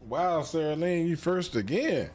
Wow, Sarah Lane, you first again.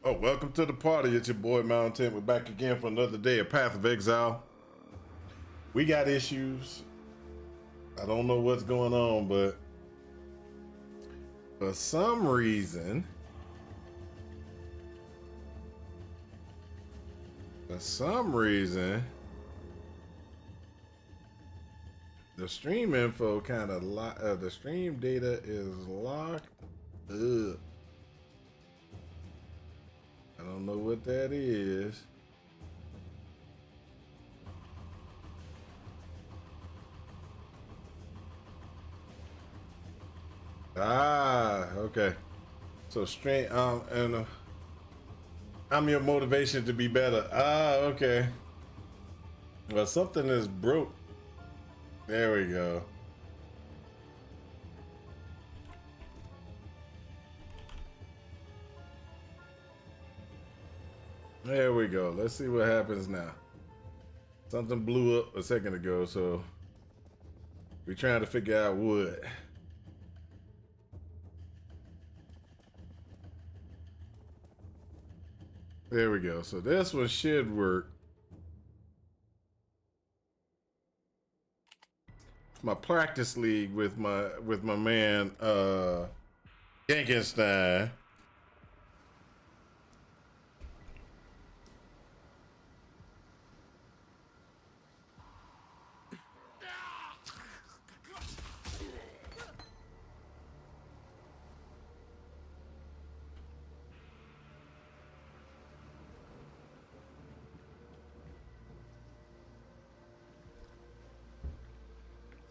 Oh, welcome to the party. It's your boy Mountain. We're back again for another day of Path of Exile. We got issues. I don't know what's going on, but for some reason, the stream info kind of the stream data is locked up. I don't know what that is. Ah, okay. So stream and I'm your motivation to be better. Ah, okay. Well, something is broke. There we go. There we go. Let's see what happens now. Something blew up a second ago, so we're trying to figure out what. There we go. So this one should work. My practice league with my man Genkenstein.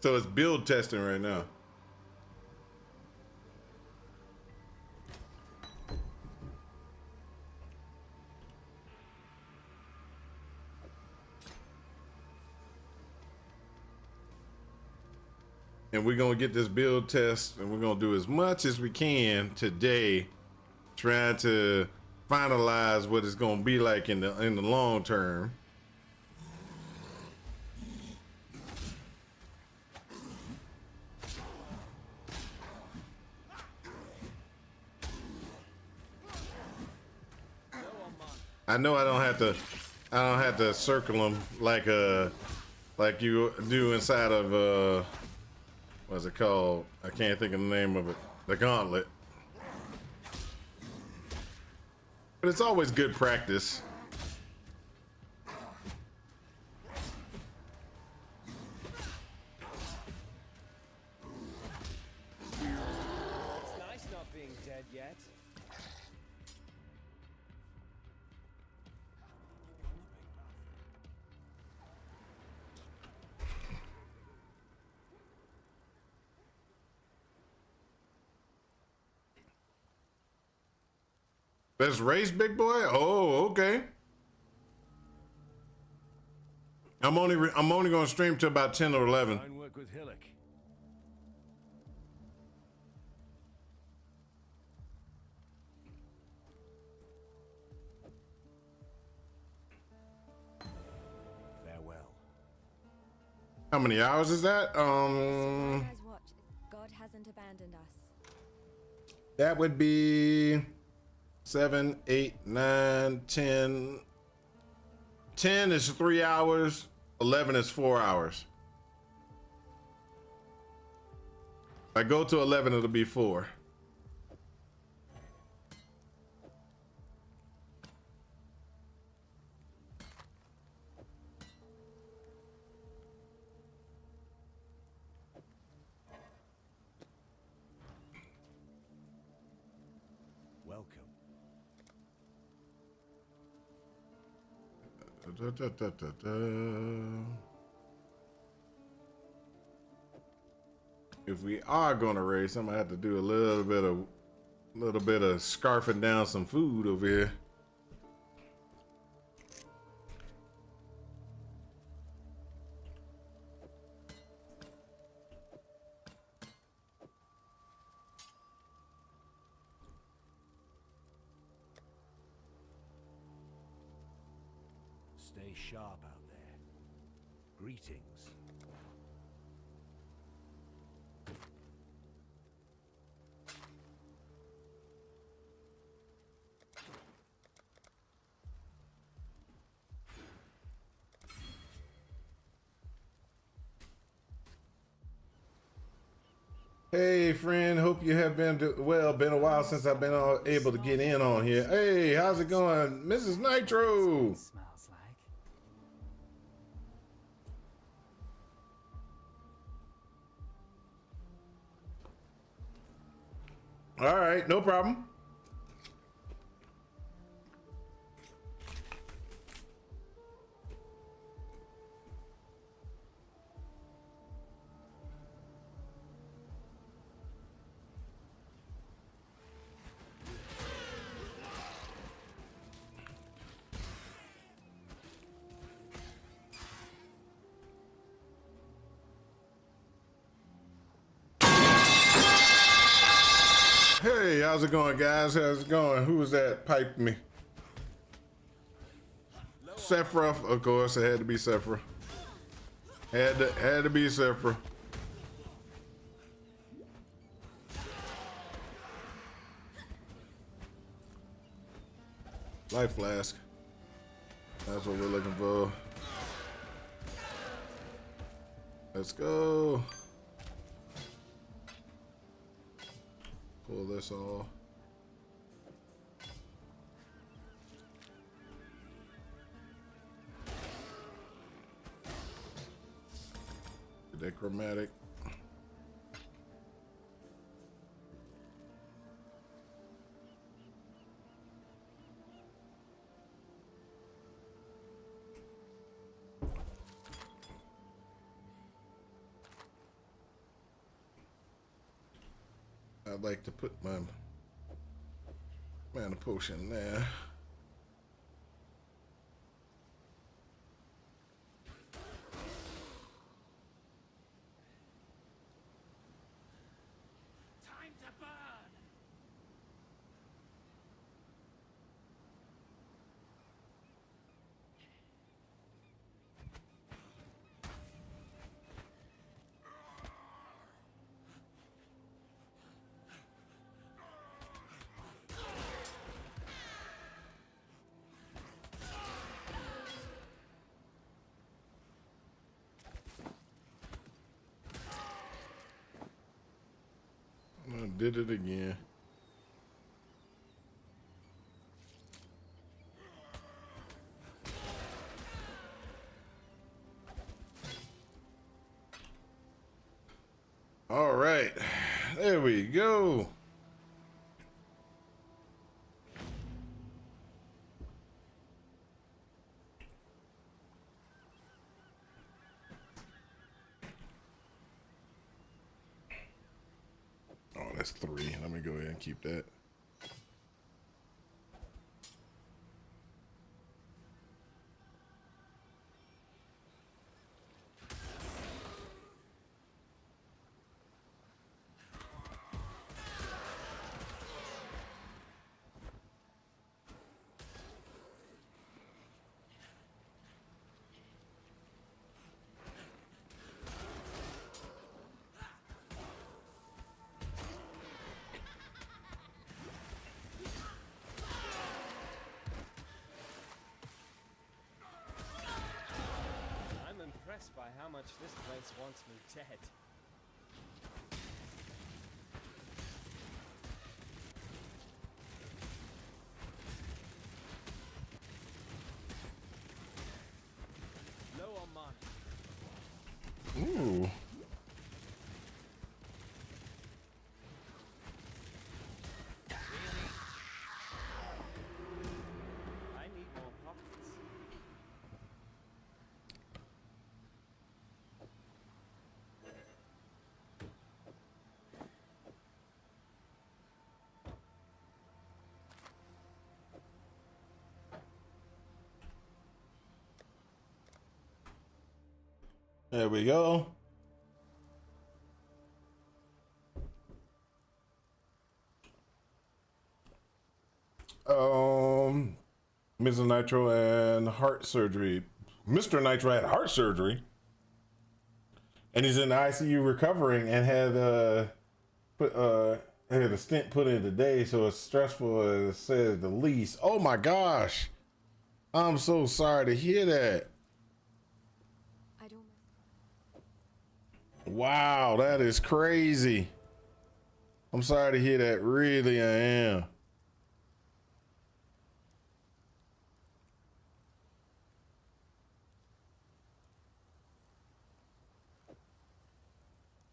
So it's build testing right now. And we're gonna get this build test and we're gonna do as much as we can today, trying to finalize what it's gonna be like in the long term. I know I don't have to circle them like you do inside of what's it called? I can't think of the name of it. The gauntlet. But it's always good practice. It's nice not being dead yet. Let's race, big boy. Oh, okay. I'm only going to stream to about 10 or 11. Fine work with Hillock. Farewell. How many hours is that? Guys, watch. God hasn't abandoned us. That would be 7, 8, 9, 10. 10 is 3 hours. 11 is 4 hours. If I go to 11, it'll be 4. Welcome. If we are gonna race, I'm gonna have to do a little bit of scarfing down some food over here. Stay sharp out there. Greetings. Hey, friend. Hope you have been well. Been a while since I've been able to get in on here. Hey, how's it going, Mrs. Nitro? Smells like. All right, no problem. Hey, how's it going, guys? How's it going? Who was that piping me? Sephiroth, of course. It had to be Sephiroth. Had to be Sephiroth. Life flask. That's what we're looking for. Let's go. Pull this off. Get that chromatic. I'd like to put my mana potion there. Time to burn. did it again. All right, there we go. Oh, that's 3. Let me go ahead and keep that. I'm impressed by how much this place wants me dead. Low on mana. Ooh. I need more pockets. There we go. Mr. Nitro and heart surgery. Mr. Nitro had heart surgery, and he's in the ICU recovering, and had had a stent put in today, so it's stressful, as it says the least. Oh my gosh, I'm so sorry to hear that. I don't. Wow, that is crazy. I'm sorry to hear that. Really, I am.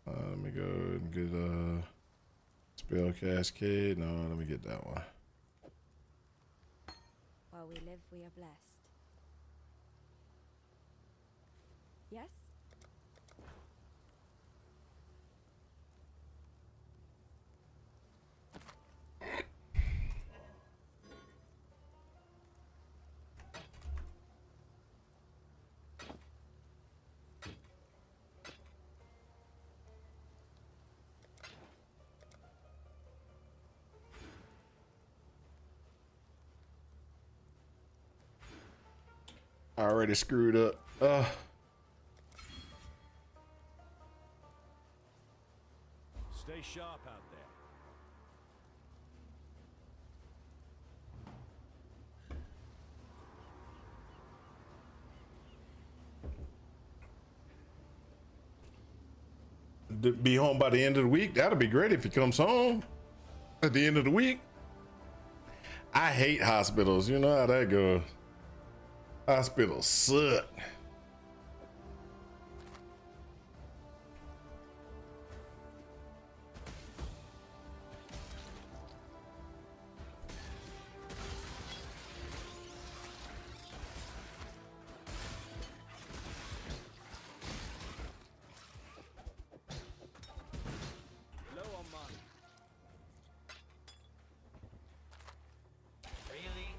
Let me go and get spell cascade. No, let me get that one. While we live, we are blessed. Yes? I already screwed up. Stay sharp out there. Be home by the end of the week. That'll be great if he comes home at the end of the week. I hate hospitals. You know how that goes. Hospitals suck. Low on mana. Really?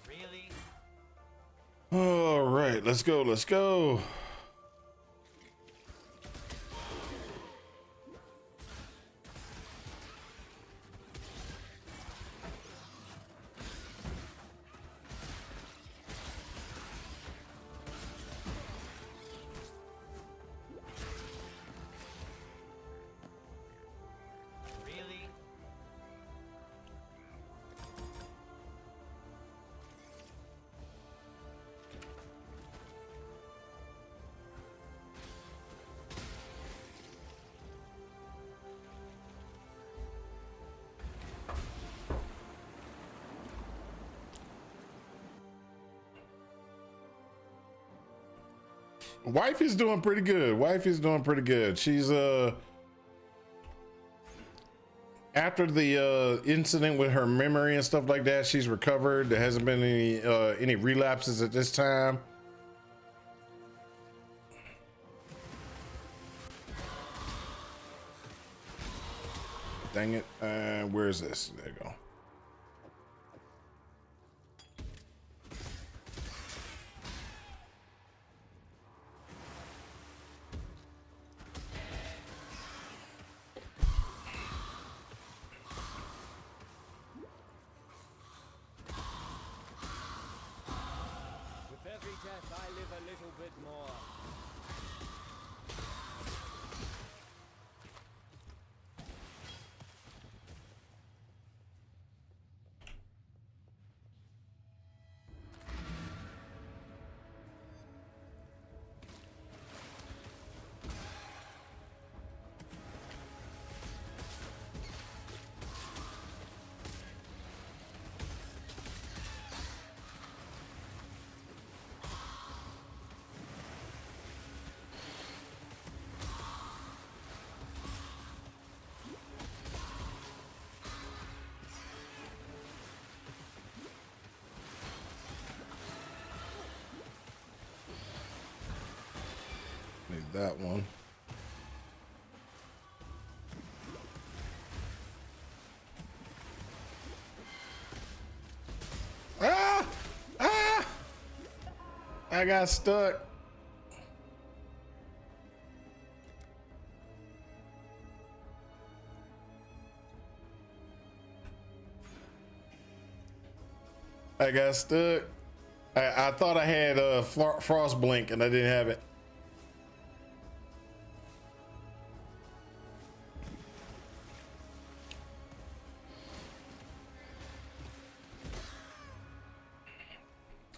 Really? All right, let's go. Let's go. Wife is doing pretty good. Wife is doing pretty good. She's after the incident with her memory and stuff like that, she's recovered. There hasn't been any relapses at this time. Dang it. Where is this? There you go. With every death, I live a little bit more. Need that one. Ah! Ah! I got stuck. I got stuck. I thought I had frost blink and I didn't have it.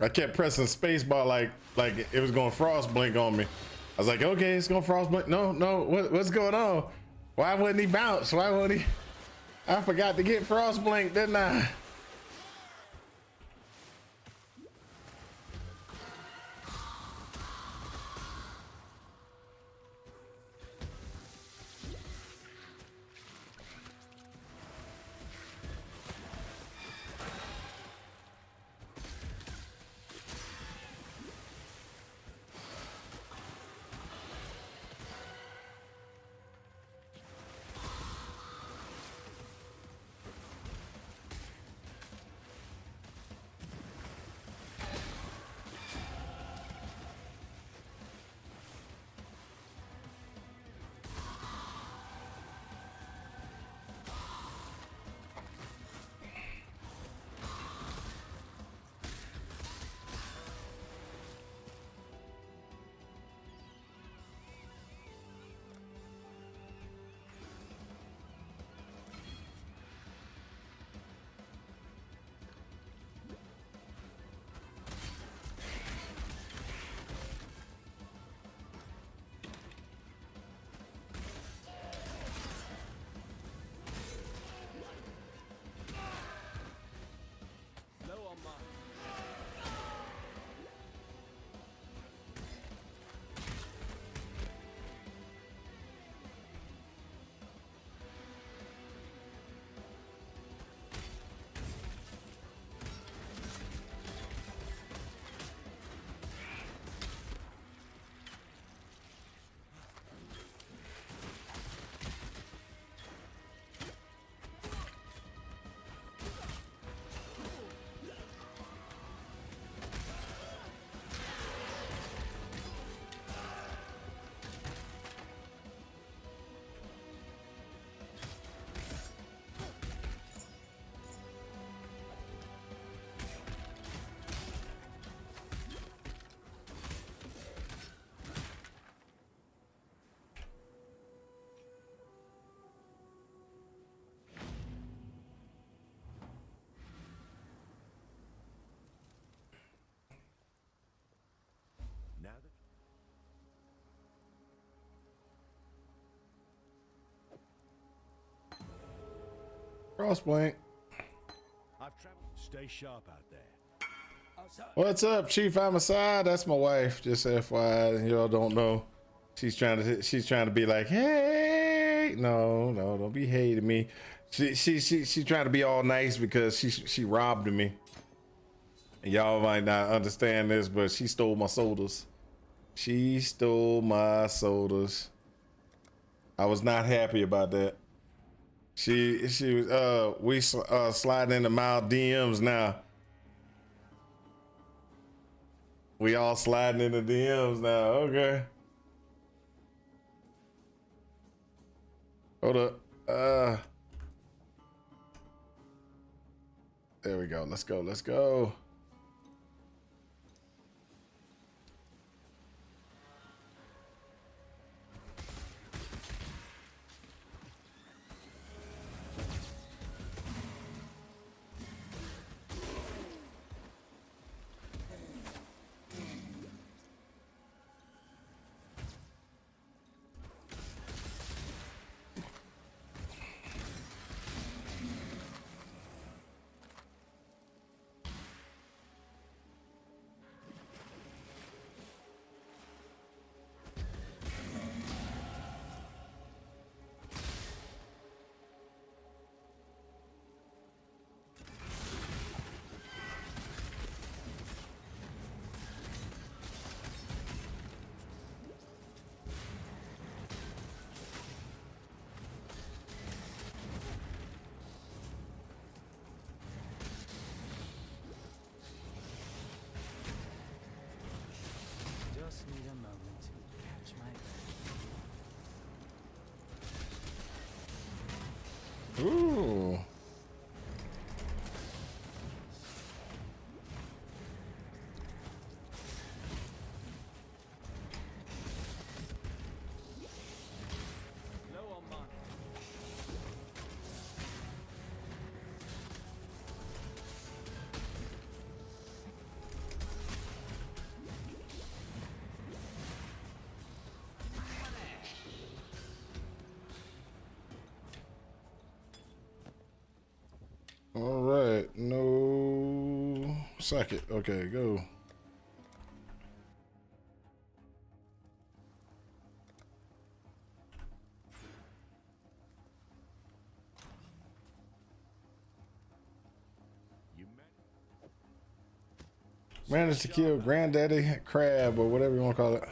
I kept pressing spacebar like it was going frost blink on me. I was like, okay, it's going frost blink. No, what's going on? Why wouldn't he bounce? Why wouldn't he? I forgot to get frost blink, didn't I? Low on mine. Now that Frost blink. I've traveled, stay sharp out there. What's up, Chief Homicide? That's my wife. Just FYI, y'all don't know. She's trying to be like, hey, no, don't be hating me. She trying to be all nice because she robbed me. And y'all might not understand this, but she stole my sodas. She stole my sodas. I was not happy about that. She was we sliding into mild DMs now. We all sliding into DMs now. Okay. Hold up. There we go. Let's go. Let's go. Just need a moment to catch my breath. Ooh. Low on mana. All right. No. Suck it. Okay, go. You Managed to kill Granddaddy Crab or whatever you want to call it.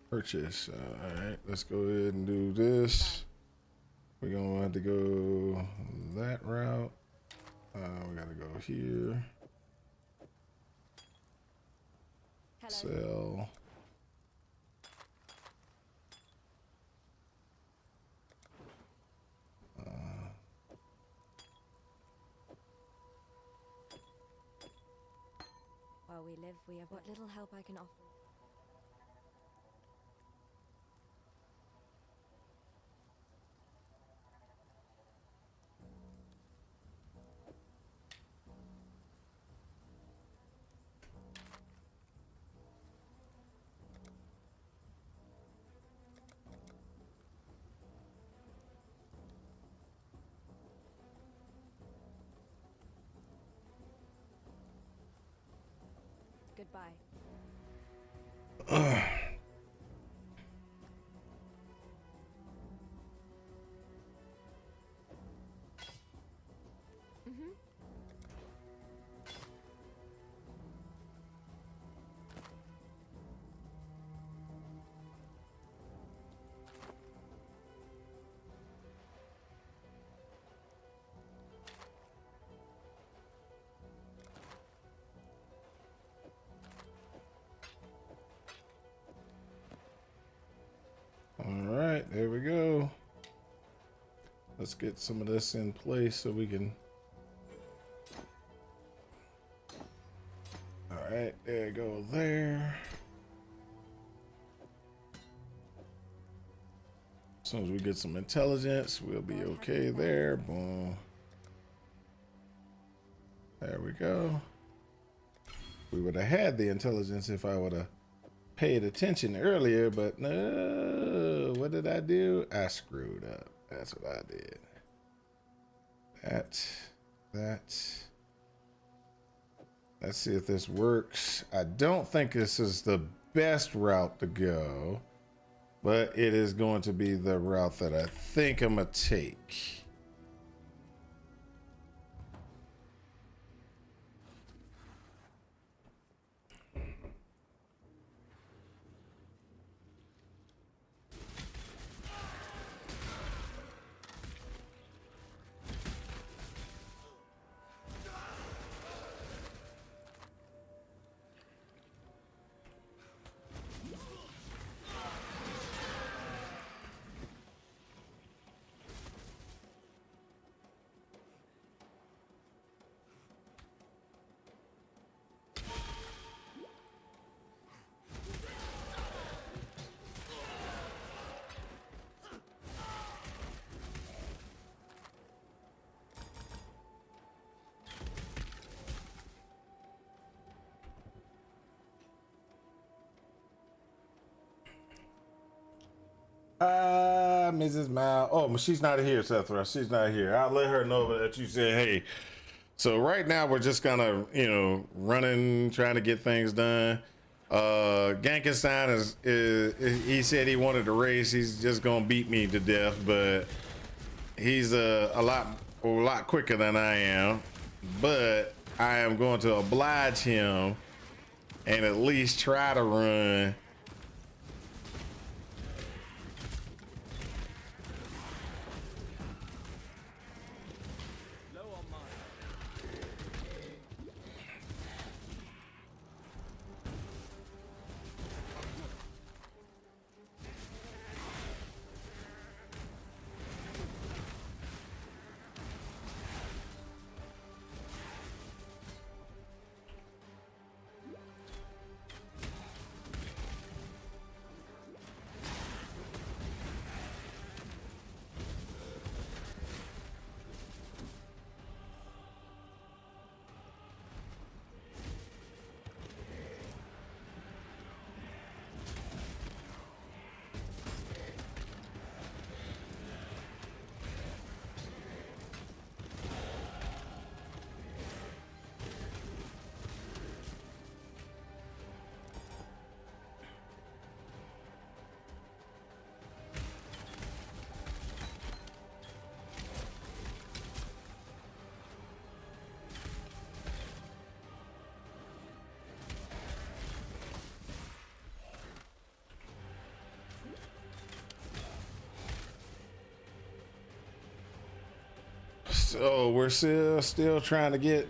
Purchase. All right, let's go ahead and do this. We're gonna have to go that route. We gotta go here. Hello. Sell. While we live, we have what little help I can offer. Goodbye. All right, there we go. Let's get some of this in place so we can. All right, there you go there. soon as we get some intelligence, we'll be okay there. Boom. There we go. We would have had the intelligence if I would have paid attention earlier, but no. What did I do? I screwed up. That's what I did. That. Let's see if this works. I don't think this is the best route to go, but it is going to be the route that I think I'm gonna take. Mrs. Mal. Oh, she's not here, Sethra. She's not here. I'll let her know that you said, hey. So right now we're just kind of, running, trying to get things done. Gankenstein is he said he wanted to race. He's just gonna beat me to death, but he's a lot quicker than I am. But I am going to oblige him and at least try to run. So we're still trying to get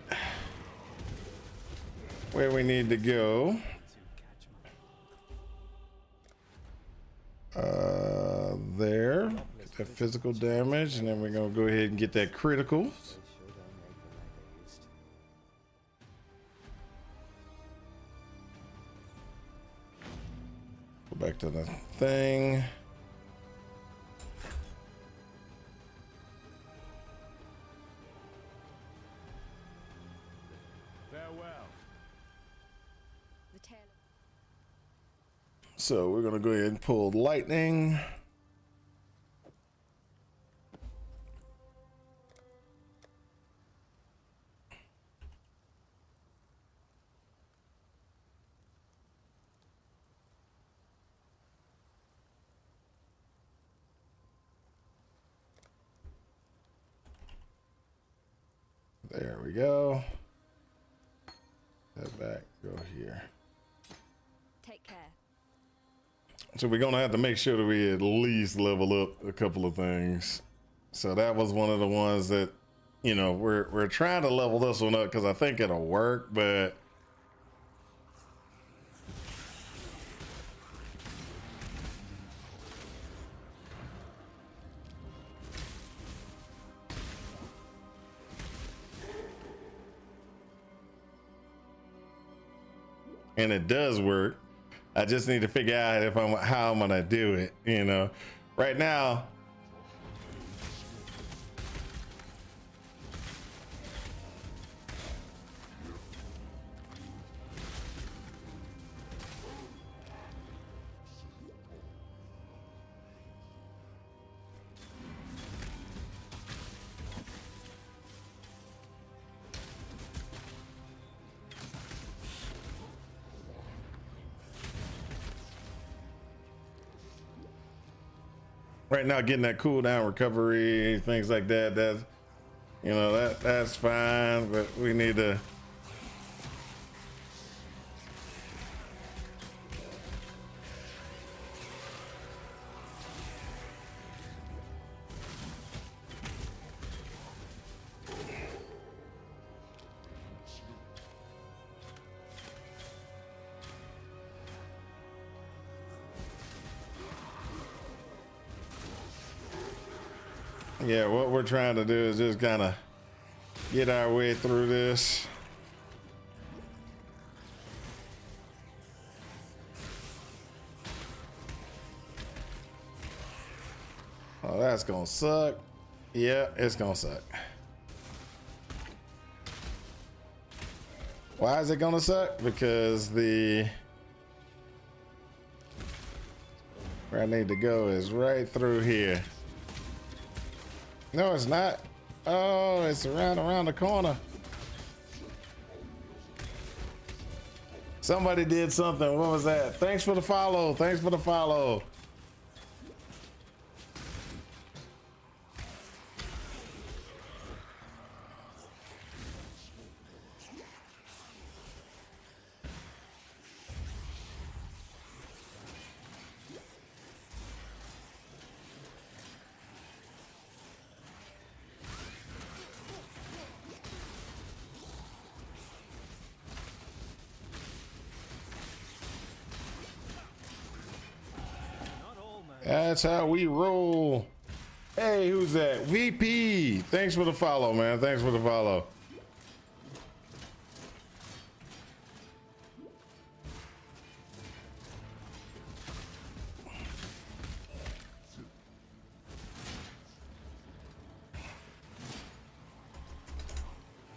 where we need to go. There, get that physical damage, and then we're gonna go ahead and get that critical. Go back to the thing. So we're gonna go ahead and pull lightning. There we go. Step back, go here. Take care. So we're gonna have to make sure that we at least level up a couple of things. So that was one of the ones that, we're trying to level this one up because I think it'll work, but and it does work. I just need to figure out how I'm gonna do it. Right now right now getting that cooldown recovery, things like that. That's, you know, that's fine, but we need to. Yeah, what we're trying to do is just kind of get our way through this. Oh, that's gonna suck. Yeah, it's gonna suck. Why is it gonna suck? Because where I need to go is right through here. No, it's not. Oh, it's around the corner. Somebody did something. What was that? Thanks for the follow. Thanks for the follow. That's how we roll. Hey, who's that? VP. Thanks for the follow, man. Thanks for the follow.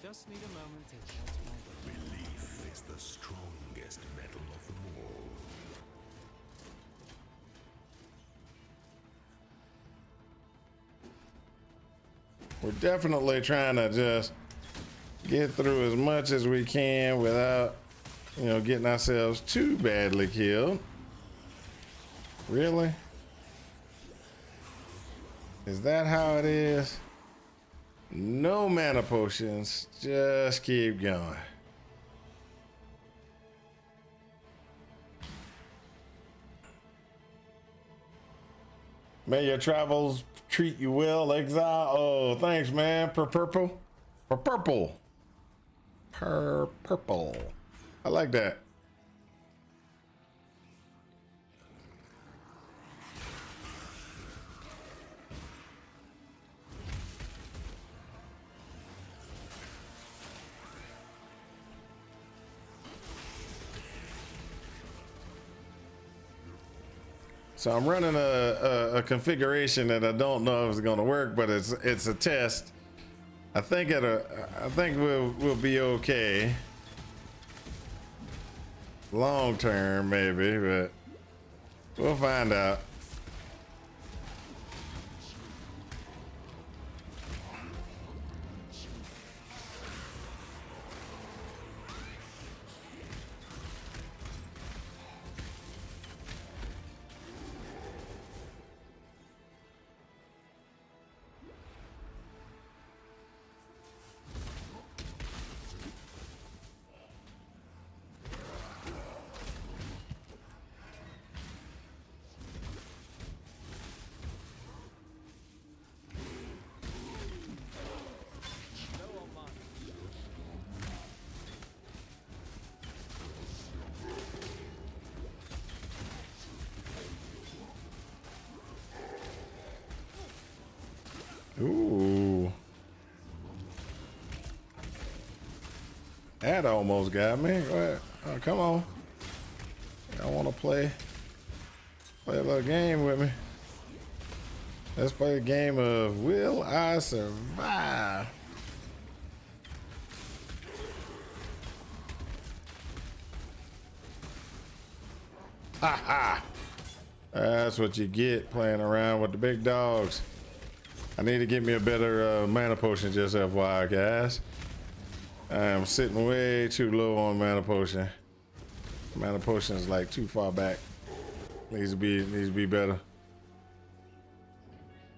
Just need a moment to catch my breath. Belief is the strongest metal of them all. We're definitely trying to just get through as much as we can without, you know, getting ourselves too badly killed. Really? Is that how it is? No mana potions. Just keep going. May your travels treat you well, Exile. Oh, thanks, man. Purple. I like that. So I'm running a configuration that I don't know if it's going to work, but it's a test. I think we'll be okay. Long term, maybe, but we'll find out. Ooh. That almost got me. Oh, come on. I want to play a little game with me. Let's play a game of Will I Survive? Ha ha! That's what you get playing around with the big dogs. I need to get me a better mana potion, just FYI, guys. I am sitting way too low on mana potion. Mana potion is like too far back. Needs to be better.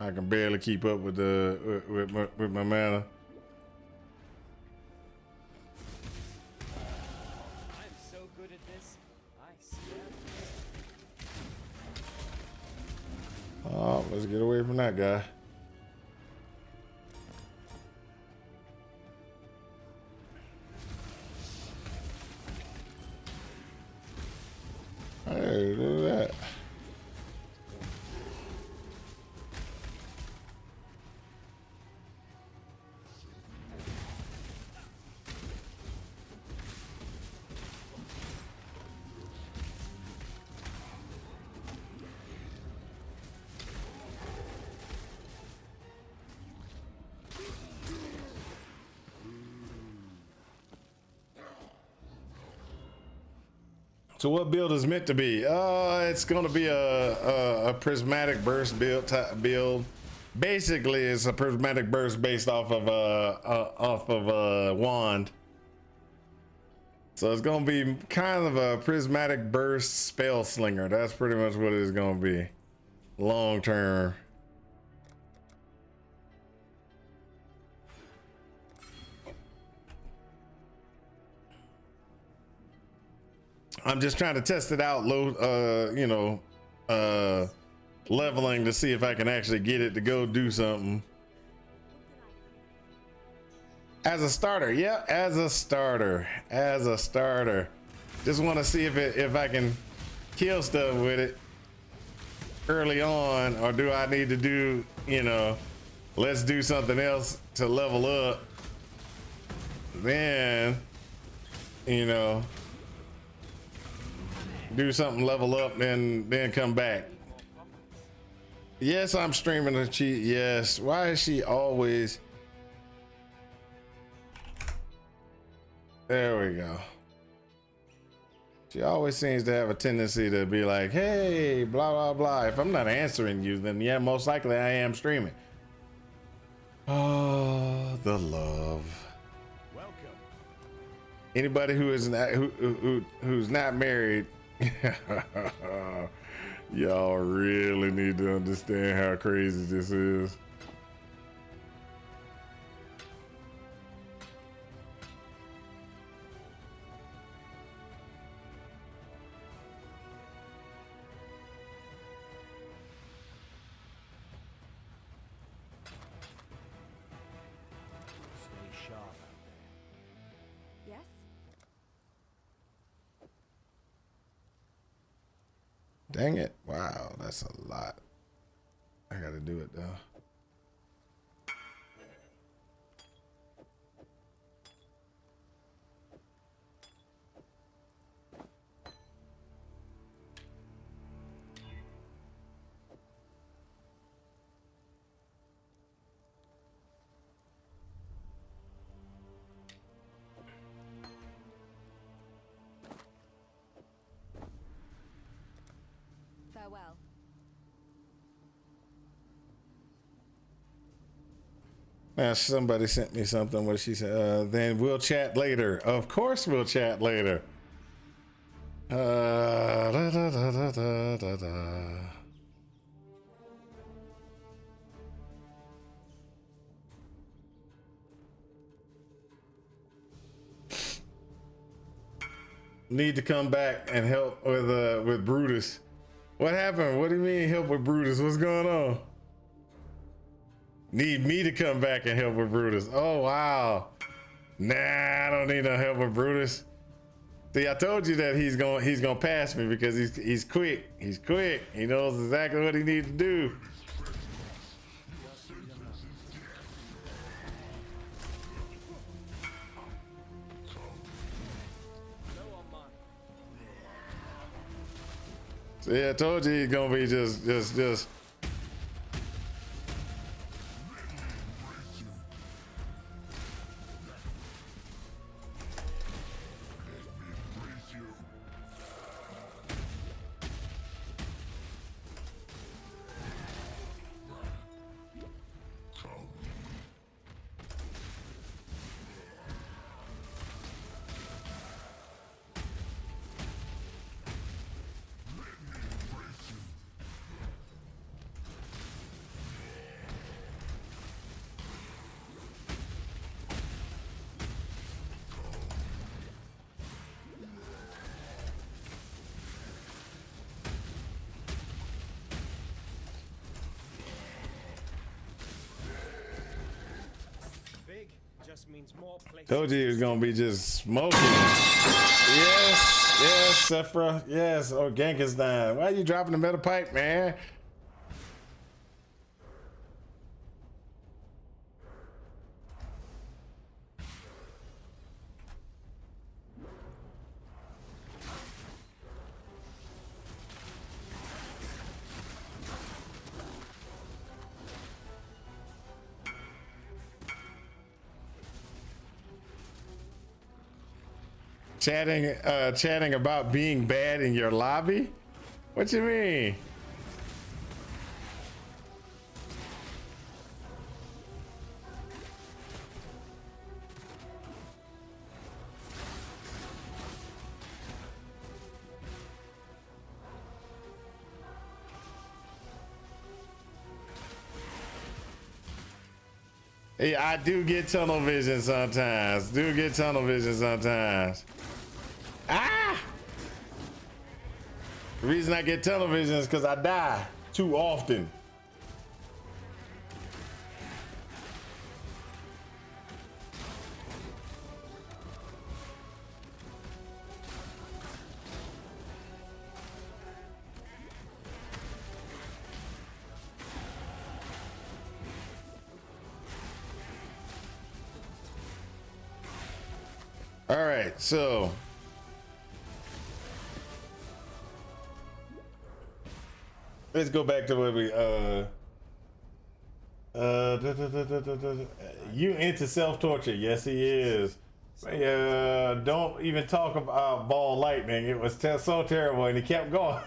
I can barely keep up with the with my mana. I'm so good at this. I swear. Oh, let's get away from that guy. Hey, look at that. So what build is meant to be? It's gonna be a prismatic burst build. Basically, it's a prismatic burst based off of wand. So it's gonna be kind of a prismatic burst spell slinger. That's pretty much what it's gonna be, long term. I'm just trying to test it out, low, you know, leveling to see if I can actually get it to go do something. As a starter, yeah, as a starter. Just want to see if I can kill stuff with it early on, or do I need to do, you know, let's do something else to level up. Then, you know, do something, level up, then come back. Yes, I'm streaming the cheat. Yes. Why is she always? There we go. She always seems to have a tendency to be like, hey, blah, blah, blah. If I'm not answering you, then yeah, most likely I am streaming. Oh, the love. Welcome. Anybody who is not who's not married, y'all really need to understand how crazy this is. Stay sharp out there. Yes? Dang it. Wow, that's a lot. I gotta do it though. Farewell. Now somebody sent me something where she said, then we'll chat later. Of course we'll chat later. Da, da, da, da, da, da, da. Need to come back and help with Brutus. What happened? What do you mean help with Brutus? What's going on? Need me to come back and help with Brutus. Oh wow. Nah, I don't need no help with Brutus. See, I told you that he's gonna pass me because he's quick. He's quick. He knows exactly what he needs to do. See, I told you he's gonna be just. just means more places. Told you he was gonna be just smoking. Yes, Sephra. Yes, oh Genghis-Khan. Why are you dropping the metal pipe, man? Chatting about being bad in your lobby? What you mean? Yeah, I do get tunnel vision sometimes. Ah! The reason I get tunnel vision is because I die too often. All right, so let's go back to what we you into self-torture. Yes, he is. Don't even talk about ball lightning. It was so terrible, and he kept going.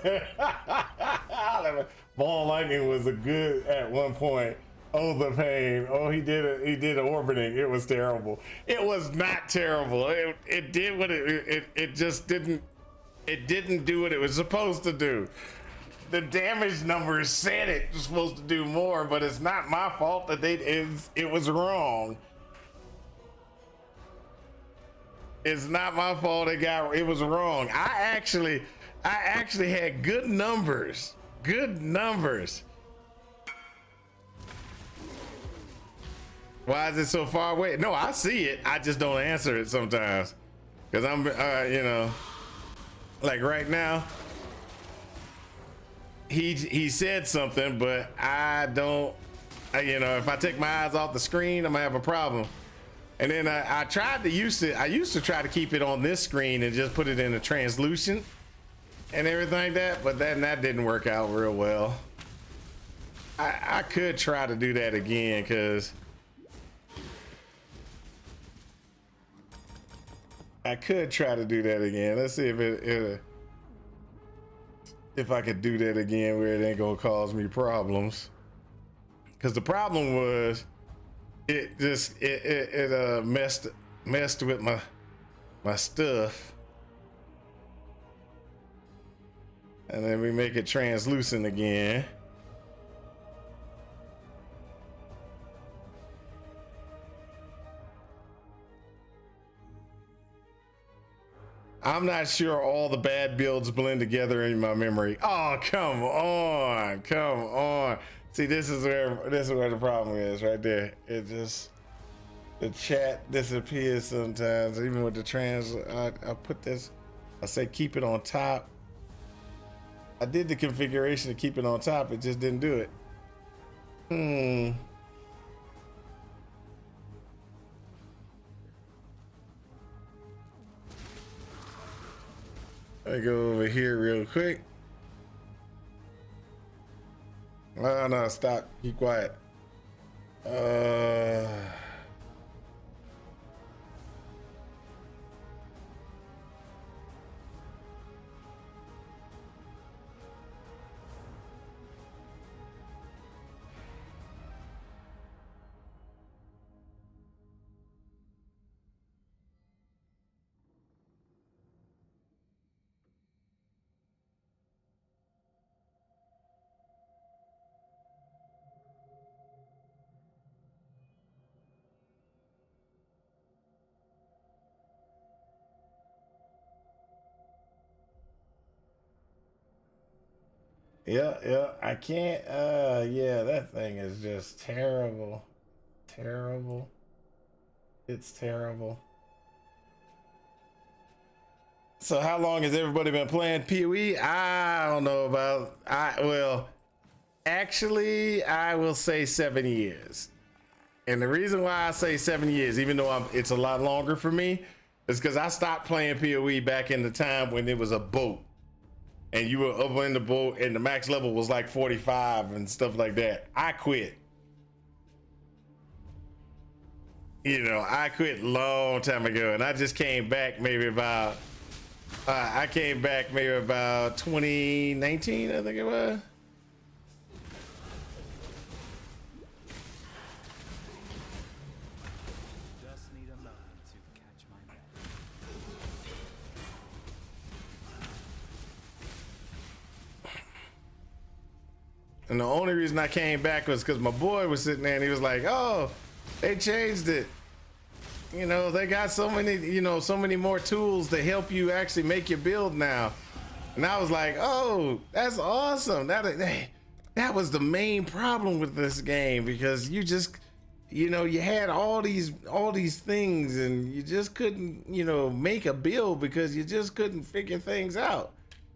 Ball lightning was a good at one point. Oh, the pain. Oh, he did it. He did orbiting. It was terrible. It was not terrible. It did what it just didn't. It didn't do what it was supposed to do. The damage numbers said it was supposed to do more, but it's not my fault that it was wrong. It's not my fault it was wrong. I actually had good numbers. Good numbers. Why is it so far away? No, I see it. I just don't answer it sometimes. Cause I'm like right now, he said something, but I don't, if I take my eyes off the screen, I'm gonna have a problem. And then I used to try to keep it on this screen and just put it in a translucent and everything like that, but that didn't work out real well. I could try to do that again, cause I could try to do that again. Let's see if I could do that again where it ain't gonna cause me problems. Cause the problem was it just messed with my stuff. And then we make it translucent again. I'm not sure all the bad builds blend together in my memory. Oh, come on. See, this is where the problem is right there. The chat disappears sometimes, even with the I put this, I say keep it on top. I did the configuration to keep it on top, it just didn't do it. I go over here real quick. Oh no, stop, keep quiet. Yeah, I can't, yeah, that thing is just terrible. It's terrible. So how long has everybody been playing PoE? I don't know about, well, actually, I will say 7 years. And the reason why I say 7 years, even though it's a lot longer for me, is because I stopped playing PoE back in the time when it was a boat. And you were up in the boat and the max level was like 45 and stuff like that. I quit. You know, I quit a long time ago, and I just came back maybe about, I came back maybe about 2019, I think it was. Just need a moment to catch my breath. And the only reason I came back was because my boy was sitting there and he was like, oh, they changed it. You know, they got so many, you know, so many more tools to help you actually make your build now. And I was like, oh, that's awesome. That was the main problem with this game, because you just, you know, you had all these things and you just couldn't, you know, make a build because you just couldn't figure things out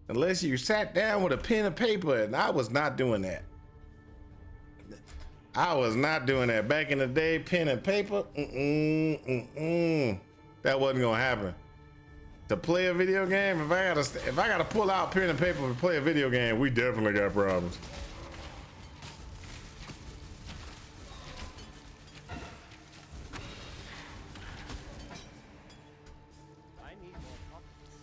unless you sat down with a pen and paper. And I was not doing that. I was not doing that back in the day. Pen and paper, that wasn't gonna happen. To play a video game, if I gotta pull out pen and paper to play a video game, we definitely got problems. I need more pockets.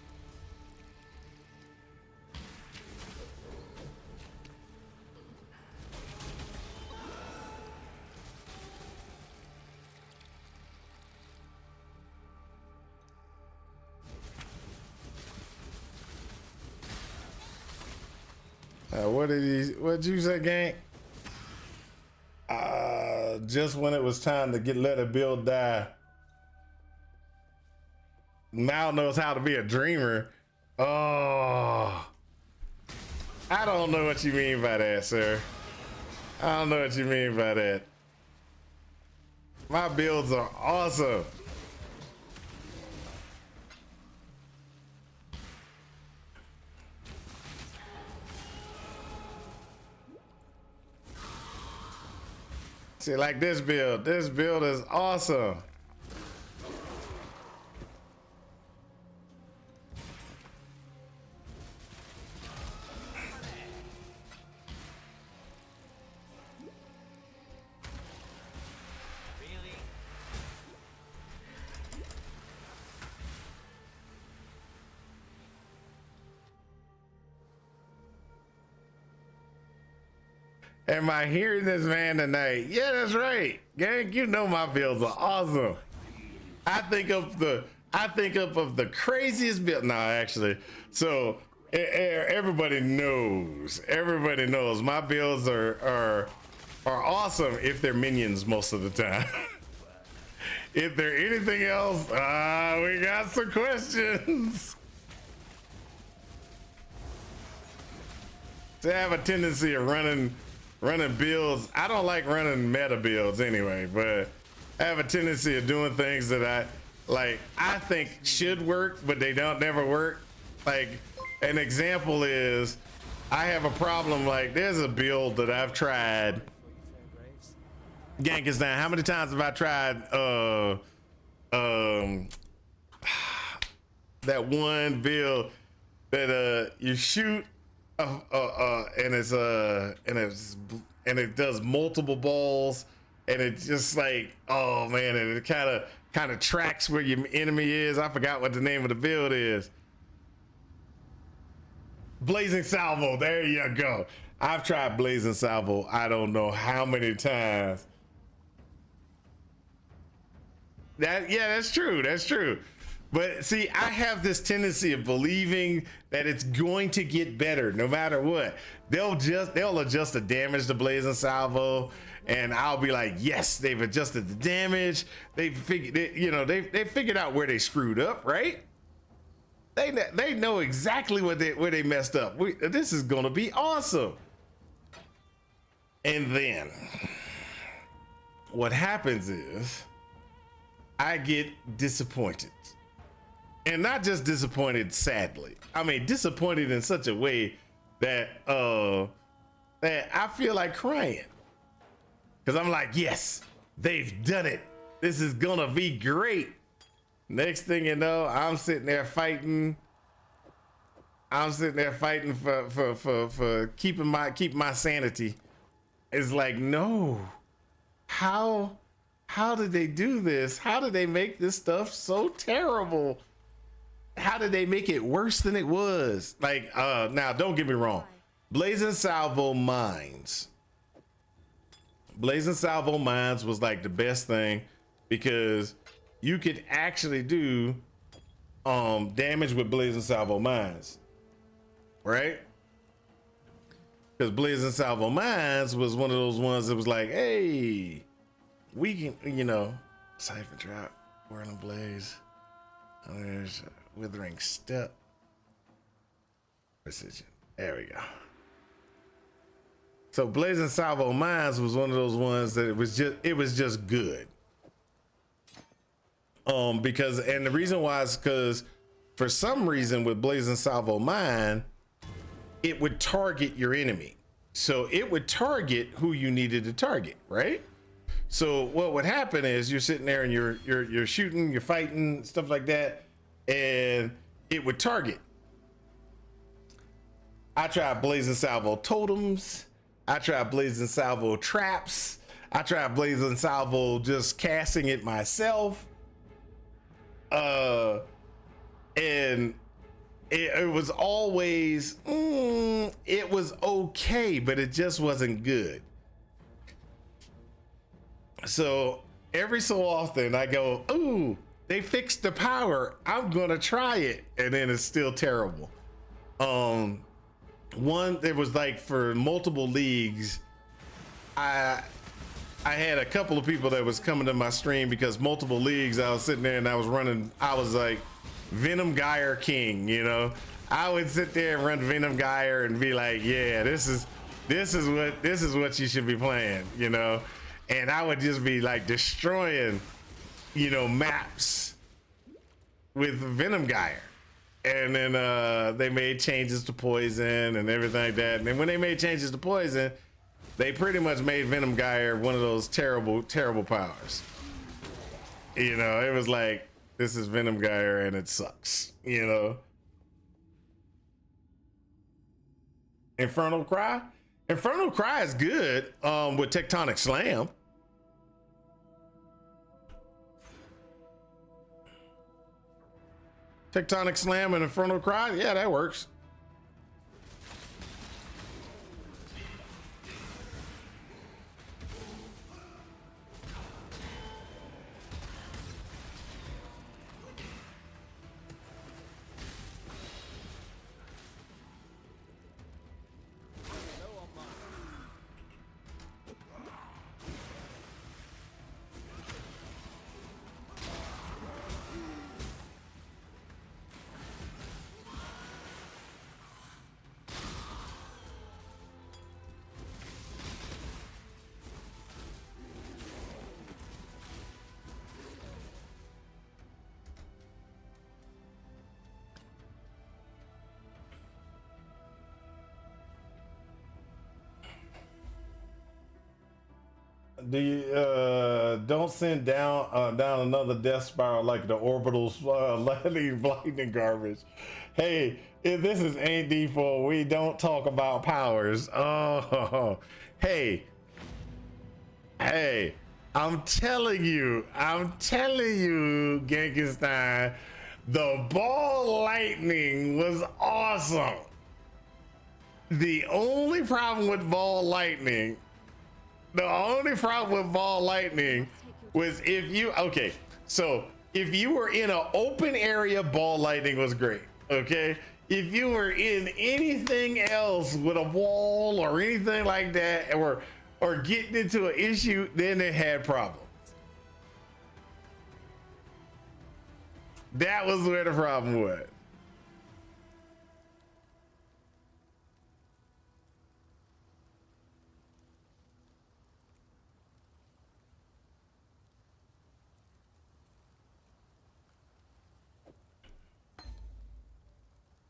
What'd you say, gang? Just when it was time to let a build die. Mal knows how to be a dreamer. Oh, I don't know what you mean by that, sir. I don't know what you mean by that. My builds are awesome. See, like this build is awesome. Am I hearing this man tonight? Yeah, that's right. Gang, you know my builds are awesome. I think of the craziest build. No, actually. So everybody knows. Everybody knows my builds are awesome if they're minions most of the time. If they're anything else, we got some questions. To have a tendency of running builds. I don't like running meta builds anyway, but I have a tendency of doing things that I think should work, but they don't never work. Like an example is I have a problem, like there's a build that I've tried. Gank is down. How many times have I tried that one build that you shoot and it does multiple balls, and it's just like, oh man, and it kind of tracks where your enemy is. I forgot what the name of the build is. Blazing Salvo, there you go. I've tried Blazing Salvo I don't know how many times. That's true. But see, I have this tendency of believing that it's going to get better no matter what. They'll adjust the damage to Blazing Salvo, and I'll be like, yes, they've adjusted the damage. They figured out where they screwed up, right? They know exactly where they messed up. This is gonna be awesome. And then what happens is I get disappointed. And not just disappointed sadly. I mean disappointed in such a way that that I feel like crying. Cause I'm like, yes, they've done it. This is gonna be great. Next thing you know, I'm sitting there fighting. For keeping my sanity. It's like, no. How did they do this? How did they make this stuff so terrible? How did they make it worse than it was? Like, now don't get me wrong. Blazing Salvo Mines. Blazing Salvo Mines was like the best thing because you could actually do damage with Blazing Salvo Mines. Right? Because Blazing Salvo Mines was one of those ones that was like, hey, we can, you know, Siphon Trap, Whirling Blaze, there's Withering Step, Precision. There we go. So Blazing Salvo Mines was one of those ones that it was just good. Because, and the reason why is because for some reason with Blazing Salvo Mine, it would target your enemy. So it would target who you needed to target, right? So what would happen is you're sitting there and you're shooting, you're fighting, stuff like that, and it would target. I tried Blazing Salvo Totems. I tried Blazing Salvo Traps. I tried Blazing Salvo just casting it myself. And it was always, it was okay, but it just wasn't good. So every so often I go, ooh, they fixed the power. I'm gonna try it. And then it's still terrible. One, there was like for multiple leagues, I had a couple of people that was coming to my stream because multiple leagues I was sitting there and I was running, I was like, Venom Geyer King, you know. I would sit there and run Venom Geyer and be like, yeah, this is what you should be playing, you know. And I would just be like destroying, you know, maps with Venom Geyer. And then they made changes to Poison and everything like that. And then when they made changes to Poison, they pretty much made Venom Geyer one of those terrible powers. You know, it was like, this is Venom Geyer and it sucks, you know. Infernal Cry? Infernal Cry is good with Tectonic Slam. Tectonic Slam and Infernal Cry, yeah, that works. Do you don't send down another death spiral like the orbitals lightning garbage. Hey, if this is AD4, we don't talk about powers. Oh, hey, I'm telling you, Genkenstein, the ball lightning was awesome. The only problem with ball lightning was if you, okay, so if you were in an open area, ball lightning was great, okay? If you were in anything else with a wall or anything like that, or getting into an issue, then it had problems. That was where the problem was.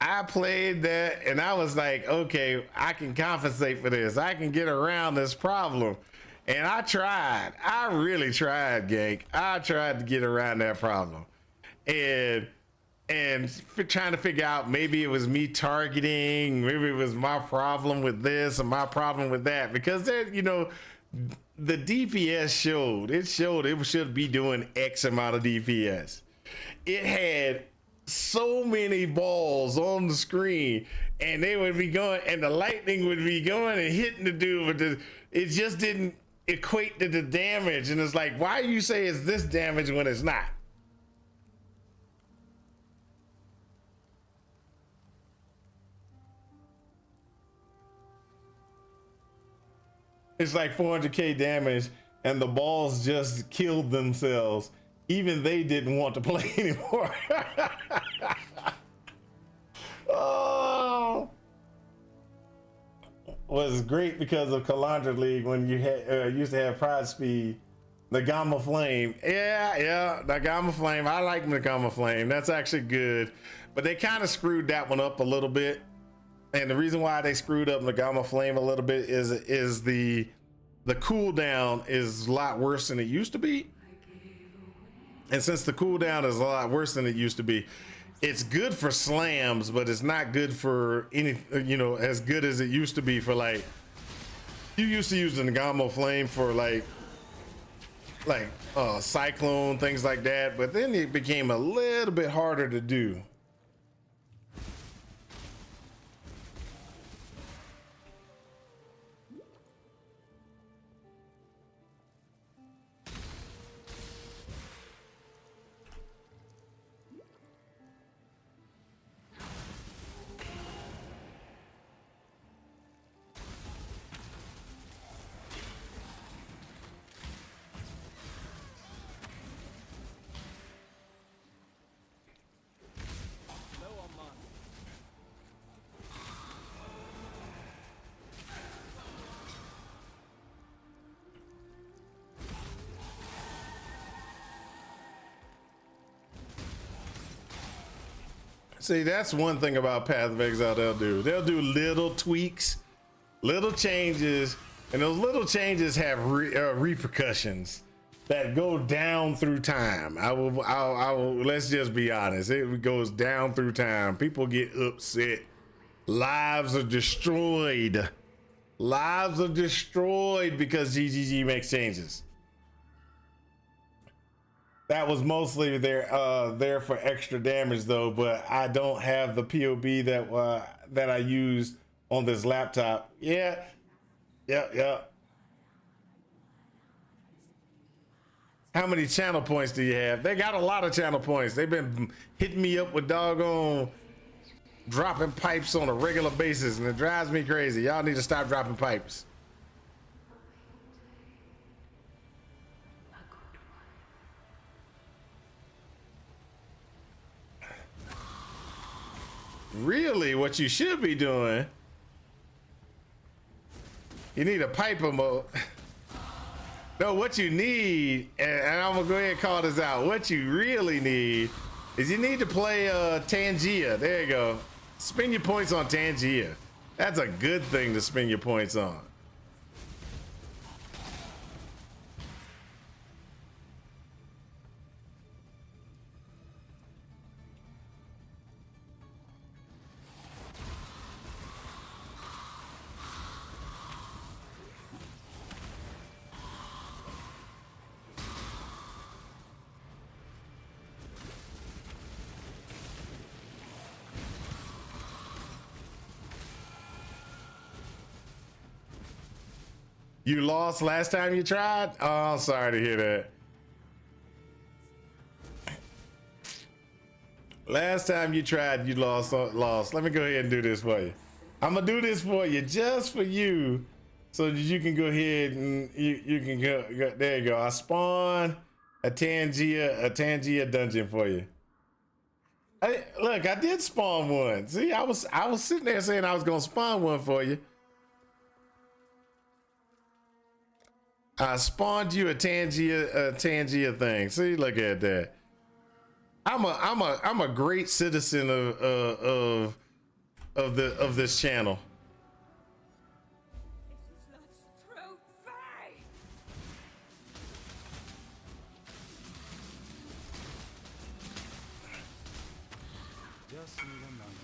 I played that and I was like, okay, I can compensate for this. I can get around this problem. And I tried. I really tried, Gank. I tried to get around that problem. And trying to figure out, maybe it was me targeting, maybe it was my problem with this or my problem with that, because there, you know, the DPS showed it should be doing X amount of DPS. It had so many balls on the screen, and they would be going, and the lightning would be going and hitting the dude, but it just didn't equate to the damage. And it's like, why you say it's this damage when it's not? It's like 400k damage and the balls just killed themselves. Even they didn't want to play anymore. Oh, was great because of Calandra League when you had used to have Pride Speed, the Gamma Flame. Yeah, the Gamma Flame. I like the Gamma Flame. That's actually good, but they kind of screwed that one up a little bit. And the reason why they screwed up the Gamma Flame a little bit is the cooldown is a lot worse than it used to be. And since the cooldown is a lot worse than it used to be, it's good for slams, but it's not good for any, you know, as good as it used to be for, like, you used to use the Gamma Flame for like Cyclone, things like that, but then it became a little bit harder to do. See, that's one thing about Path of Exile they'll do. They'll do little tweaks, little changes, and those little changes have repercussions that go down through time. I will, let's just be honest. It goes down through time. People get upset. Lives are destroyed. Lives are destroyed because GGG makes changes. That was mostly there for extra damage though, but I don't have the POB that I used on this laptop. Yeah. How many channel points do you have? They got a lot of channel points. They've been hitting me up with doggone dropping pipes on a regular basis, and it drives me crazy. Y'all need to stop dropping pipes. Really, what you should be doing, you need a piper mode. No, what you need, and I'm gonna go ahead and call this out. What you really need is you need to play Tangia. There you go. Spend your points on Tangia. That's a good thing to spend your points on. You lost last time you tried? Oh, sorry to hear that. Last time you tried, you lost. Let me go ahead and do this for you. I'm gonna do this for you, just for you, so that you can go ahead and you can go. There you go. I spawned a Tangia dungeon for you. Look, I did spawn one. See, I was sitting there saying I was gonna spawn one for you. I spawned you a Tangia thing. See, look at that. I'm a great citizen of of this channel. Just need a moment to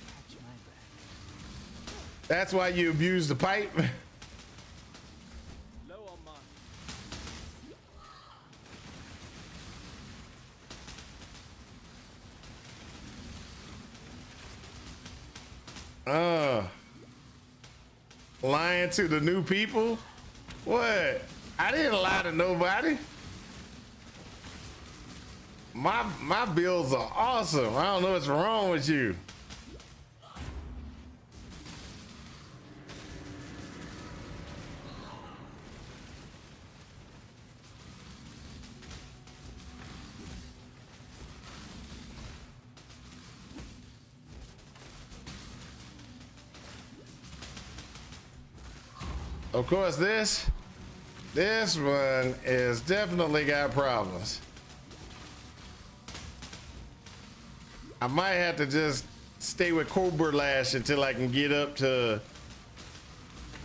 catch my breath. That's why you abuse the pipe. Low on mine. Lying to the new people? What? I didn't lie to nobody. My builds are awesome. I don't know what's wrong with you. Of course, this one is definitely got problems. I might have to just stay with Cobra Lash until I can get up to,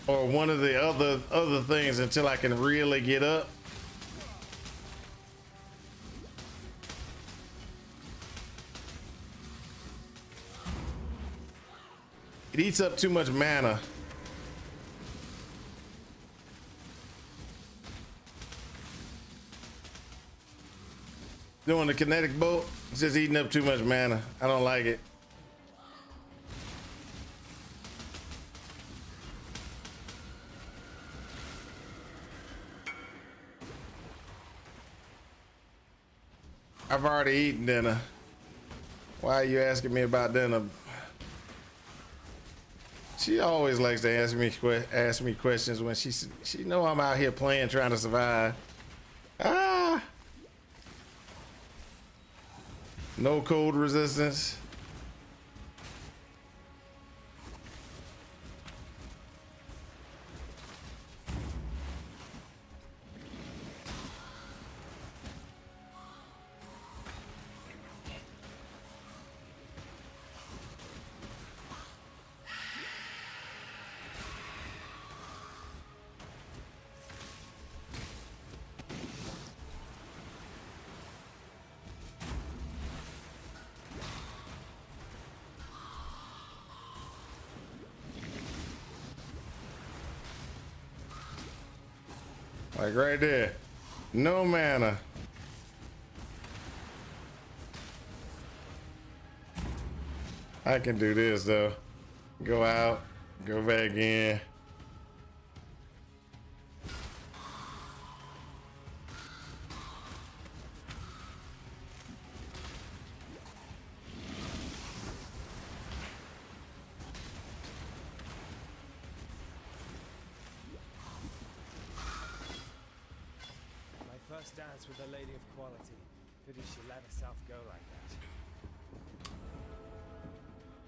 or one of the other things until I can really get up. It eats up too much mana. Doing the kinetic bolt, it's just eating up too much mana. I don't like it. I've already eaten dinner. Why are you asking me about dinner? She always likes to ask me questions when she know I'm out here playing, trying to survive. Ah. No cold resistance. Like right there. No mana. I can do this though. Go out, go back in. First dance with a lady of quality. Pity she let herself go like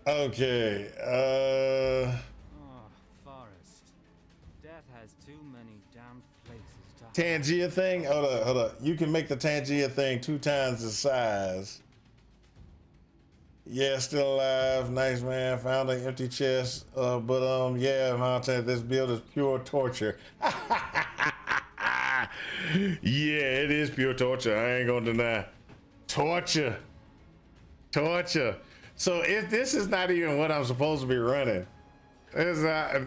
that. Okay, Oh, Forest. Death has too many damned places to Tangia thing? Hold up. You can make the Tangia thing 2 times the size. Yeah, still alive. Nice, man. Found an empty chest. Yeah, Monte, this build is pure torture. Yeah, it is pure torture. I ain't gonna deny. Torture. So if this is not even what I'm supposed to be running. It's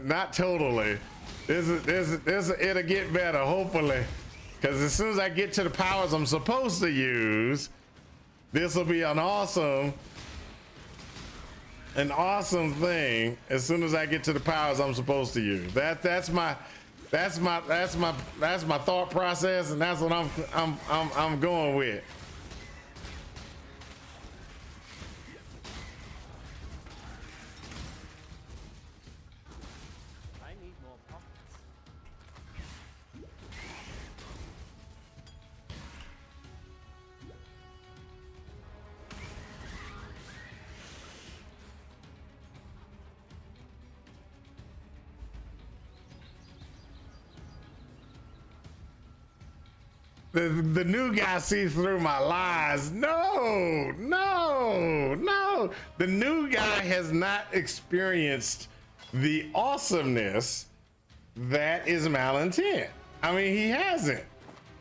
not totally. It'll get better, hopefully. Because as soon as I get to the powers I'm supposed to use, this will be an awesome thing. As soon as I get to the powers I'm supposed to use. That's my thought process, and that's what I'm going with. I need more pockets. The new guy sees through my lies. No. the new guy has not experienced the awesomeness that is malintent. I mean, he hasn't.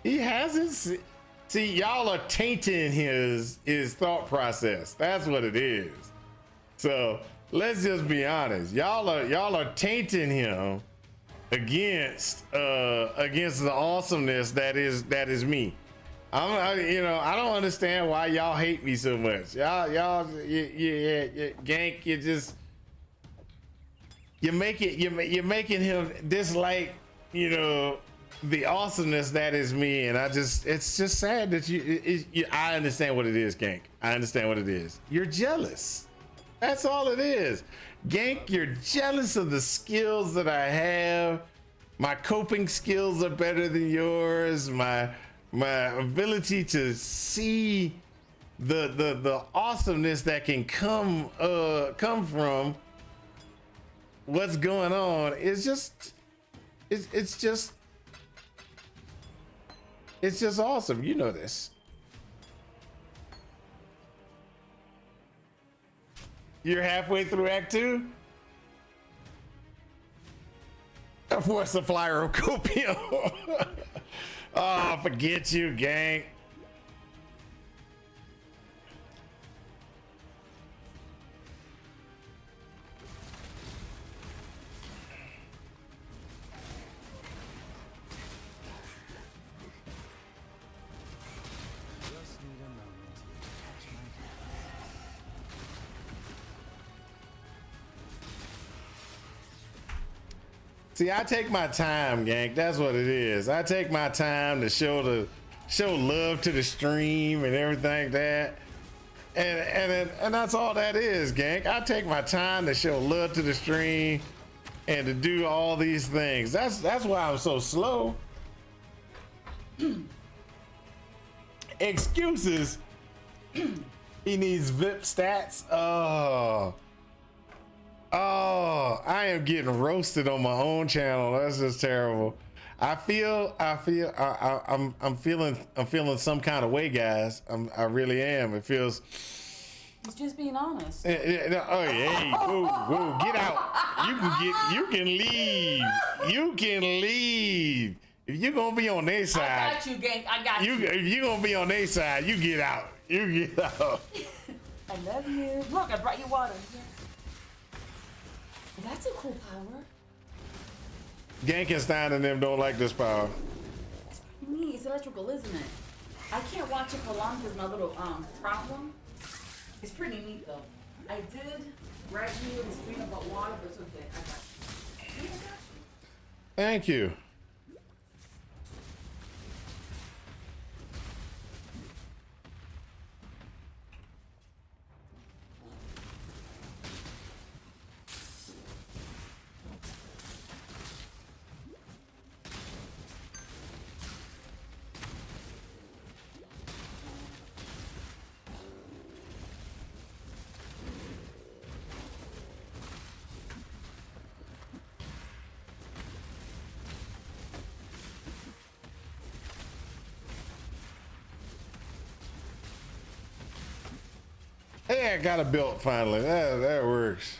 He hasn't. See, y'all are tainting his thought process. That's what it is. So let's just be honest. Y'all are tainting him against the awesomeness that is me. I don't understand why y'all hate me so much. Gank, you're making him dislike, the awesomeness that is me, and it's just sad that I understand what it is, Gank. I understand what it is. You're jealous. That's all it is. Gank, you're jealous of the skills that I have. My coping skills are better than yours. My ability to see the awesomeness that can come from what's going on is just awesome. You know this. You're halfway through Act 2? For a supplier of copium. Oh, forget you, gang. Just need a moment to catch my See, I take my time, gang. That's what it is. I take my time to show love to the stream and everything like that. And that's all that is, gang. I take my time to show love to the stream and to do all these things. That's why I'm so slow. Excuses. He needs VIP stats. Oh, I am getting roasted on my own channel. That's just terrible. I'm feeling some kind of way, guys. I really am. It feels. It's just being honest. Oh, hey, whoa, get out. You can leave. You can leave. If you're gonna be on their side. I got you, gang. I got you. If you're gonna be on their side, you get out. You get out. I love you. Look, I brought you water. Yeah. That's a cool power. Gankenstein and them don't like this power. It's me. It's electrical, isn't it? I can't watch it for long because my little problem. It's pretty neat though. I did write you and screen about water, but it's okay. I got you. Yeah, I got you. Thank you. Hey, I got a belt finally. That works.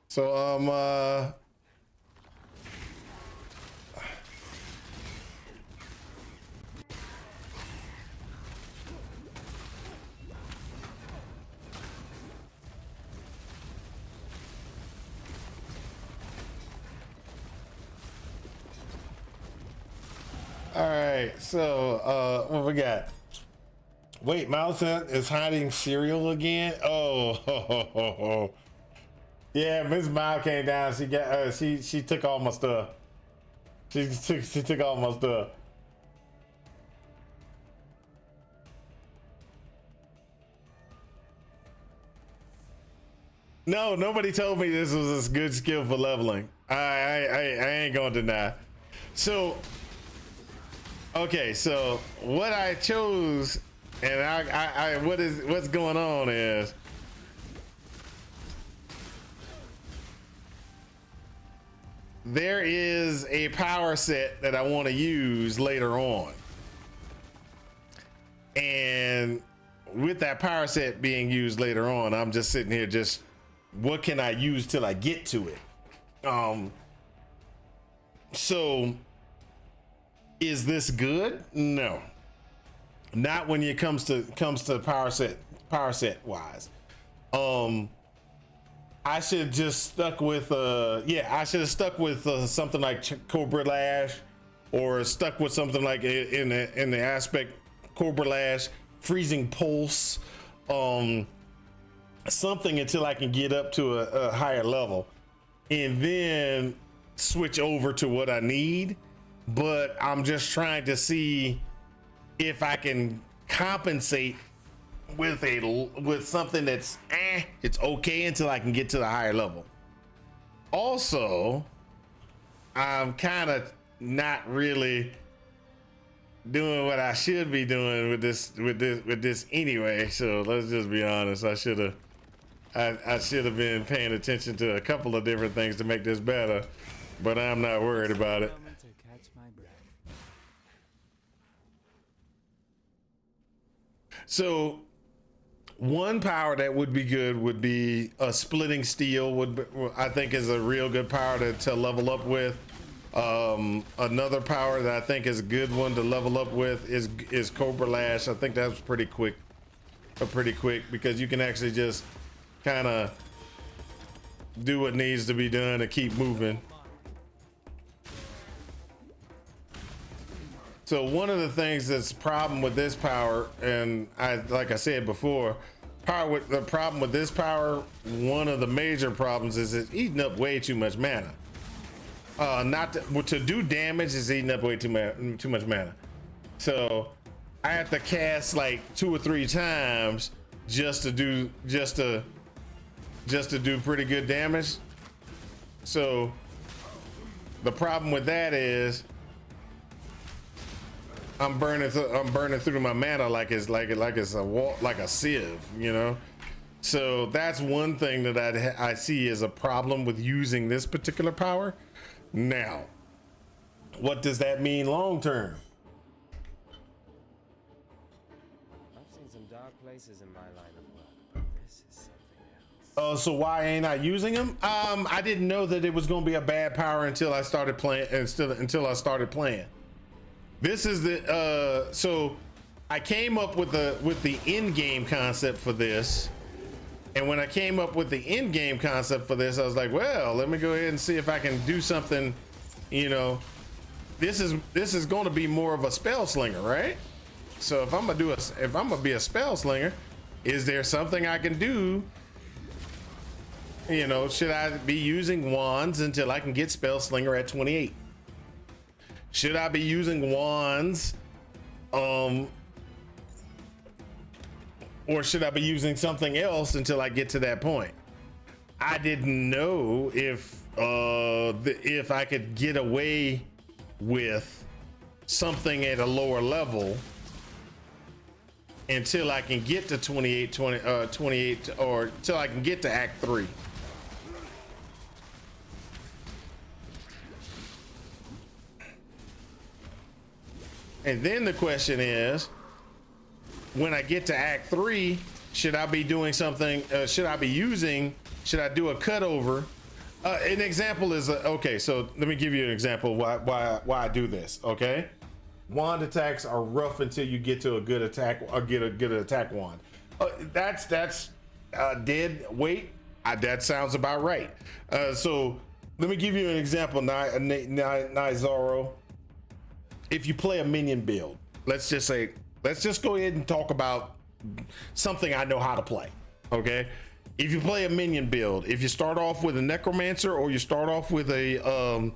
So all right, so what we got? Wait, Millicent is hiding cereal again? Oh, yeah, Miss Miles came down. She got she took all my stuff. She took all my stuff. No, nobody told me this was a good skill for leveling. I ain't gonna deny. So, okay, so what I chose, and what's going on is there is a power set that I want to use later on, and with that power set being used later on, I'm just sitting here just, what can I use till I get to it? So is this good? No, not when it comes to power set wise. I should have just stuck with I should have stuck with something like Cobra Lash, or stuck with something like in the aspect Cobra Lash, Freezing Pulse, something until I can get up to a higher level, and then switch over to what I need. But I'm just trying to see if I can compensate with something that's it's okay until I can get to the higher level. Also, I'm kind of not really doing what I should be doing with this anyway. So let's just be honest. I should have been paying attention to a couple of different things to make this better, but I'm not worried about it. So one power that would be good would be a splitting steel. I think is a real good power to level up with. Another power that I think is a good one to level up with is Cobra Lash. I think that's pretty quick because you can actually just kind of do what needs to be done and keep moving. So one of the things that's problem with this power, and like I said before, the problem with this power, one of the major problems is it's eating up way too much mana. To do damage is eating up way too much mana. So I have to cast like 2 or 3 times just to do pretty good damage. So the problem with that is I'm burning through my mana like it's a sieve, you know. So that's one thing that I see as a problem with using this particular power. Now, what does that mean long term? I've seen some dark places in my line of work, but this is something else. Oh, so why ain't I using them? I didn't know that it was going to be a bad power until I started playing. This is the so I came up with the end game concept for this, and when I came up with the end game concept for this, I was like, well, let me go ahead and see if I can do something. You know, this is going to be more of a spell slinger, right? So if I'm gonna be a spell slinger, is there something I can do? You know, should I be using wands until I can get spell slinger at 28? Should I be using wands, or should I be using something else until I get to that point? I didn't know if I could get away with something at a lower level until I can get to 28 or till I can get to Act 3. And then the question is, when I get to Act 3, should I be doing something? Should I do a cutover? An example is, okay, so let me give you an example why I do this, okay? Wand attacks are rough until you get to a good attack or get a good attack wand. That's dead weight. That sounds about right. So let me give you an example, Nizaro. If you play a minion build, let's just say let's just go ahead and talk about something I know how to play. Okay, if you play a minion build, if you start off with a necromancer or you start off with a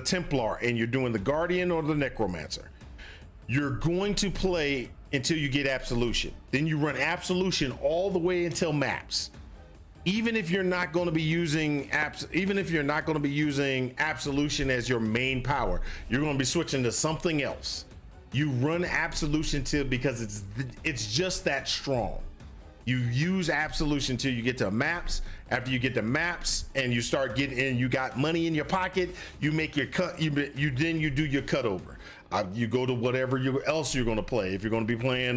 Templar and you're doing the guardian or the necromancer, you're going to play until you get absolution. Then you run absolution all the way until maps. Even if you're not going to be using absolution as your main power, you're going to be switching to something else. You run absolution till, because it's just that strong. You use absolution till you get to maps. After you get to maps and you start getting in, you got money in your pocket, you make your cut, you do your cut over. You go to whatever else you're going to play. If you're going to be playing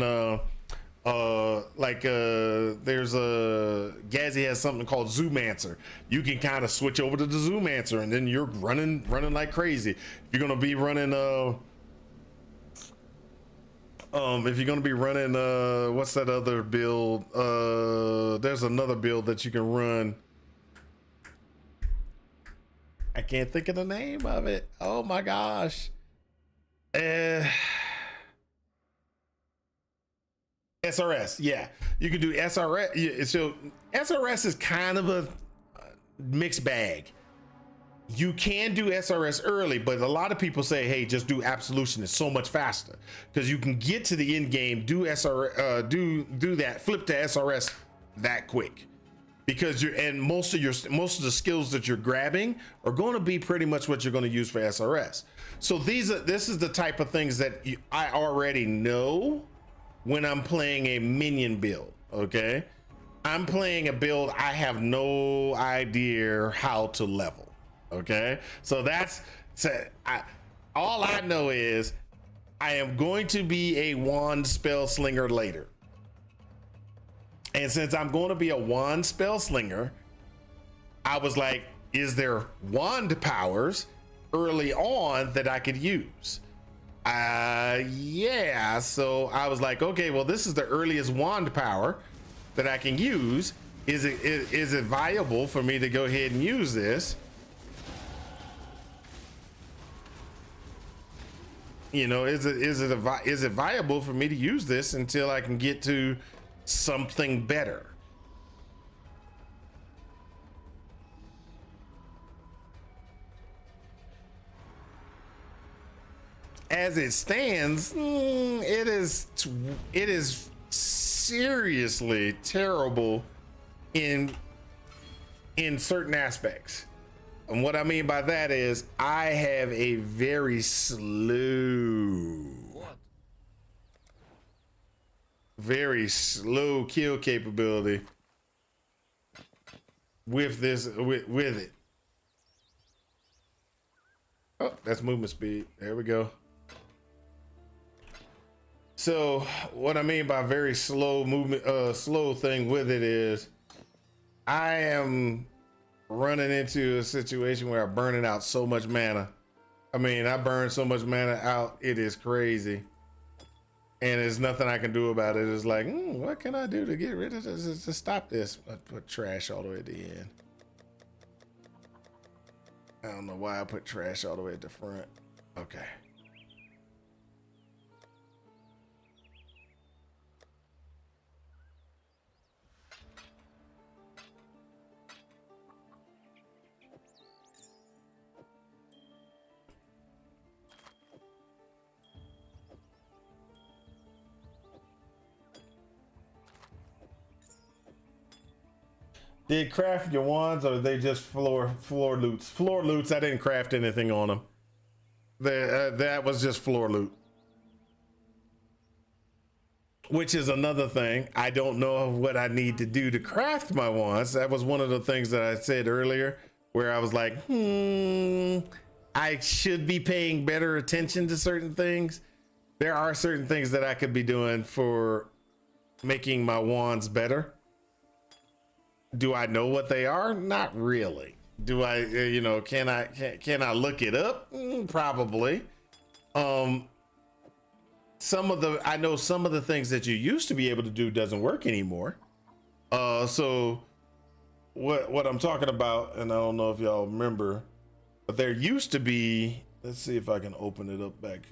there's a Gazzy has something called Zoomancer. You can kind of switch over to the Zoomancer and then you're running like crazy. If you're going to be running what's that other build? There's another build that you can run. I can't think of the name of it. Oh my gosh. SRS, yeah, you can do SRS. So SRS is kind of a mixed bag. You can do SRS early, but a lot of people say, hey, just do absolution. It's so much faster because you can get to the end game, do SRS, do that, flip to SRS that quick, because most of the skills that you're grabbing are going to be pretty much what you're going to use for SRS. So this is the type of things that I already know when I'm playing a minion build. Okay, I'm playing a build I have no idea how to level. Okay, so all I know is I am going to be a wand spell slinger later, and since I'm going to be a wand spell slinger, I was like, is there wand powers early on that I could use? Yeah, so I was like, okay, well, this is the earliest wand power that I can use. Is it viable for me to go ahead and use this? You know, is it viable for me to use this until I can get to something better? As it stands, it is seriously terrible in certain aspects. And what I mean by that is I have a very slow kill capability with it. Oh, that's movement speed. There we go. So what I mean by very slow movement, slow thing with it is I am running into a situation where I'm burning out so much mana. I mean, I burn so much mana out, it is crazy. And there's nothing I can do about it. It's like, what can I do to get rid of this, to stop this? I put trash all the way at the end. I don't know why I put trash all the way at the front. Okay. Did craft your wands, or are they just floor loots? Floor loots. I didn't craft anything on them. That was just floor loot. Which is another thing. I don't know what I need to do to craft my wands. That was one of the things that I said earlier, where I was like, I should be paying better attention to certain things. There are certain things that I could be doing for making my wands better. Do I know what they are? Not really. Do I, can I look it up? Probably. I know some of the things that you used to be able to do doesn't work anymore. So what I'm talking about, and I don't know if y'all remember, but there used to be, let's see if I can open it up back,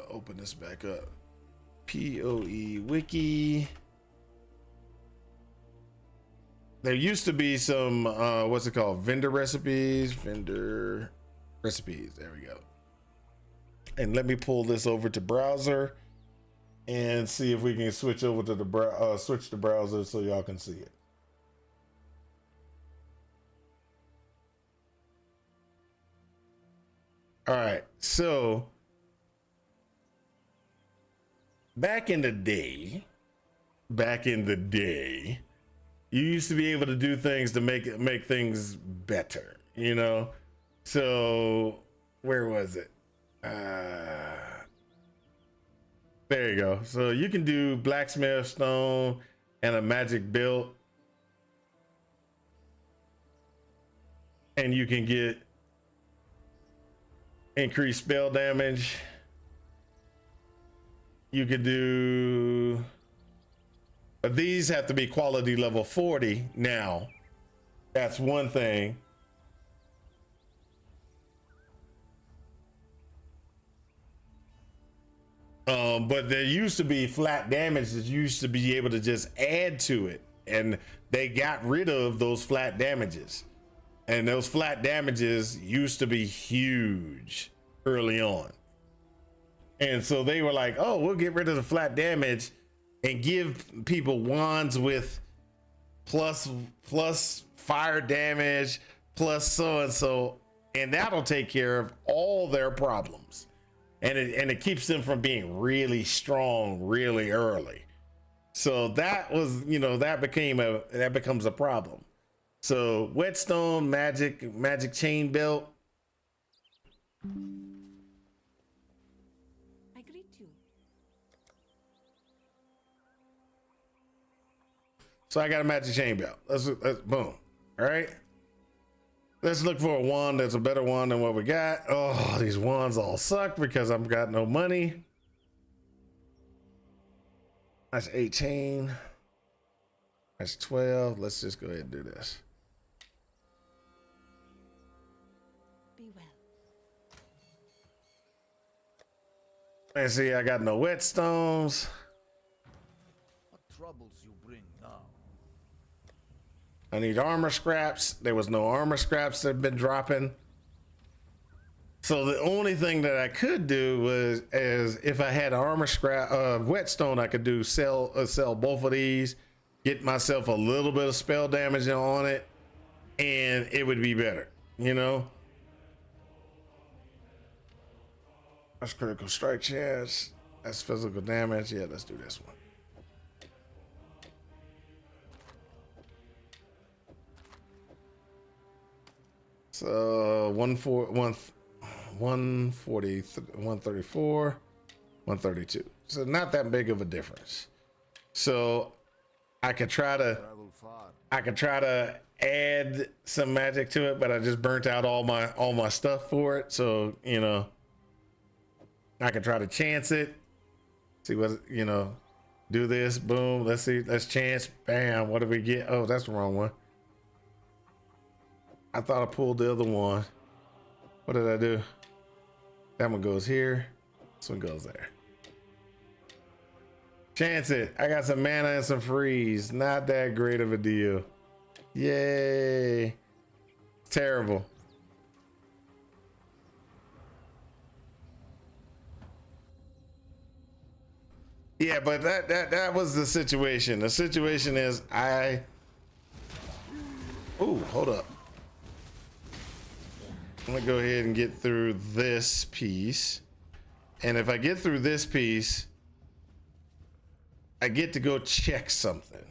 open this back up. POE wiki. There used to be some what's it called? Vendor recipes. There we go. And let me pull this over to browser and see if we can switch over to the switch to browser so y'all can see it. All right, so back in the day, you used to be able to do things to make things better, you know? So where was it? There you go. So you can do blacksmith stone and a magic belt, and you can get increased spell damage. You could do, but these have to be quality level 40 now. That's one thing. But there used to be flat damage that used to be able to just add to it, and they got rid of those flat damages. And those flat damages used to be huge early on. And so they were like, oh, we'll get rid of the flat damage and give people wands with plus fire damage, plus so, and that'll take care of all their problems. And it keeps them from being really strong really early. So that was, you know, that becomes a problem. So whetstone, magic chain belt. I greet you. So I got a magic chain belt. Let's boom. All right. Let's look for a wand that's a better wand than what we got. Oh, these wands all suck because I've got no money. That's 18. That's 12. Let's just go ahead and do this. Be well. Let's see, I got no whetstones. What troubles you bring now? I need armor scraps. There was no armor scraps that have been dropping. So the only thing that I could do was, as if I had armor scrap, whetstone, I could do sell both of these, get myself a little bit of spell damage on it, and it would be better, you know. That's critical strike chance. That's physical damage. Yeah, let's do this one. So 134, 132. So not that big of a difference. So I could try to add some magic to it, but I just burnt out all my stuff for it. So, you know, I can try to chance it. See what, you know, do this, boom. Let's see, let's chance, bam. What do we get? Oh, that's the wrong one. I thought I pulled the other one. What did I do? That one goes here. This one goes there. Chance it. I got some mana and some freeze. Not that great of a deal. Yay. Terrible. Yeah, but that was the situation. The situation is Ooh, hold up. I'm gonna go ahead and get through this piece. And if I get through this piece, I get to go check something.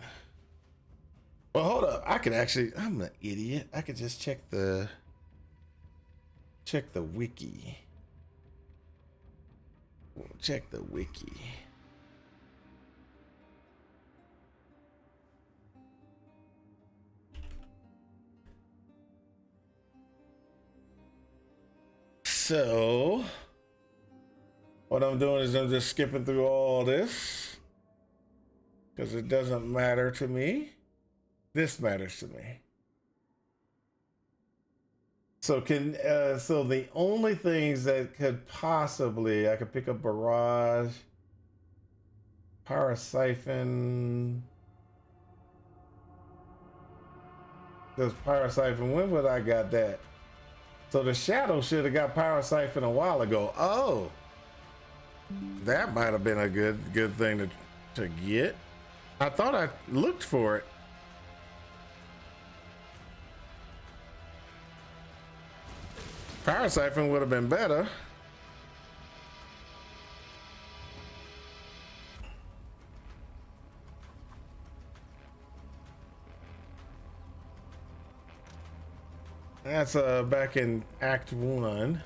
Well, hold up. I could actually, I'm an idiot. I could just check the wiki. Check the wiki. So what I'm doing is I'm just skipping through all this because it doesn't matter to me. This matters to me. So so the only things that could possibly, I could pick up barrage. Power siphon. Does power siphon? When would I got that? So the shadow should have got power siphon a while ago. Oh, that might have been a good thing to get. I thought I looked for it. Power siphon would have been better. That's back in Act 1.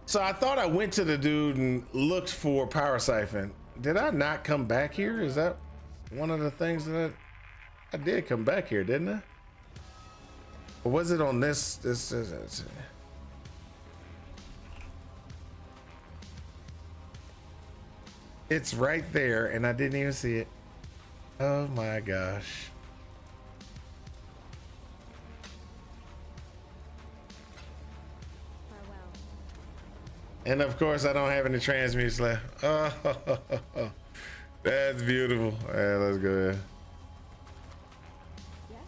So I thought I went to the dude and looked for power siphon. Did I not come back here? Is that one of the things that I did come back here, didn't I? Or was it on this? It's right there and I didn't even see it. Oh my gosh. And of course, I don't have any transmutes left. Oh, that's beautiful. All right, let's go ahead. Yes?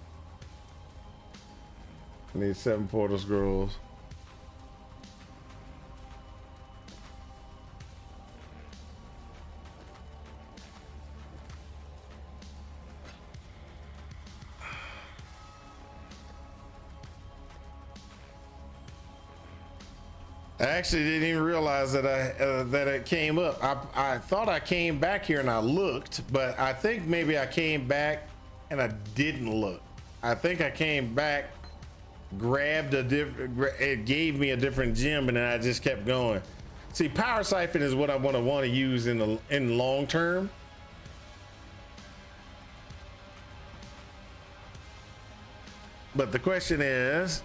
I need 7 portal scrolls. I actually didn't even realize that that it came up. I thought I came back here and I looked, but I think maybe I came back and I didn't look. I think I came back, grabbed a different, it gave me a different gem, and then I just kept going. See, power siphon is what I want to use in the long term. But the question is,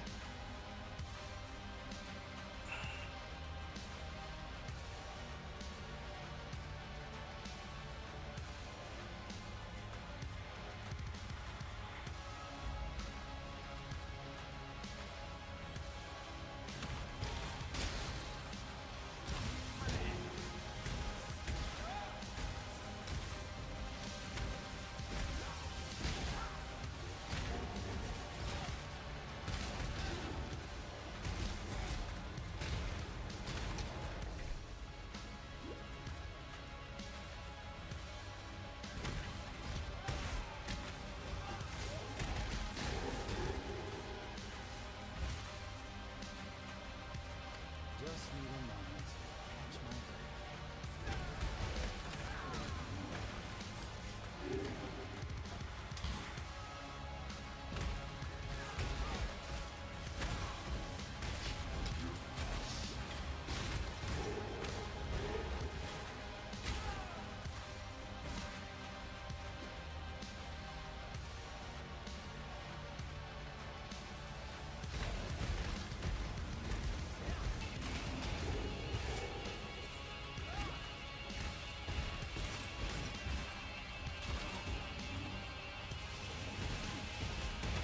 Just need a moment to catch my breath.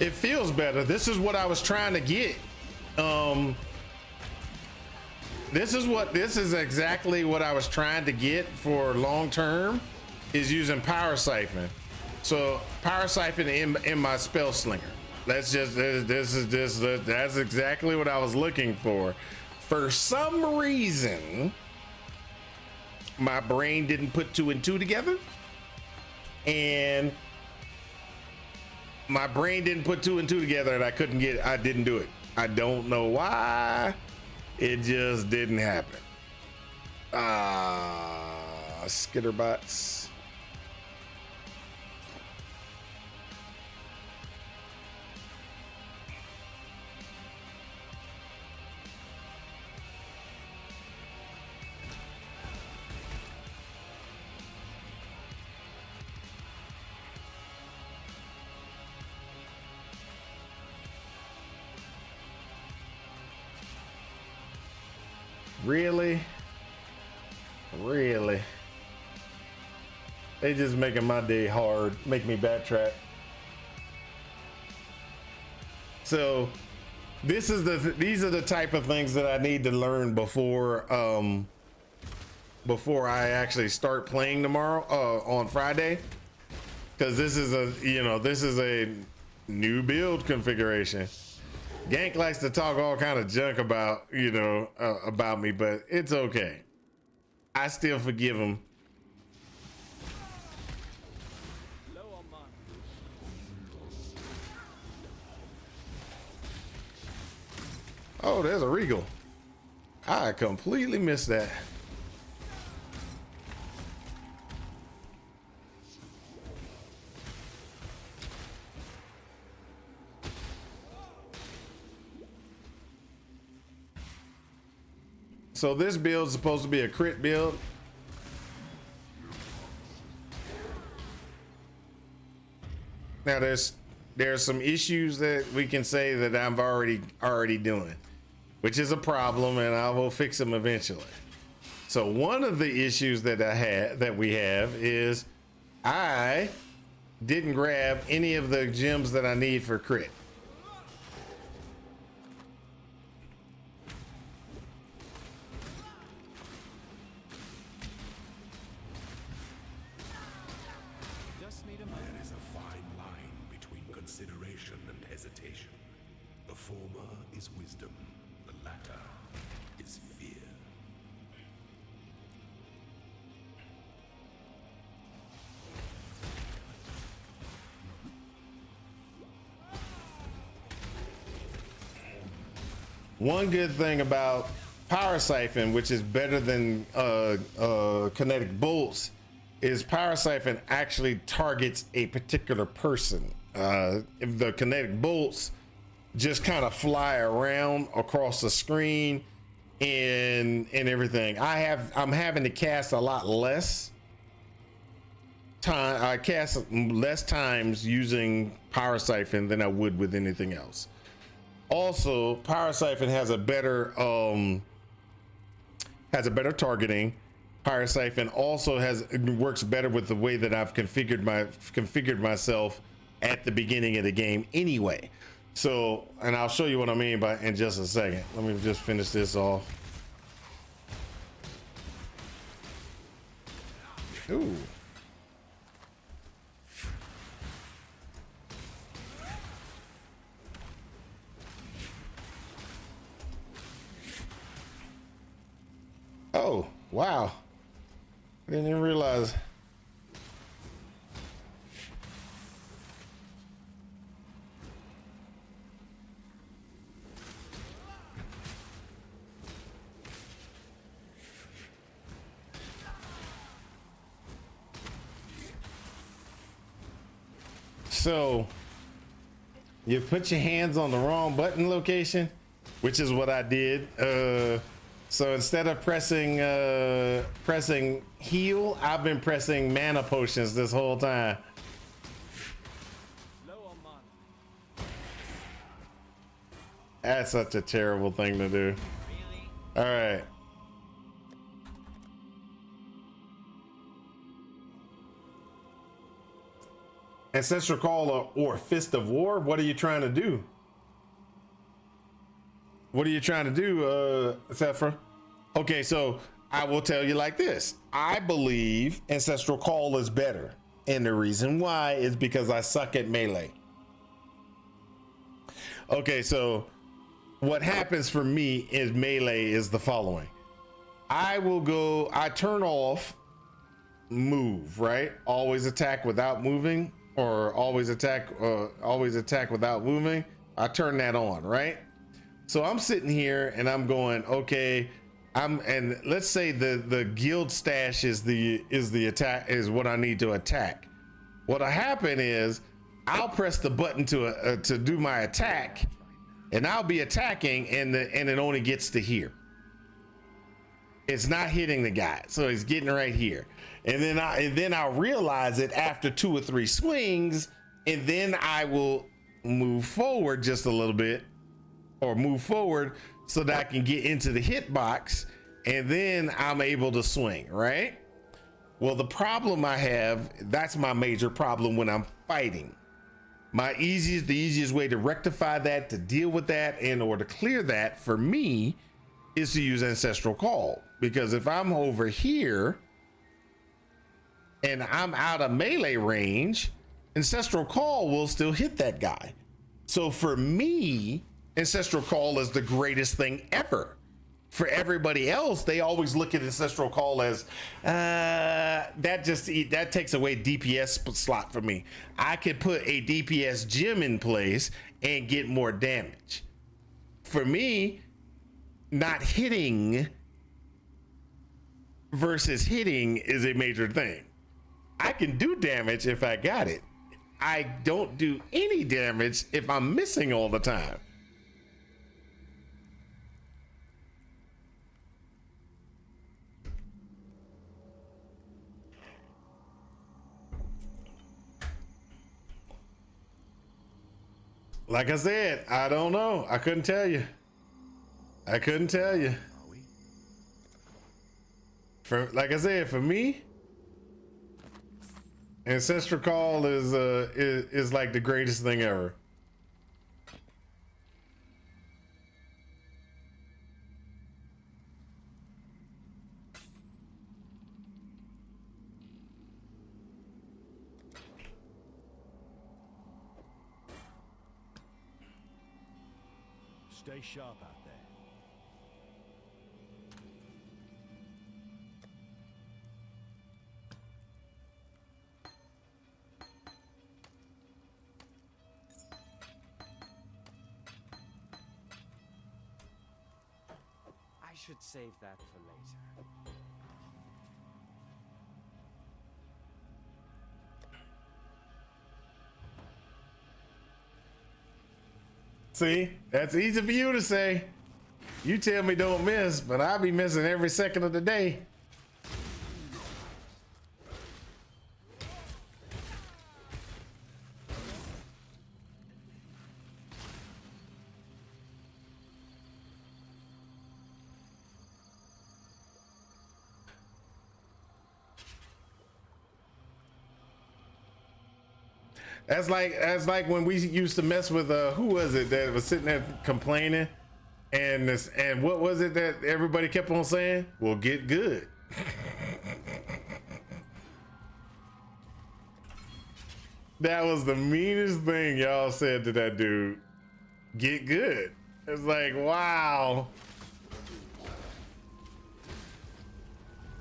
it feels better. This is what I was trying to get. This is exactly what I was trying to get for long term, is using power siphon. So power siphon in my spell slinger. That's exactly what I was looking for. For some reason, my brain didn't put 2 and 2 together, and my brain didn't put 2 and 2 together, and I didn't do it. I don't know why. It just didn't happen. Skitterbots. Really? They just making my day hard, make me backtrack. So these are the type of things that I need to learn before before I actually start playing tomorrow, on Friday, because this is a new build configuration. Gank likes to talk all kind of junk about, about me, but it's okay. I still forgive him. Oh, there's a Regal. I completely missed that. So this build is supposed to be a crit build. Now there's some issues that we can say that I'm already doing, which is a problem, and I will fix them eventually. So one of the issues that we have is I didn't grab any of the gems that I need for crit. There is a fine line between consideration and hesitation. The former is wisdom, the latter is fear. One good thing about Power Siphon, which is better than kinetic bolts, is Power Siphon actually targets a particular person. If the kinetic bolts just kind of fly around across the screen and everything. I'm having to cast a lot less time. I cast less times using Power Siphon than I would with anything else. Also, Power Siphon has a better targeting. Power Siphon also works better with the way that I've configured myself at the beginning of the game anyway. So, and I'll show you what I mean by in just a second. Let me just finish this off. Ooh. Oh, wow. I didn't even realize. So you put your hands on the wrong button location, which is what I did. So instead of pressing heal, I've been pressing mana potions this whole time. That's such a terrible thing to do. All right. Ancestral Call or Fist of War, what are you trying to do? What are you trying to do, Sephra? Okay, so I will tell you like this. I believe Ancestral Call is better. And the reason why is because I suck at melee. Okay, so what happens for me is melee is the following. I turn off move, right? Always attack without moving, or always attack without moving. I turn that on, right? So I'm sitting here and I'm going, okay, and let's say the guild stash is the attack, is what I need to attack. What'll happen is I'll press the button to do my attack, and I'll be attacking, and it only gets to here. It's not hitting the guy, so it's getting right here. And then I'll realize it after 2 or 3 swings, and then I will move forward just a little bit, or move forward so that I can get into the hitbox, and then I'm able to swing, right? Well, the problem I have, that's my major problem when I'm fighting. The easiest way to rectify that, to deal with that, and or to clear that for me is to use Ancestral Call, because if I'm over here and I'm out of melee range, Ancestral Call will still hit that guy. So for me, Ancestral Call is the greatest thing ever. For everybody else, they always look at Ancestral Call as that takes away DPS slot for me. I could put a DPS gem in place and get more damage. For me, not hitting versus hitting is a major thing. I can do damage if I got it. I don't do any damage if I'm missing all the time. Like I said, I don't know. I couldn't tell you. I couldn't tell you. Like I said, for me, Ancestral Call is like the greatest thing ever. Stay sharp out there. I should save that for later. See, that's easy for you to say. You tell me don't miss, but I be missing every second of the day. That's like when we used to mess with who was it that was sitting there complaining, and what was it that everybody kept on saying? Well, get good. That was the meanest thing y'all said to that dude. Get good. It's like, wow.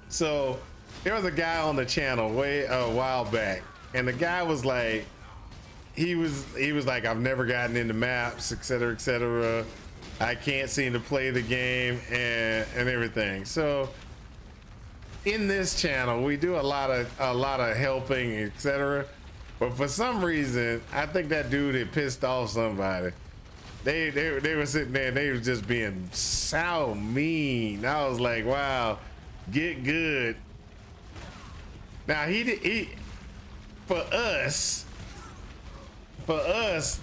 So there was a guy on the channel way a while back, and the guy was like, he was like, I've never gotten into maps, etc., etc. I can't seem to play the game and everything. So in this channel, we do a lot of helping, etc. But for some reason, I think that dude had pissed off somebody. They were sitting there and they were just being so mean. I was like, wow, get good. Now for us,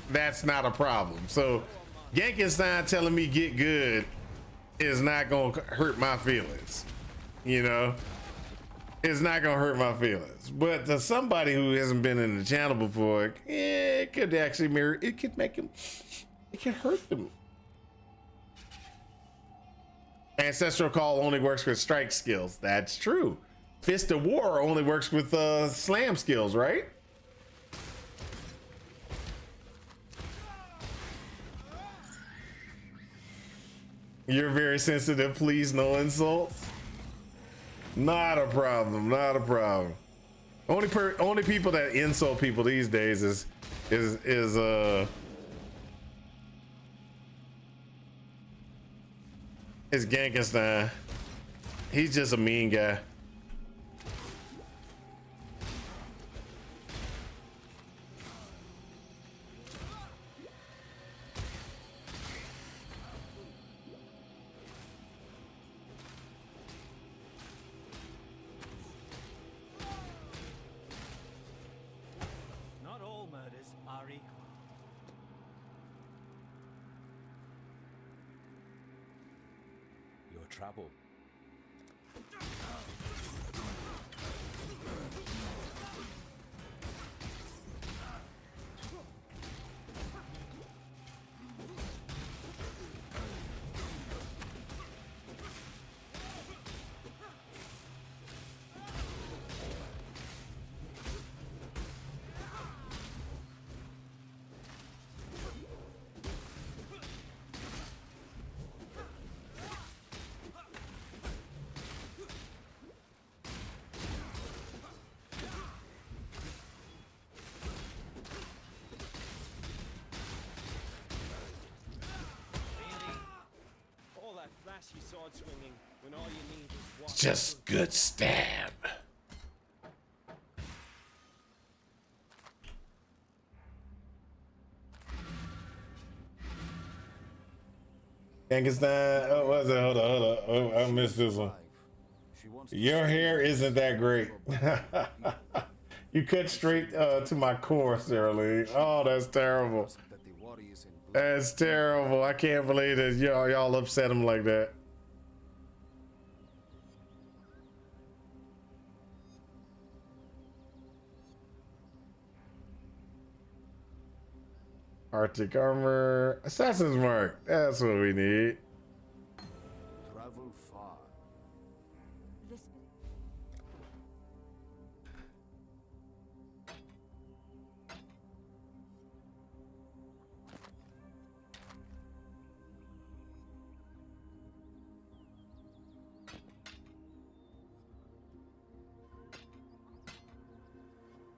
that's not a problem. So Genkenstein telling me get good is not gonna hurt my feelings. You know, it's not gonna hurt my feelings. But to somebody who hasn't been in the channel before, it could actually mirror. It could make him. It can hurt them. Ancestral Call only works with strike skills. That's true. Fist of War only works with slam skills, right? You're very sensitive. Please, no insults. Not a problem. Not a problem. Only people that insult people these days is Genkenstein. He's just a mean guy. Not all murders are equal. Your trouble. sword swinging when all you need is one. Just good stab. Frankenstein. Oh, what's it? Hold on, hold on. Oh, I missed this one. She wants to Your see hair you. isn't that great. You cut straight to my core, Sarah Lee. Oh, that's terrible. That the warriors in blood. That's terrible. I can't believe that y'all upset him like that. Arctic armor, assassin's mark. That's what we need. Travel far. This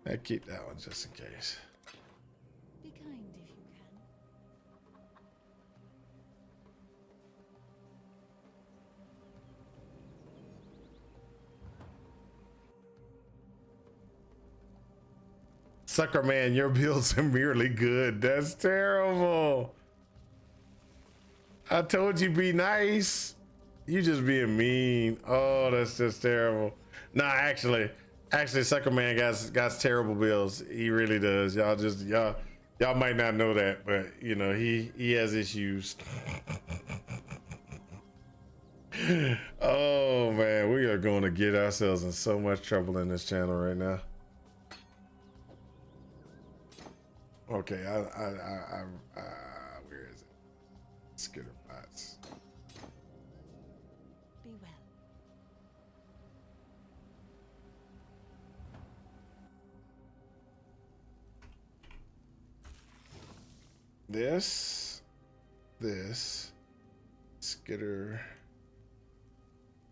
I keep that one just in case. be kind if you can. Sucker man, your builds are merely good. That's terrible. I told you be nice. You just being mean. Oh, that's just terrible. Nah, actually, Sucker Man got terrible builds. He really does. Y'all might not know that, but you know he has issues. Oh man, we are going to get ourselves in so much trouble in this channel right now. Okay, where is it? Skitter bots. Be well. This, Skitter.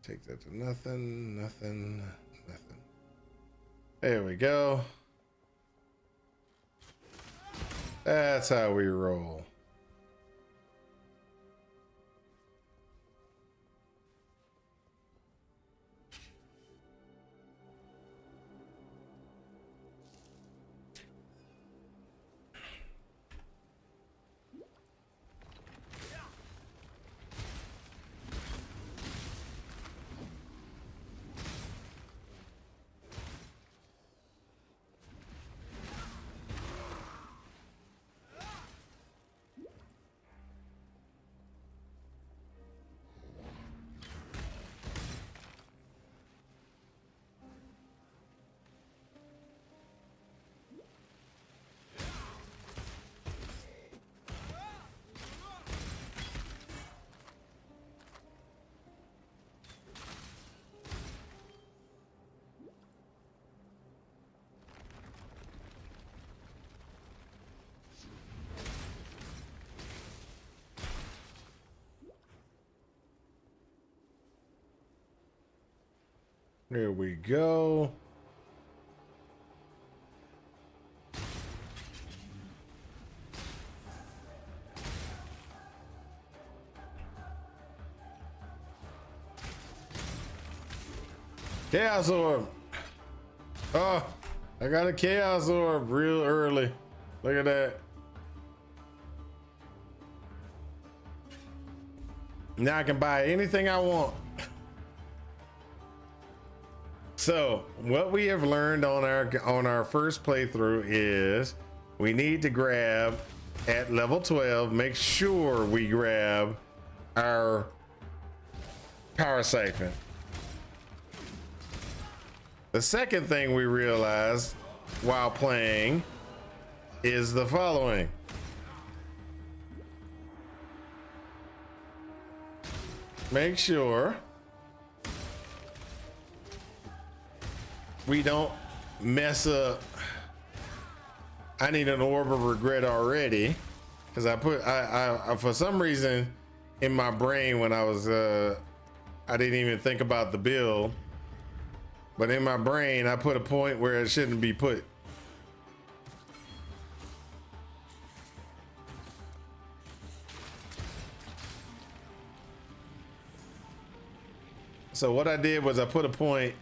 Take that to nothing, nothing, nothing. There we go. That's how we roll. There we go. Chaos Orb. Oh, I got a Chaos Orb real early. Look at that. Now I can buy anything I want. So what we have learned on our first playthrough is we need to grab at level 12, make sure we grab our power siphon. The second thing we realized while playing is the following. Make sure we don't mess up. I need an orb of regret already because I for some reason in my brain when I was I didn't even think about the build, but in my brain I put a point where it shouldn't be put. So what I did was I put a point.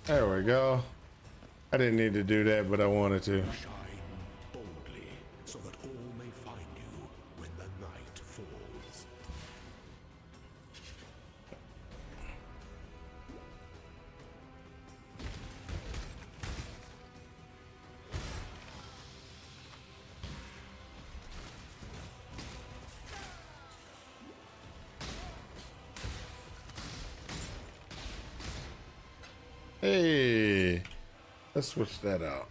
There we go. I didn't need to do that, but I wanted to. Shine boldly, so that all may find you when the night falls. Hey, let's switch that out.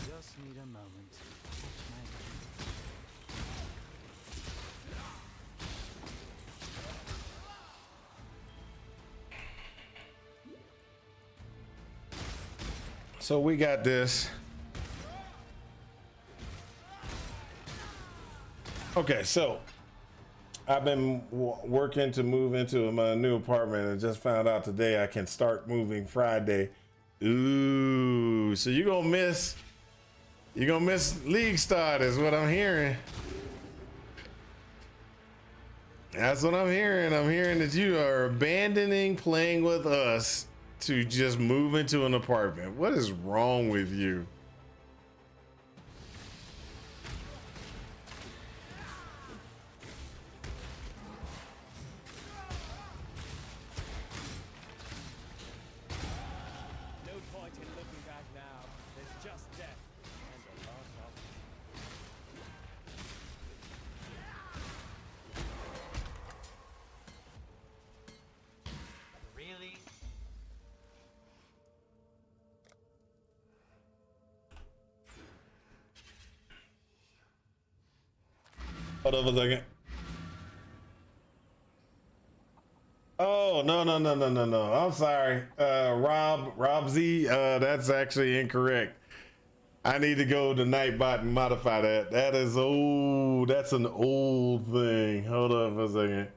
Just need a moment. So we got this. Okay, so I've been working to move into my new apartment and just found out today I can start moving Friday. Ooh, so you're gonna miss League Start is what I'm hearing. That's what I'm hearing. I'm hearing that you are abandoning playing with us to just move into an apartment. What is wrong with you? No point in looking back now. There's just death and a lot of Really? Hold up a second. Oh, no. I'm sorry. Rob Z, that's actually incorrect. I need to go to Nightbot and modify that. That is old. That's an old thing. Hold up a second.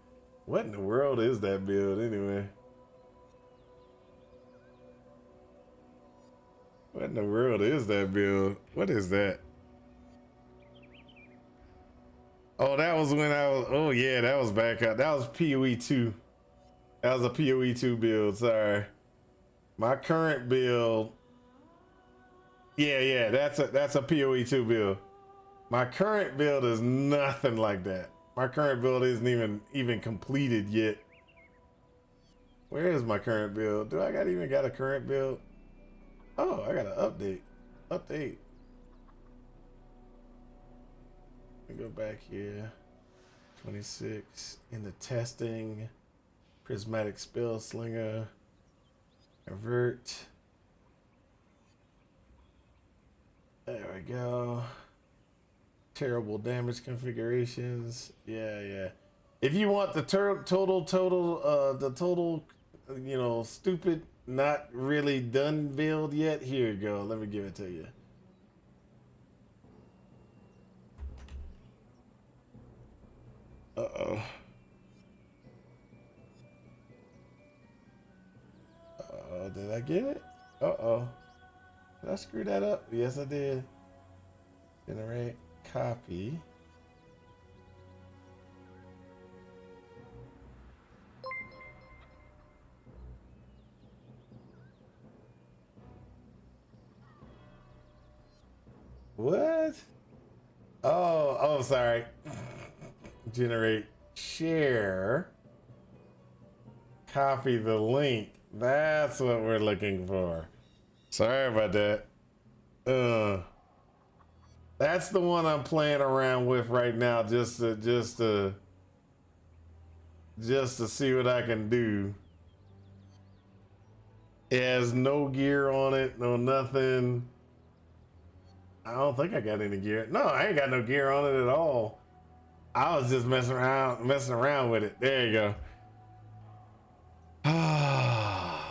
What in the world is that build anyway? What in the world is that build? What is that? Oh, that was when I was, oh yeah, that was back up. That was PoE 2. That was a PoE 2 build, sorry. My current build, yeah, that's a PoE 2 build. My current build is nothing like that. My current build isn't even completed yet. Where is my current build? Do I even got a current build? Oh, I got an update. Update. Let me go back here. 26 in the testing. Prismatic Spell Slinger. Avert. There we go. Terrible damage configurations. Yeah. If you want the total, you know, stupid, not really done build yet, here you go. Let me give it to you. Uh-oh. Did I get it? Uh-oh. Did I screw that up? Yes, I did. Generate copy. What? Oh, sorry. Generate share. Copy the link. That's what we're looking for. Sorry about that. That's the one I'm playing around with right now, just to see what I can do. It has no gear on it, no nothing. I don't think I got any gear. No, I ain't got no gear on it at all. I was just messing around with it. There you go.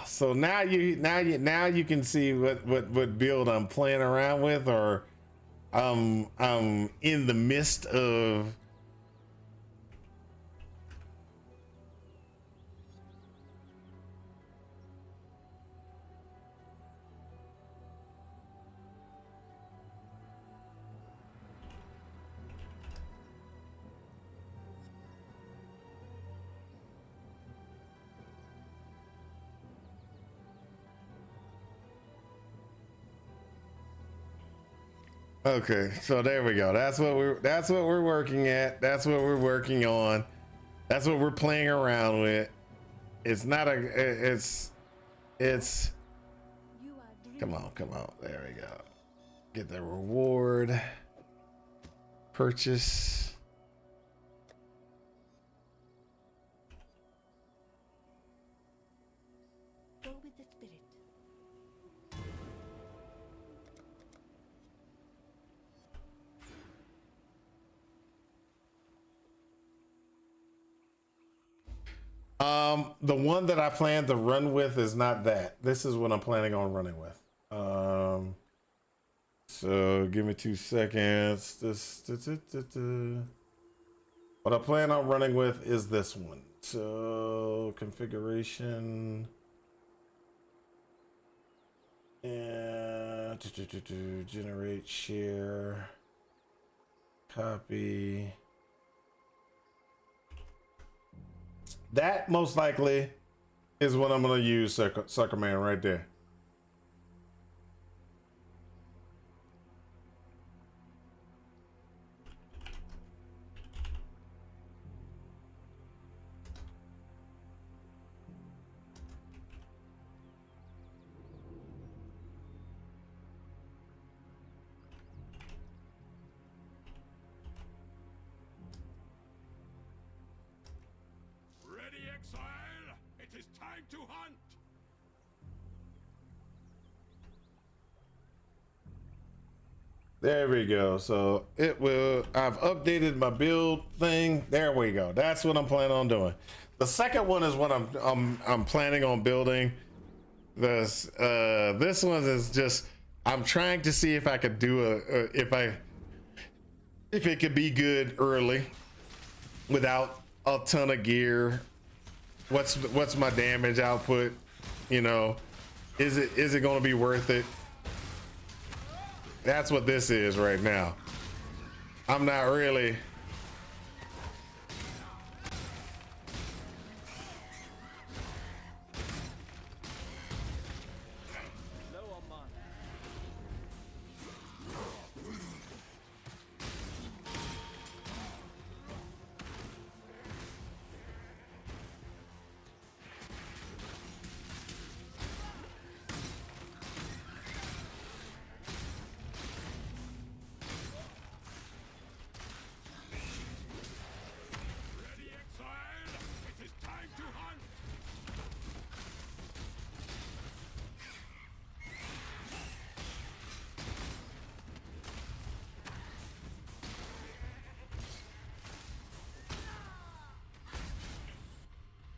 So now you can see what build I'm playing around with, or I'm in the midst of. Okay, so there we go. That's what we're working at. That's what we're working on. That's what we're playing around with. It's not a it's come on. There we go. Get the reward. Purchase. Go with the spirit. The one that I plan to run with is not that. This is what I'm planning on running with. So give me 2 seconds. What I plan on running with is this one. So configuration and generate share copy. That most likely is what I'm gonna use, Sucker Man, right there. Ready, Exile? It is time to hunt! There we go. So it will. I've updated my build thing. There we go. That's what I'm planning on doing. The second one is what I'm planning on building. This one is just I'm trying to see if I could do if it could be good early without a ton of gear. What's my damage output? You know, is it going to be worth it? That's what this is right now. I'm not really.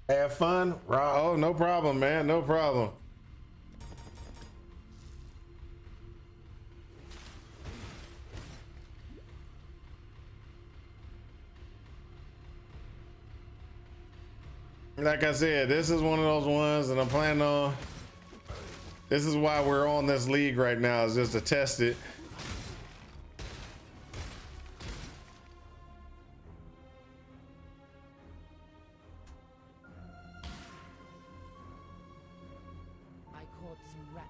Have fun. Oh, no problem, man. No problem. Like I said, this is one of those ones that I'm planning on. This is why we're on this league right now, is just to test it. I caught some rats.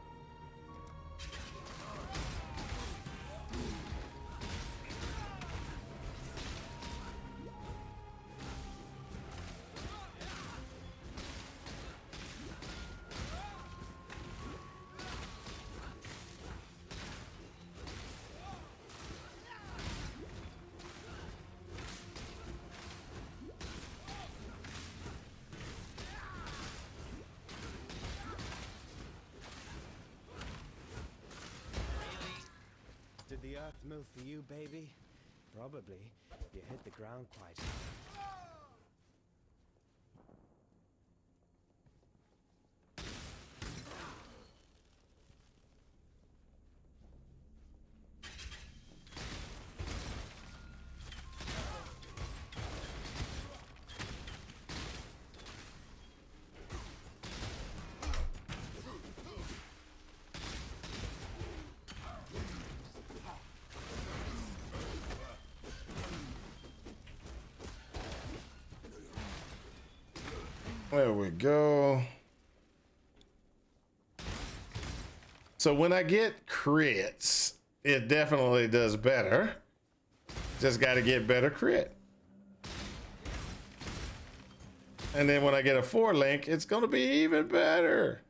Did the earth move for you, baby? Probably. You hit the ground quite hard. There we go. So when I get crits, it definitely does better. Just got to get better crit. And then when I get a 4-link, it's going to be even better.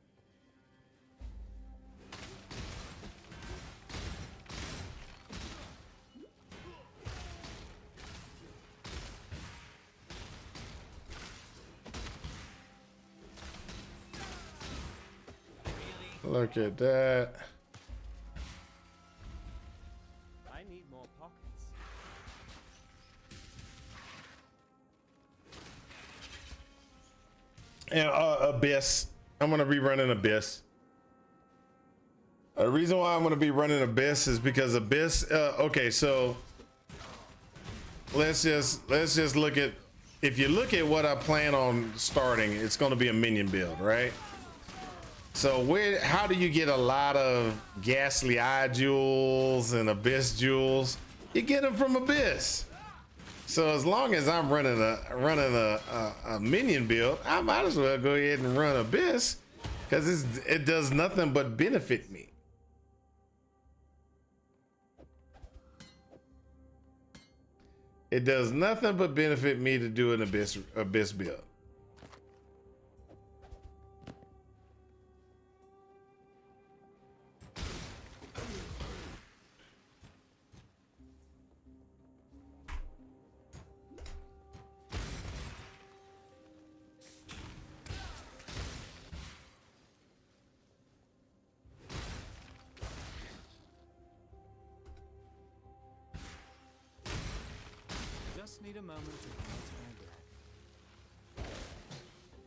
Look at that. I need more pockets. And Abyss. I'm going to be running Abyss. The reason why I'm going to be running Abyss is because Abyss. Okay, so let's just look at. If you look at what I plan on starting, it's going to be a minion build, right? So how do you get a lot of ghastly eye jewels and Abyss jewels? You get them from Abyss. So as long as I'm running a minion build, I might as well go ahead and run Abyss, because it does nothing but benefit me. It does nothing but benefit me to do an Abyss build. Just need a moment to catch my breath.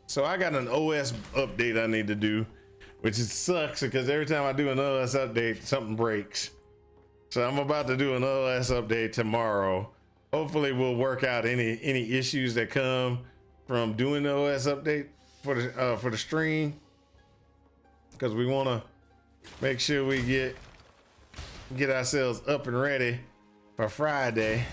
So I got an OS update I need to do, which sucks because every time I do an OS update, something breaks. So I'm about to do an OS update tomorrow. Hopefully we'll work out any issues that come from doing the OS update for the stream, because we want to make sure we get ourselves up and ready for Friday.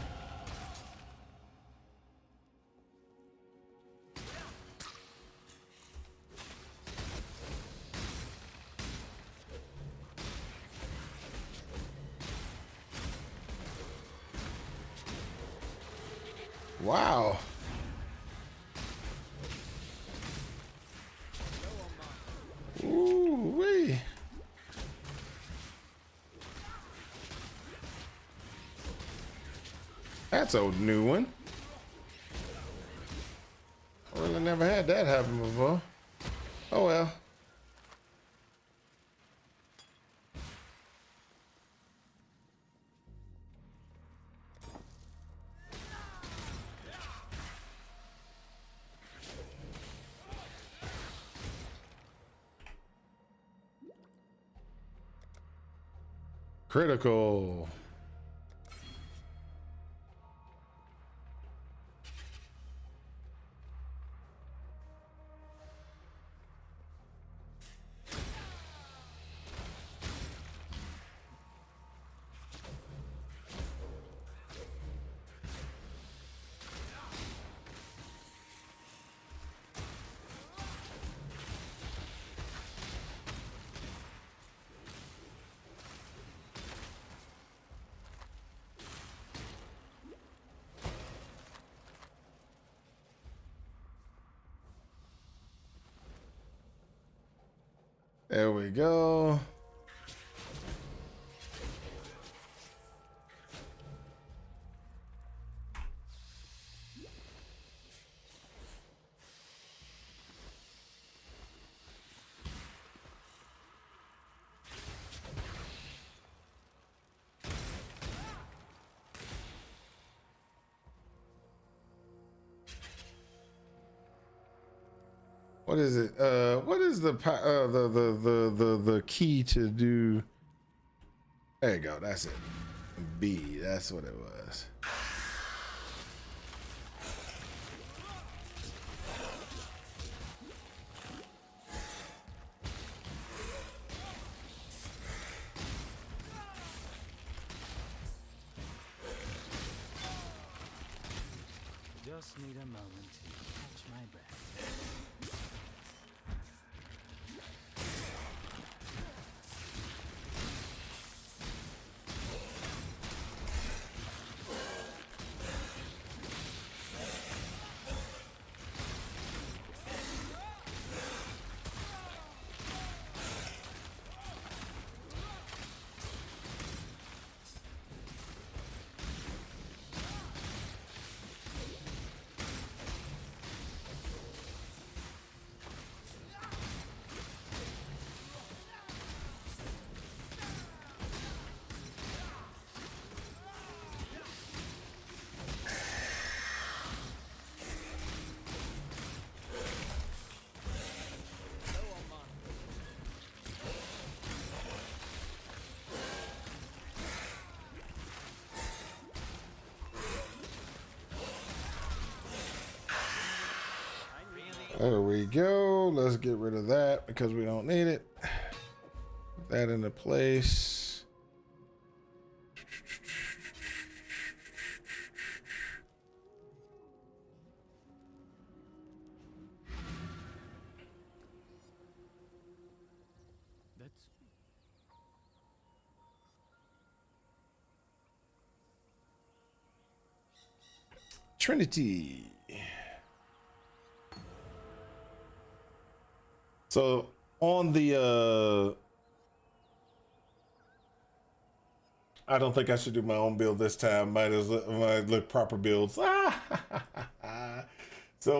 Wow. Ooh wee. That's a new one. I really never had that happen before. Oh well. Critical. There we go. What is it? What is the key to do? There you go. That's it. B. That's what it was. Just need a moment to catch my breath. There we go. Let's get rid of that because we don't need it. Put that into place. That's Trinity. So on the I don't think I should do my own build this time. Might look proper builds. So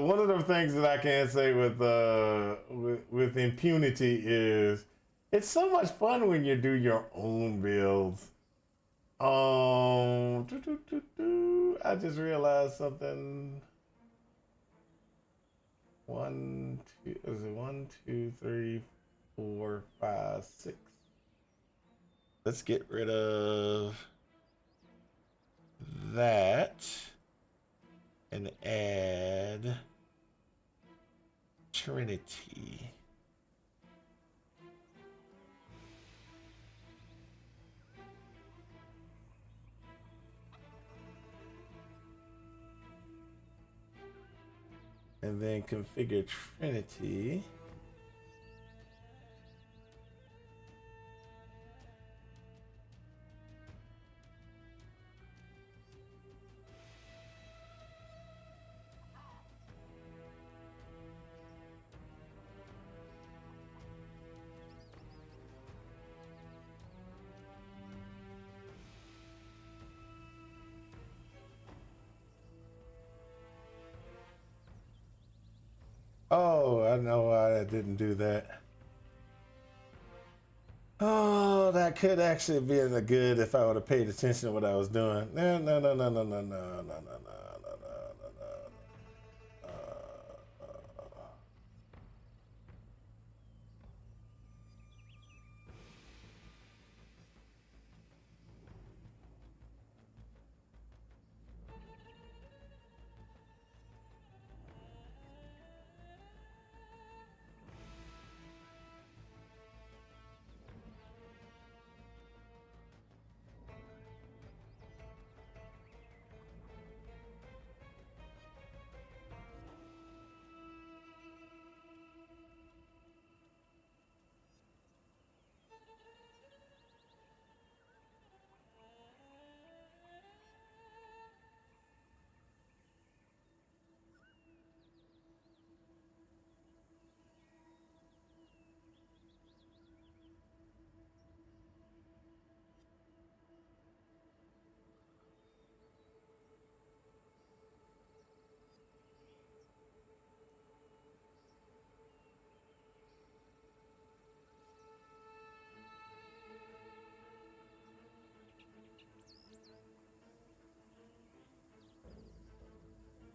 one of the things that I can say with impunity is it's so much fun when you do your own builds. I just realized something. Is it 1, 2, 3, 4, 5, 6? Let's get rid of that and add Trinity. And then configure Trinity. Oh, I know why I didn't do that. Oh, that could actually have been a good if I would have paid attention to what I was doing. No, no, no, no, no, no, no, no, no, no, no, no, no.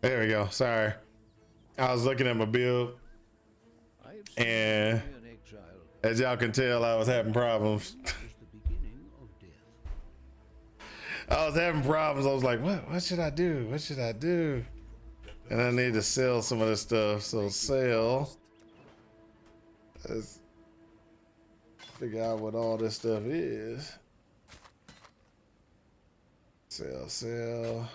There we go. Sorry. I was looking at my build, I have seen and an exile as y'all can tell, I was having problems. is the beginning of death. I was having problems. I was like, what should I do? What should I do? And I need to sell some of this stuff. So sell. Let's figure out what all this stuff is. Sell, sell,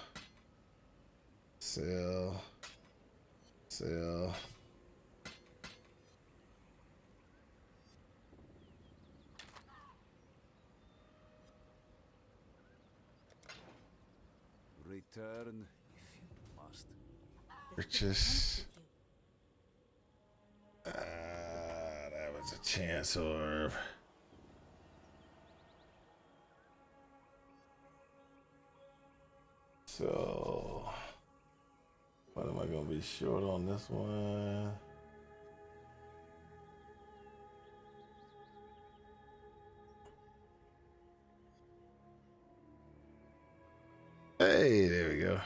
sell, sell. Return if you must. Purchase. That was a chance orb. So, what am I gonna be short on this one? Hey, there we go.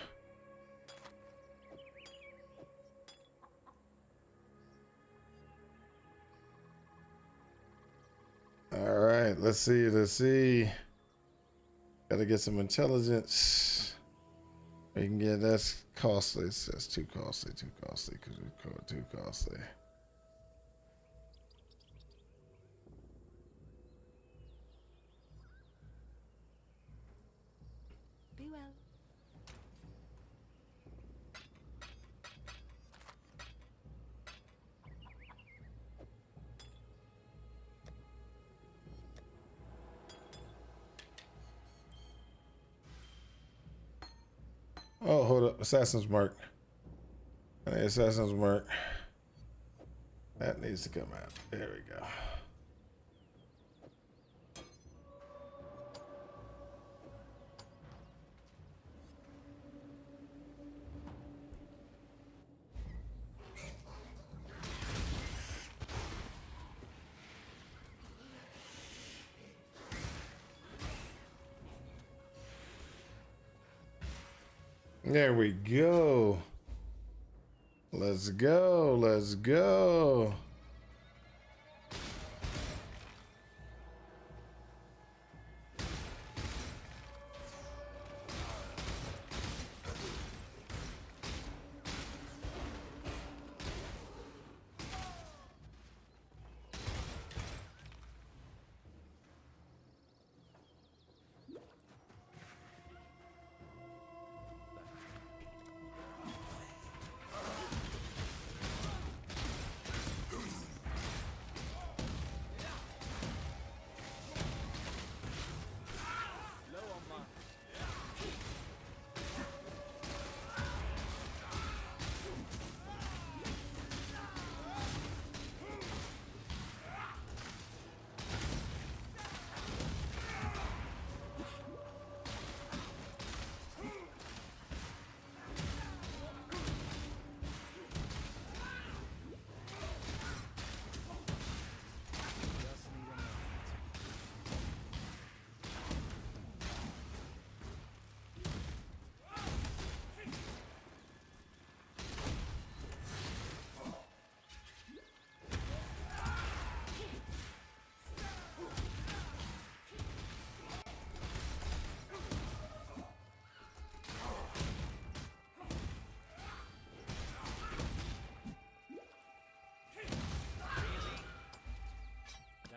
All right, let's see. Let's see. Gotta get some intelligence. We can get that's costly. That's too costly. Too costly because we're too costly. Be well. Oh, hold up. Assassin's Mark. Assassin's Mark. That needs to come out. There we go. There we go. Let's go. Let's go.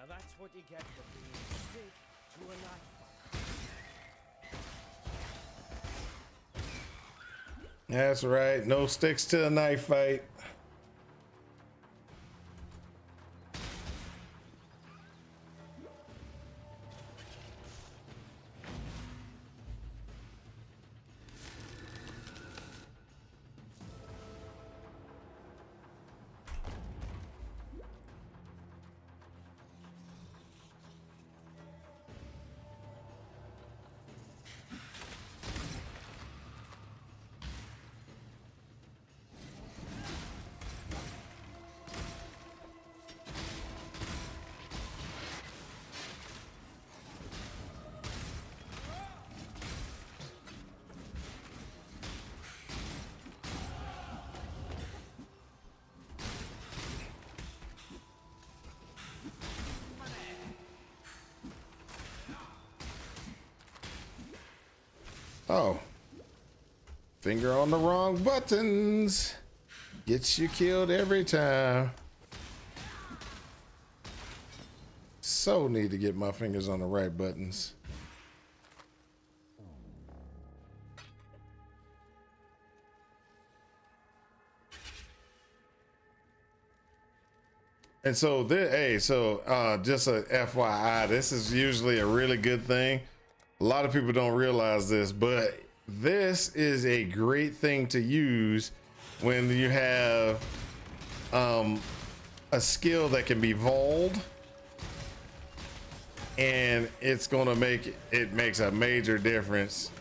Now that's what you get for being a stick to a knife. That's right. No sticks to a knife fight. Oh. Finger on the wrong buttons. Gets you killed every time. So need to get my fingers on the right buttons. And so, just a FYI, this is usually a really good thing. A lot of people don't realize this, but this is a great thing to use when you have a skill that can be voled, and it's gonna make it makes a major difference.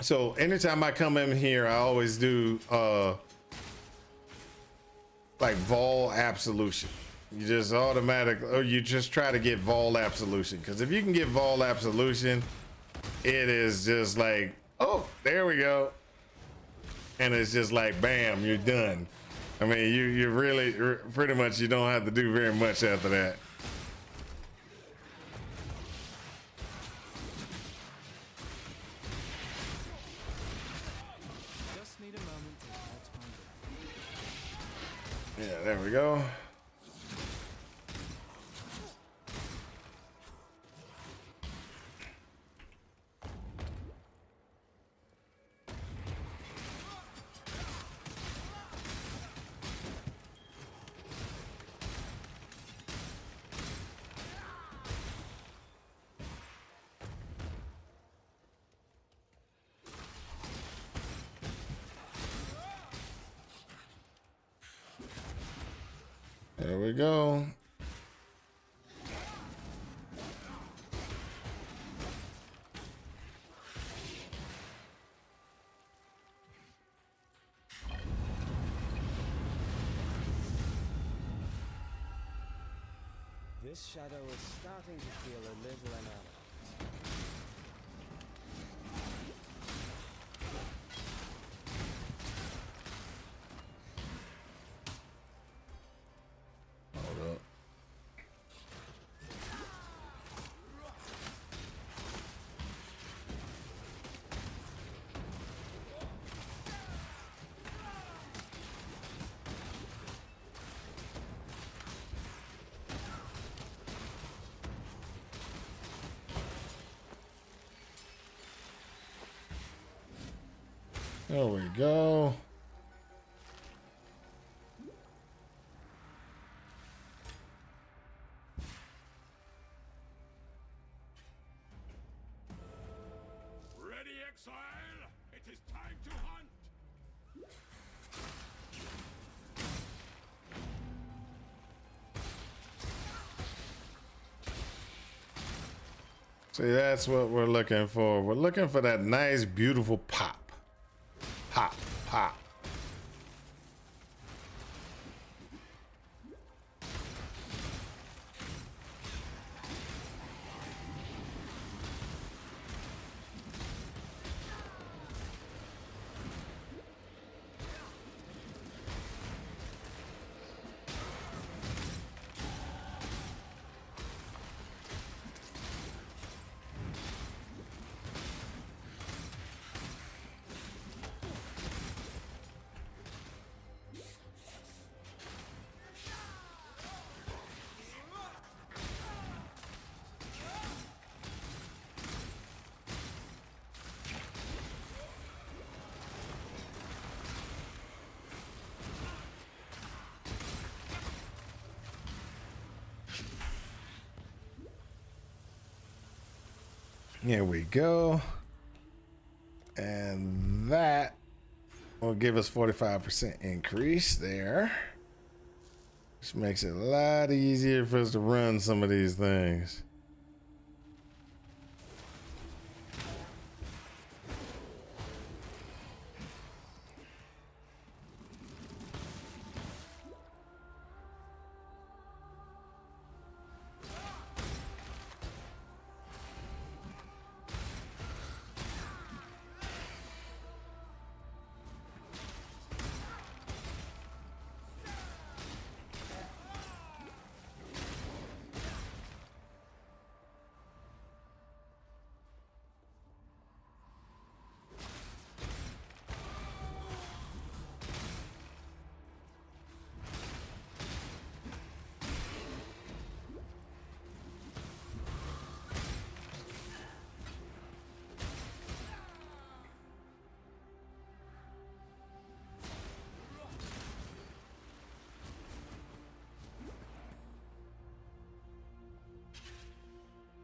So anytime I come in here, I always do like vol absolution. You just or you just try to get vol absolution, because if you can get vol absolution, it is just like, oh, there we go, and it's just like, bam, you're done. I mean, you really pretty much, you don't have to do very much after that. Yeah, there we go. There we go. This shadow is starting to feel a little enamored. Hold up. There we go. Ready, Exile? It is time to hunt! See, that's what we're looking for. We're looking for that nice, beautiful pop. Pop, pop. Here we go. And that will give us 45% increase there. Which makes it a lot easier for us to run some of these things.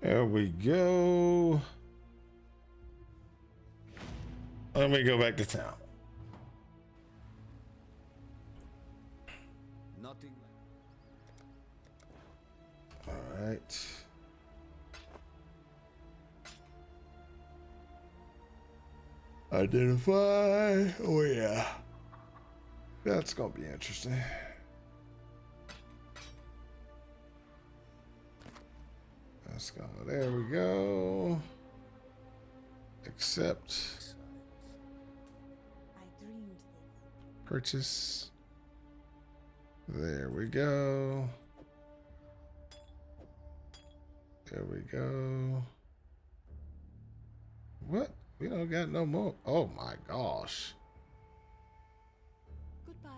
There we go. Let me go back to town. Nothing. All right. Identify. Oh yeah. That's gonna be interesting. Let's go. There we go. Accept. I dreamed this. Purchase. There we go. There we go. What? We don't got no more. Oh my gosh. Goodbye.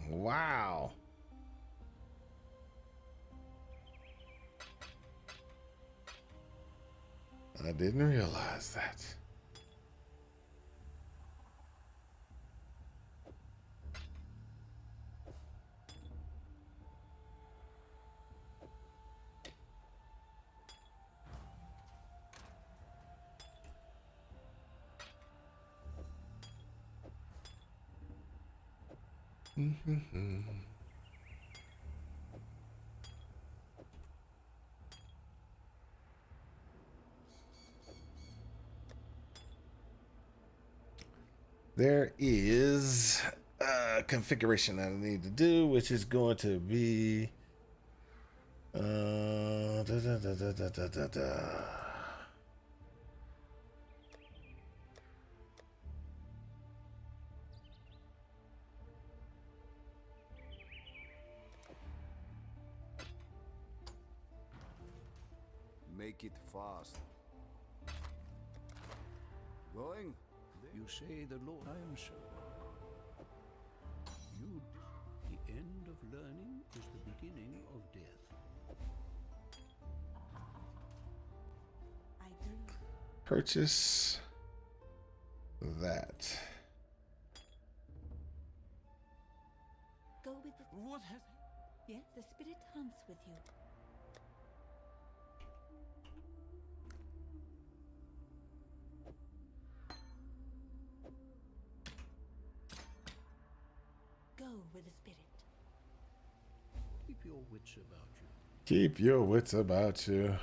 Wow. I didn't realize that. There is a configuration that I need to do, which is going to be da, da, da, da, da, da, da, da. Make it fast. Going? You say the Lord, I am so. You, the end of learning is the beginning of death. I dreamed. Purchase that. Go with the. What has... Yes, the spirit hunts with you. Go with the spirit. Keep your wits about you. Keep your wits about you.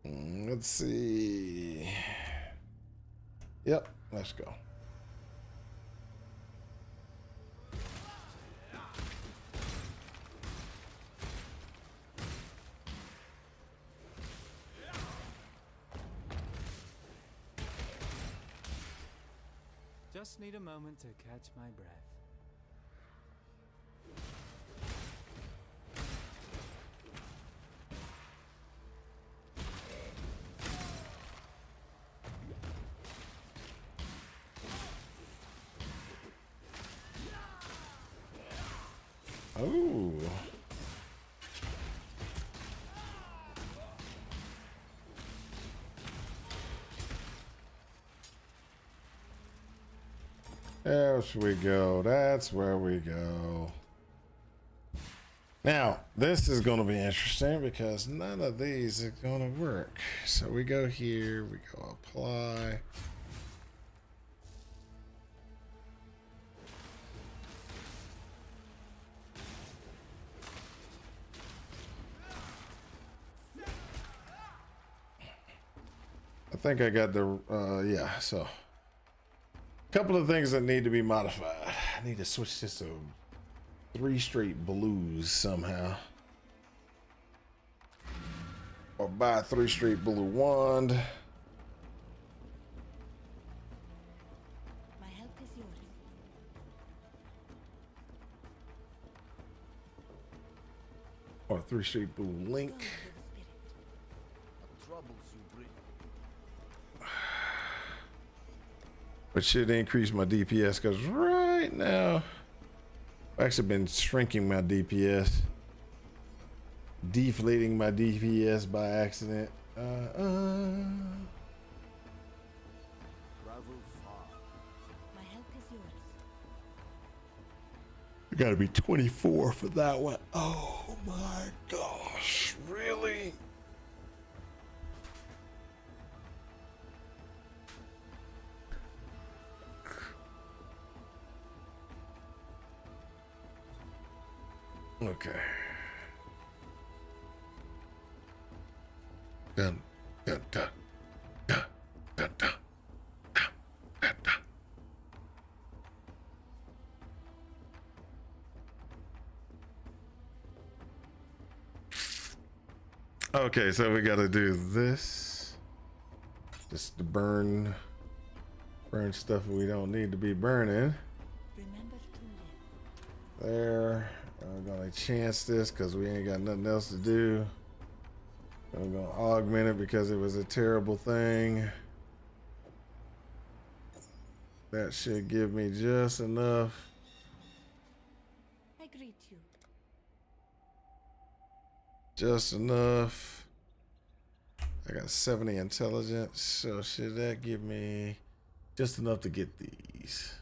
Let's see. Yep, let's go. Just need a moment to catch my breath. Oh. There we go. That's where we go. Now, this is going to be interesting because none of these are going to work. So we go here, we go apply. I think I got the, yeah, so. Couple of things that need to be modified. I need to switch this to 3 straight blues somehow. Or buy a 3 straight blue wand. My help is yours. Or 3 straight blue Go link. with the spirit. What troubles you bring? Which should increase my DPS because right now I've actually been shrinking my DPS. Deflating my DPS by accident. Travel far. My help is yours. We gotta be 24 for that one. Oh my gosh, really? Okay. Dun, dun, dun, dun, dun, dun, dun, dun, dun. Okay, so we got to do this. Just to burn stuff we don't need to be burning. Remember to live. There. I'm gonna chance this because we ain't got nothing else to do. I'm gonna augment it because it was a terrible thing. That should give me just enough. I greet you. Just enough. I got 70 intelligence, so should that give me just enough to get these?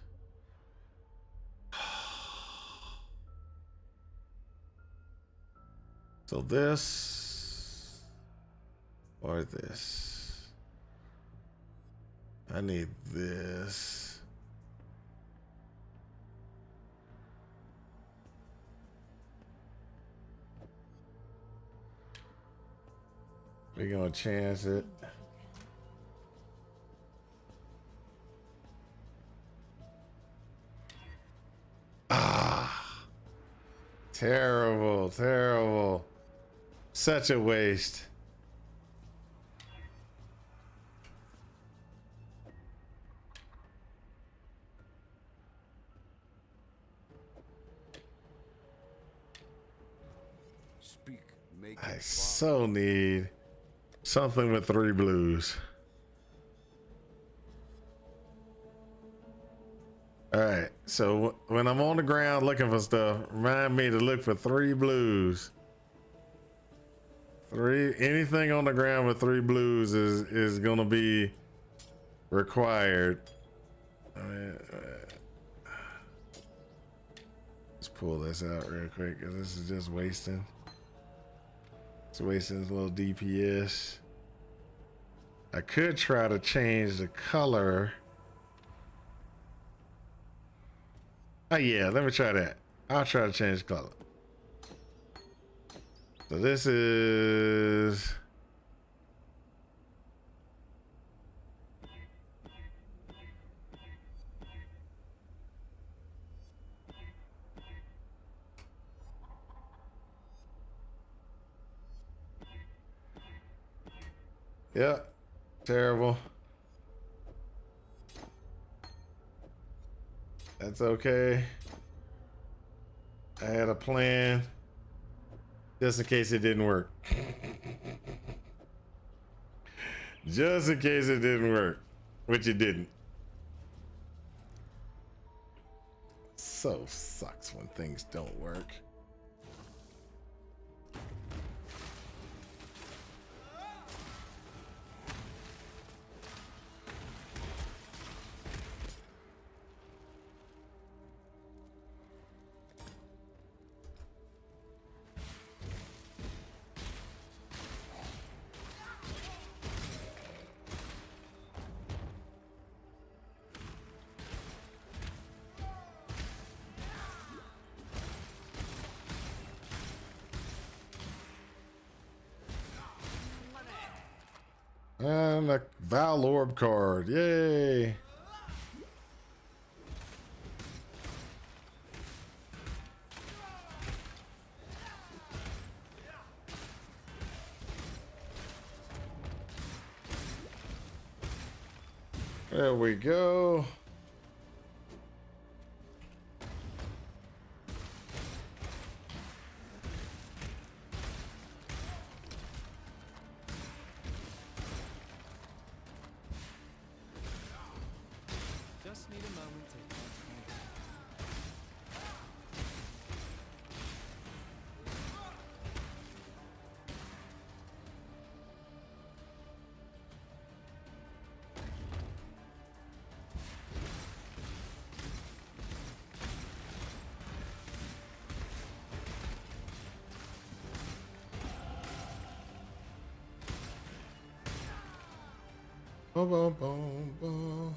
So this or this. I need this. We're gonna chance it. Ah, terrible, terrible. Such a waste. Speak, make I it so need something with 3 blues. All right, so when I'm on the ground looking for stuff, remind me to look for 3 blues. Anything on the ground with 3 blues is gonna be required. Let's pull this out real quick because this is just wasting. It's wasting this little DPS. I could try to change the color. Oh yeah, let me try that. I'll try to change the color. So this is yeah, terrible. That's okay. I had a plan just in case it didn't work. Just in case it didn't work, which it didn't. So sucks when things don't work. And a Val Orb card. Yay. There we go. Just need a moment to. Boom, boom, boom, boom.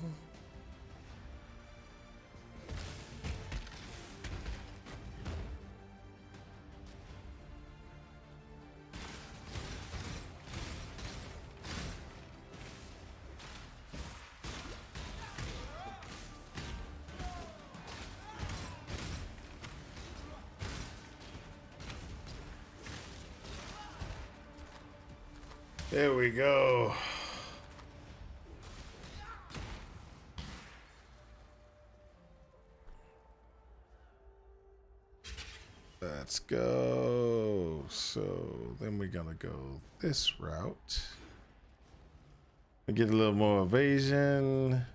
There we go. Let's go. So then we're gonna go this route. We get a little more evasion.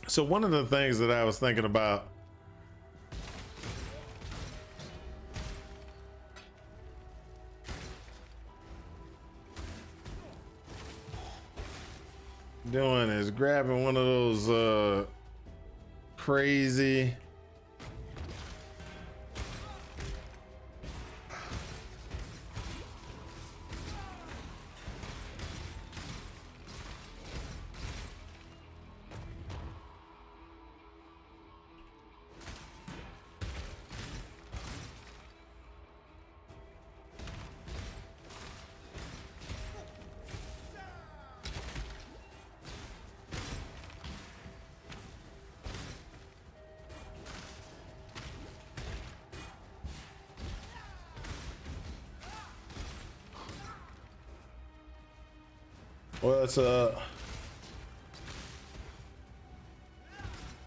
So one of the things that I was thinking about doing is grabbing one of those crazy well, it's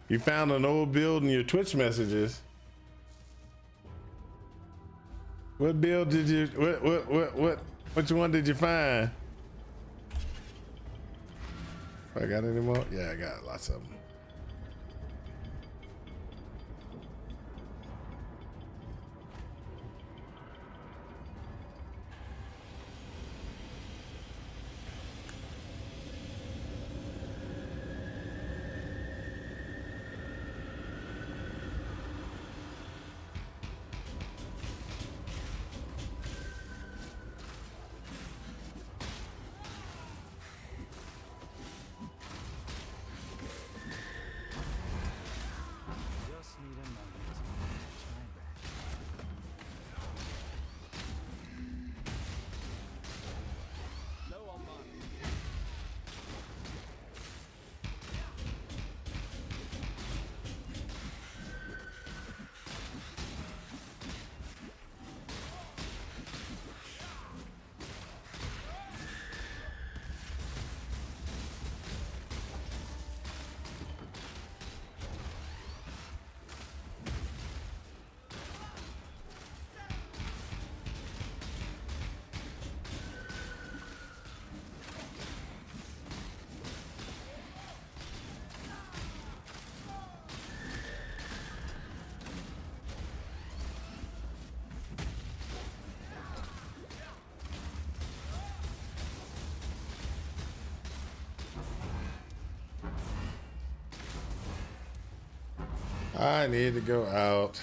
you found an old build in your Twitch messages. What build did you which one did you find? I got any more? Yeah, I got lots of them. Just need a moment to catch my breath. Low on mana. I need to go out.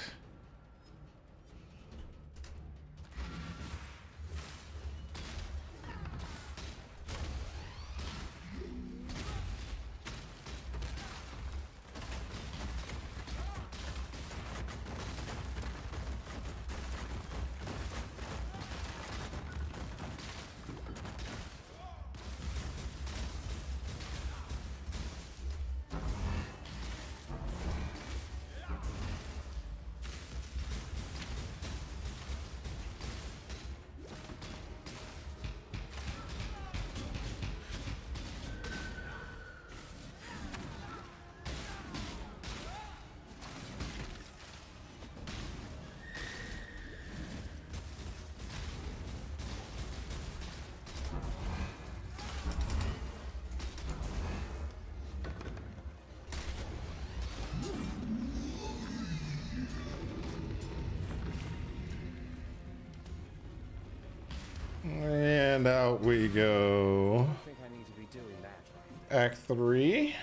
And out we go. I think I need to be doing that right. Act 3.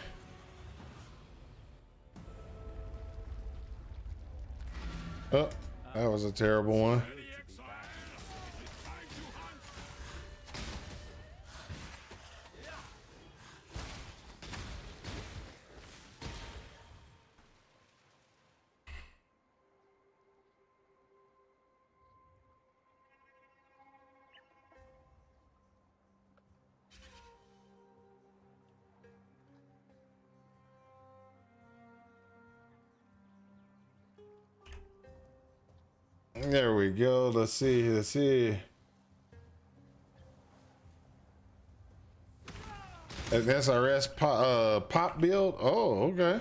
Oh, that was a terrible one. There we go. Let's see. Let's see. An SRS pop build. Oh, okay.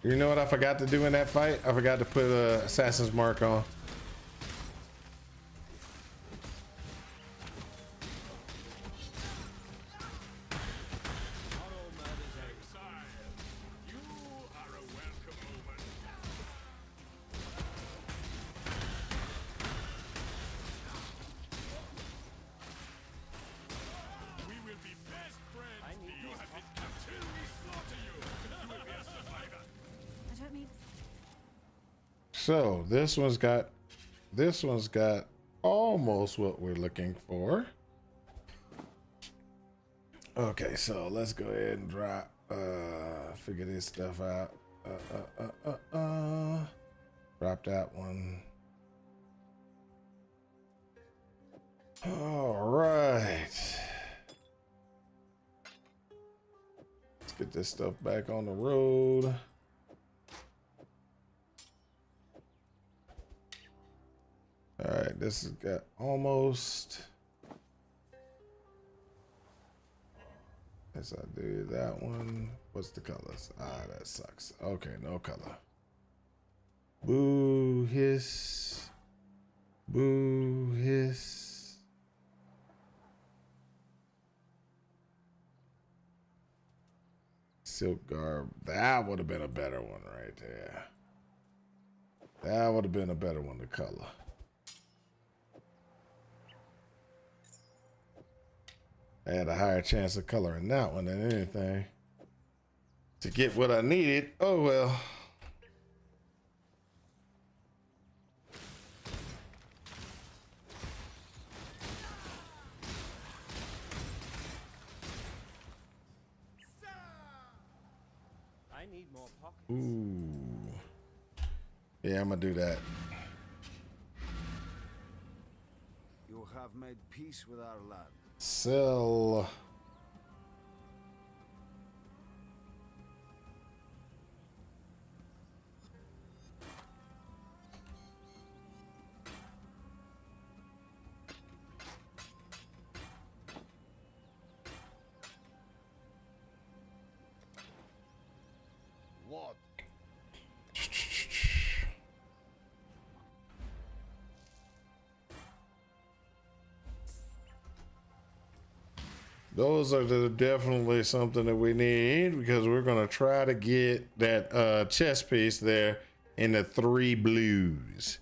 You know what I forgot to do in that fight? I forgot to put a assassin's mark on. I don't mean. So this one's got almost what we're looking for. Okay, so let's go ahead and drop figure this stuff out. Drop that one. All right. Let's get this stuff back on the road. All right, this has got almost. Yes, I do that one. What's the colors? Ah, that sucks. Okay, no color. Boo, hiss. Boo, hiss. Silk garb. That would have been a better one right there. That would have been a better one to color. I had a higher chance of coloring that one than anything. To get what I needed, oh well. I need more pockets. Ooh. Yeah, I'm gonna do that. You have made peace with our land. Sell. What? Those are definitely something that we need because we're gonna try to get that chest piece there in the 3 blues.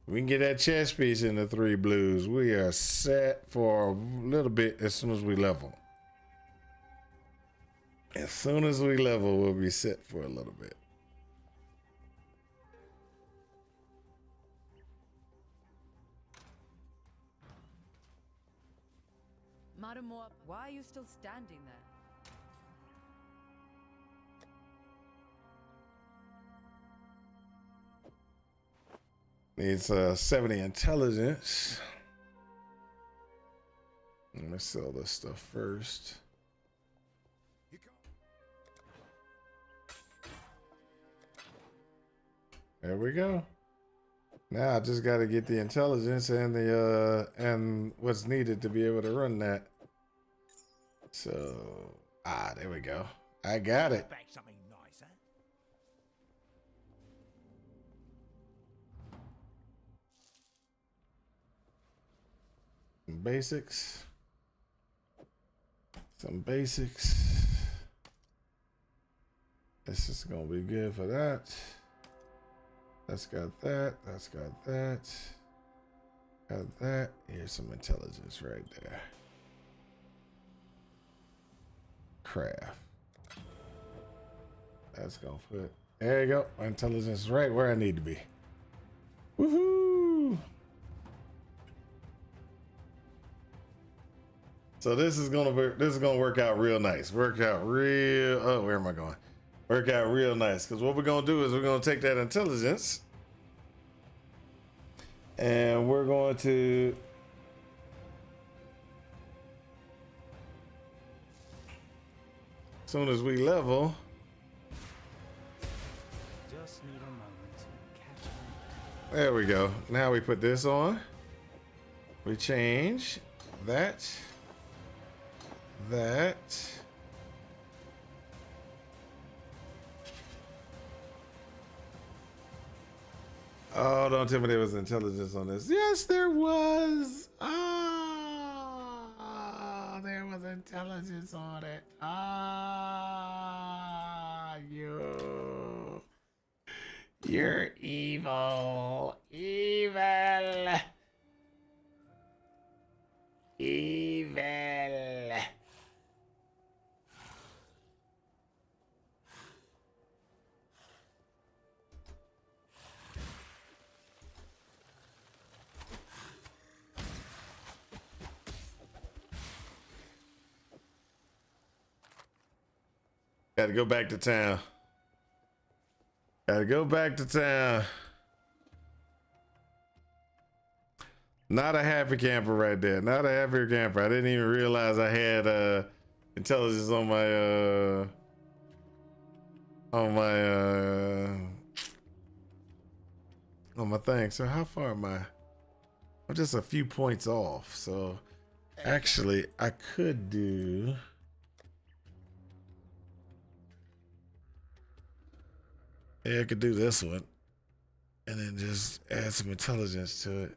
We can get that chest piece in the 3 blues. We are set for a little bit as soon as we level. As soon as we level, we'll be set for a little bit. Mademoiselle, why are you still standing there? Needs 70 intelligence. Let me sell this stuff first. There we go. Now I just got to get the intelligence and the and what's needed to be able to run that. So there we go. I got it. Back something nice, huh? Basics. Some basics. This is gonna be good for that. That's got that. That's got that. Got that. Here's some intelligence right there. Craft. That's gonna put. There you go. My intelligence is right where I need to be. Woohoo! So this is gonna work out real nice. Work out real. Oh, where am I going? Work out real nice. Because what we're gonna do is we're gonna take that intelligence, and we're going to. As soon as we level. Just need a moment to catch up. There we go. Now we put this on. We change that. That. Oh, don't tell me there was intelligence on this. Yes, there was. Ah, there was intelligence on it. Ah, you're evil. Evil. Evil. Gotta go back to town. Gotta go back to town. Not a happy camper right there. Not a happy camper. I didn't even realize I had intelligence on my thing. So how far am I? I'm just a few points off. So actually I could do. Yeah, I could do this one and then just add some intelligence to it.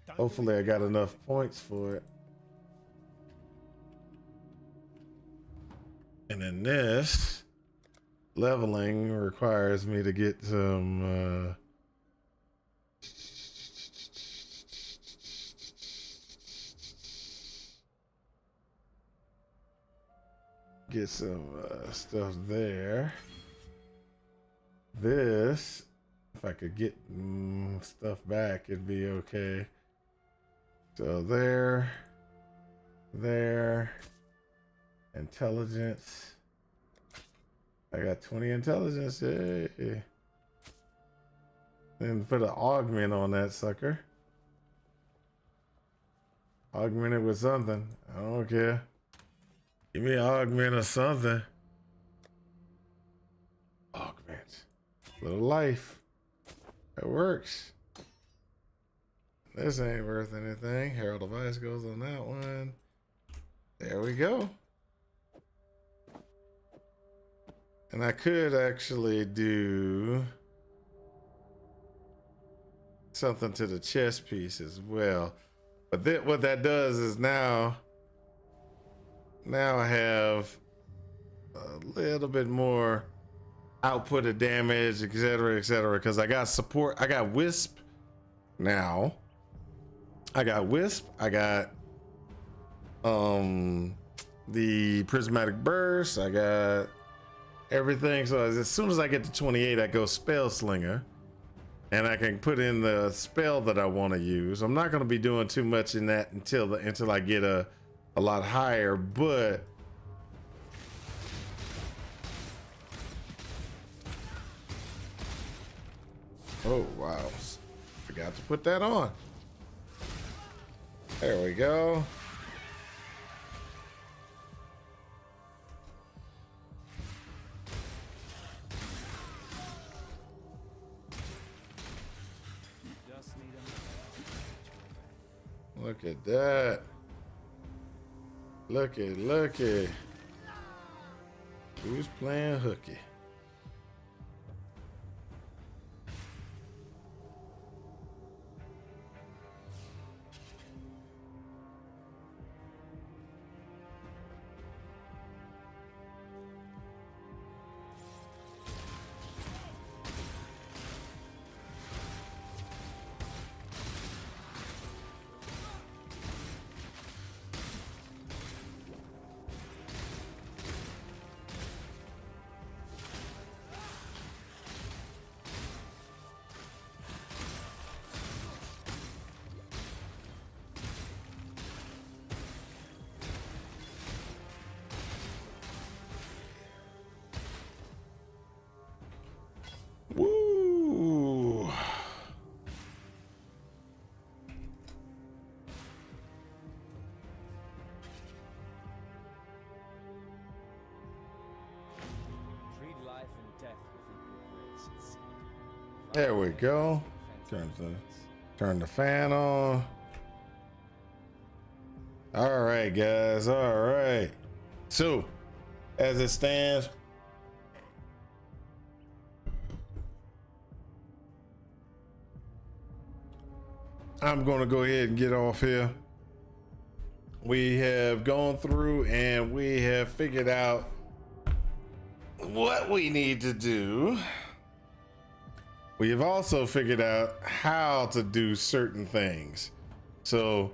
Hopefully I got enough points for it. And then this leveling requires me to get some stuff there. This, if I could get stuff back, it'd be okay. So there, intelligence. I got 20 intelligence. Yay. Then put an augment on that sucker. Augment it with something. I don't care. Give me an augment or something. Augment. Little life. It works. This ain't worth anything. Herald of Ice goes on that one. There we go. And I could actually do something to the chest piece as well. But what that does is now I have a little bit more output of damage, etc., because I got support. I got Wisp now. I got Wisp. I got the Prismatic Burst. I got everything. So as soon as I get to 28, I go Spell Slinger, and I can put in the spell that I want to use. I'm not going to be doing too much in that until I get a lot higher, but oh wow, forgot to put that on. There we go. Look at that. Looky. Who's playing hooky? death with equal grace, it seemed. There we go. Turn the fan on. All right, guys. All right. So, as it stands, I'm going to go ahead and get off here. We have gone through and we have figured out what we need to do. We have also figured out how to do certain things. So,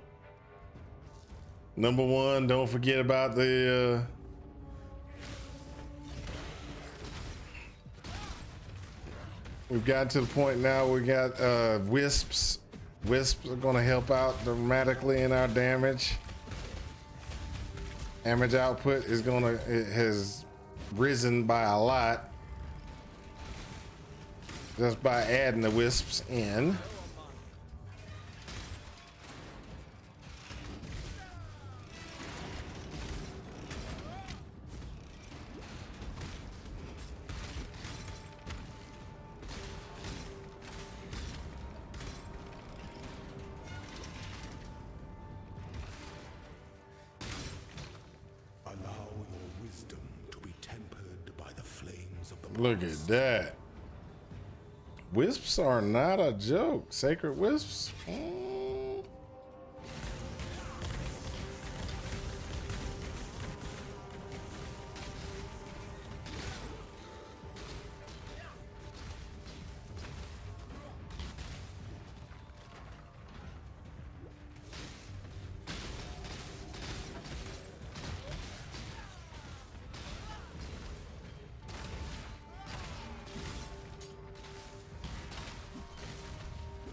number one, don't forget about the we've gotten to the point now we got wisps. Wisps are going to help out dramatically in our damage. Damage output is it has risen by a lot just by adding the wisps in. Look at that. Wisps are not a joke. Sacred wisps.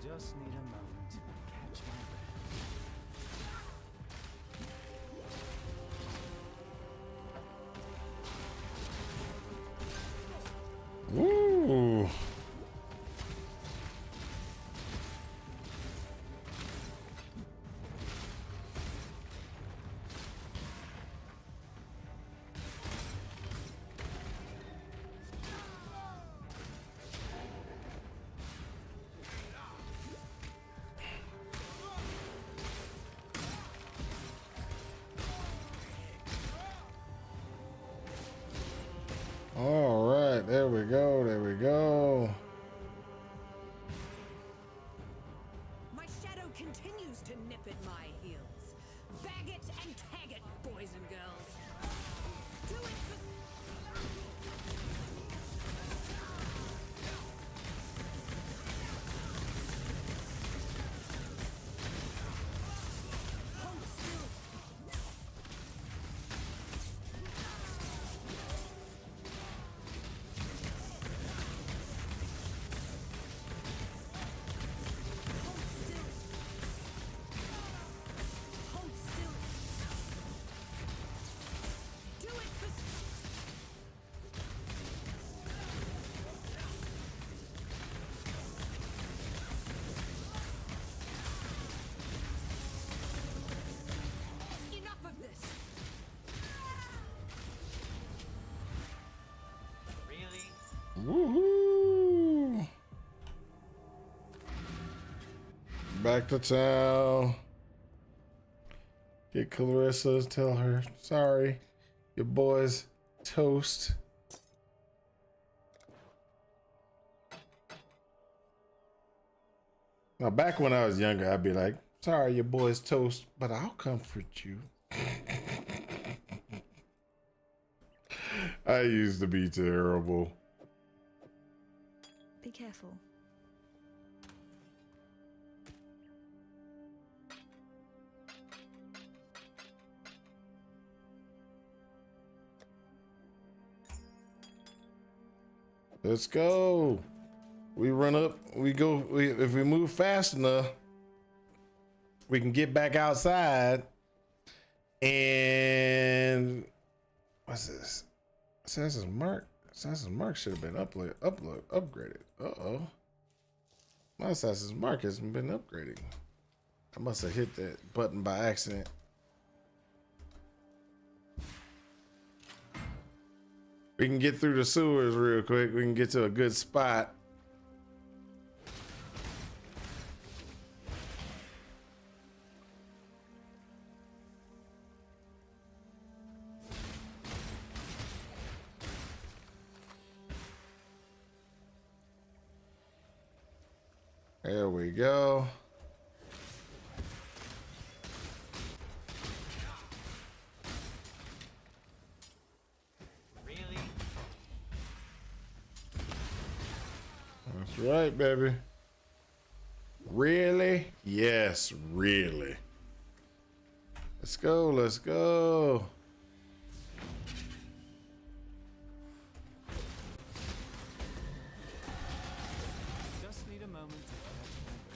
Just need a moment to catch my breath. Woo. All right, there we go. There we go. My shadow continues to nip at my heels. Bag it and tag it, boys and girls. Do it for... Woohoo! Back to town. Get Clarissa, tell her, sorry, your boy's toast. Now, back when I was younger, I'd be like, sorry, your boy's toast, but I'll comfort you. I used to be terrible. Be careful. Let's go. We run up, we go, if we move fast enough, we can get back outside. And what's this? Assassin's Mark. Assassin's Mark should have been upgraded. Uh-oh. My Assassin's Mark hasn't been upgraded. I must have hit that button by accident. We can get through the sewers real quick. We can get to a good spot. There we go. Really? That's right, baby. Really? Yes, really. Let's go, let's go. Just need a moment to catch my breath.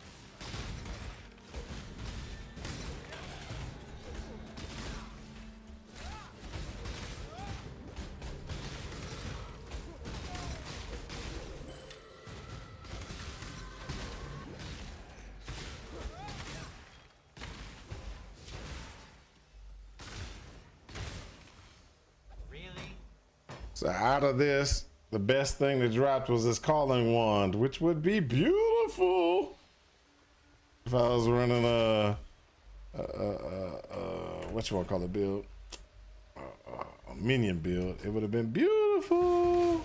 Really? So out of this, the best thing that dropped was this calling wand, which would be beautiful if I was running a what you want to call it build, a minion build. It would have been beautiful. Low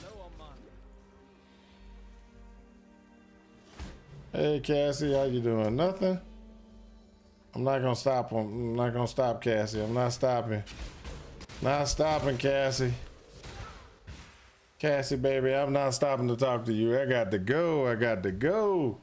on mana. Hey Cassie, how you doing? Nothing. I'm not gonna stop. I'm not gonna stop, Cassie. I'm not stopping. Not stopping, Cassie. Cassie, baby, I'm not stopping to talk to you. I got to go. I got to go.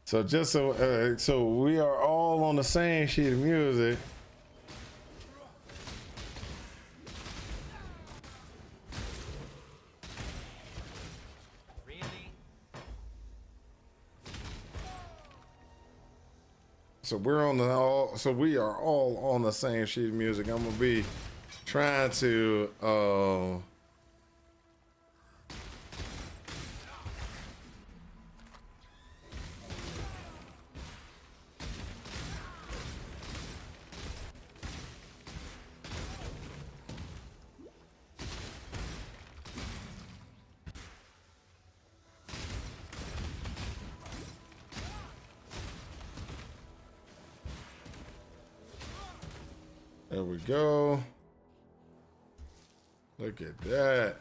So just so we are all on the same sheet of music. Really? So we're on the all. So we are all on the same sheet of music. I'm gonna be trying to. There we go. Look at that.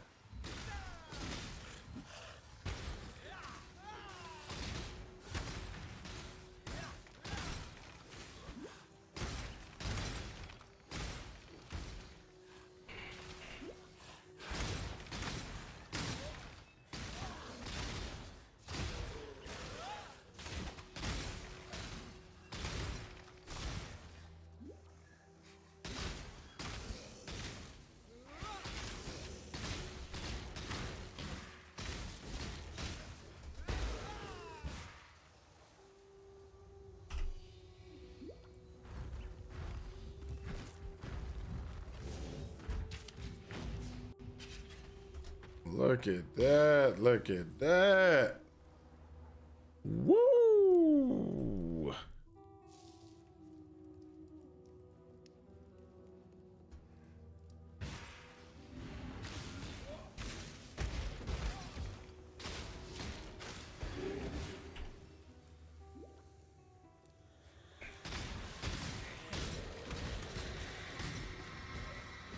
Look at that. Look at that. Woo!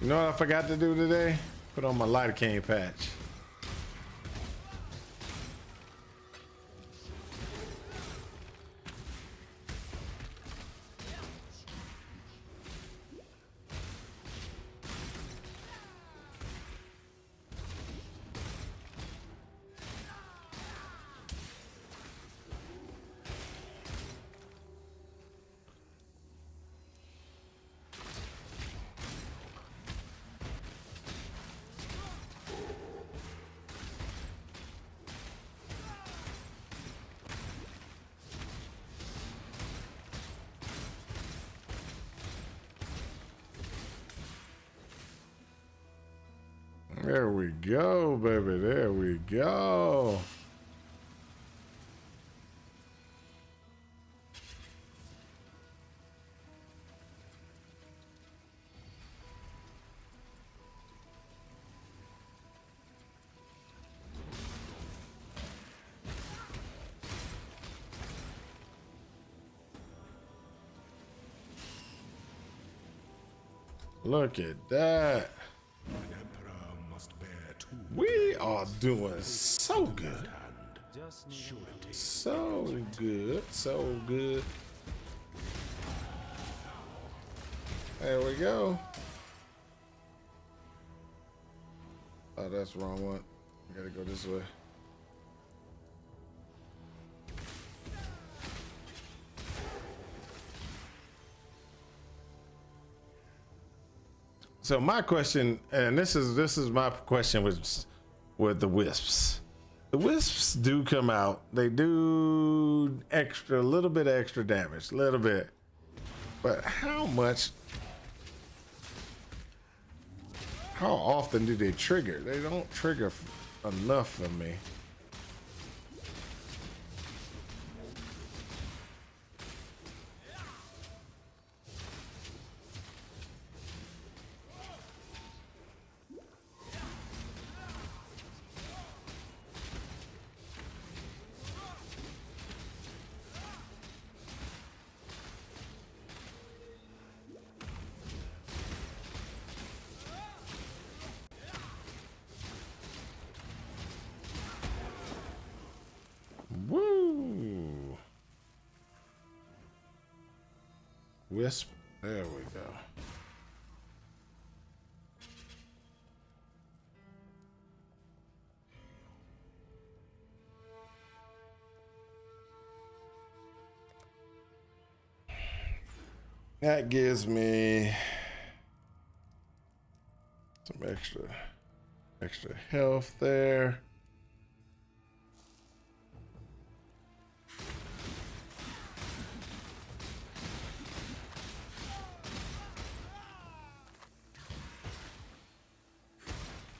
You know what I forgot to do today? Put on my lidocaine patch. we go, baby. There we go. Look at that. An emperor must bear two. We are doing so good. Just need a So good. So good. There we go. Oh, that's the wrong one. I gotta go this way. So my question, and this is my question with the wisps. The wisps do come out. They do a little bit extra damage, a little bit. But how much? How often do they trigger? They don't trigger enough for me. Woo! Wisp. There we go. That gives me some extra health there.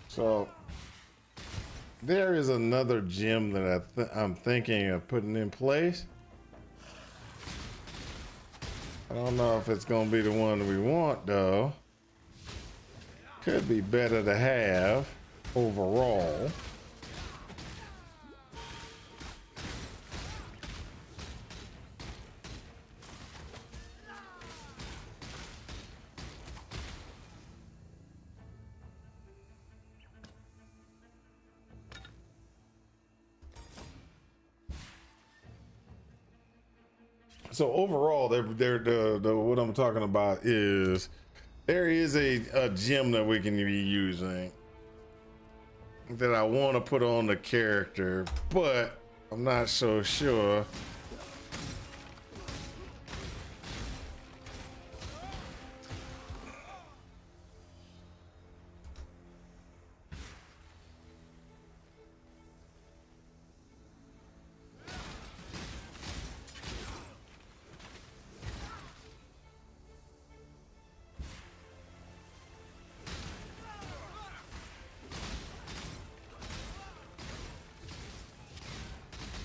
So there is another gem that I'm thinking of putting in place. I don't know if it's gonna be the one we want though. Could be better to have overall. So overall, what I'm talking about is there is a gem that we can be using that I want to put on the character, but I'm not so sure.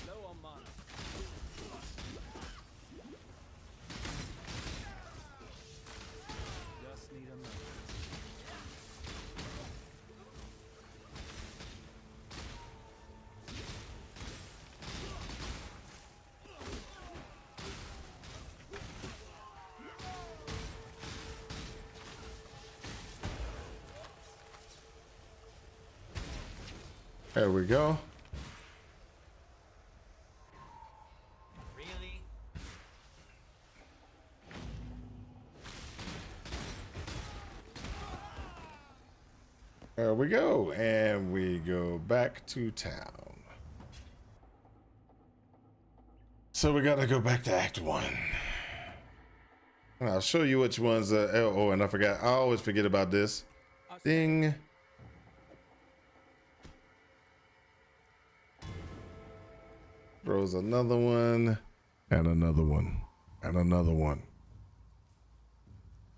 low on mana. Just need a moment. There we go. Really? There we go, and we go back to town. So we gotta go back to Act 1. And I'll show you which ones. Oh, and I forgot. I always forget about this. Ding. Throws another one, and another one, and another one.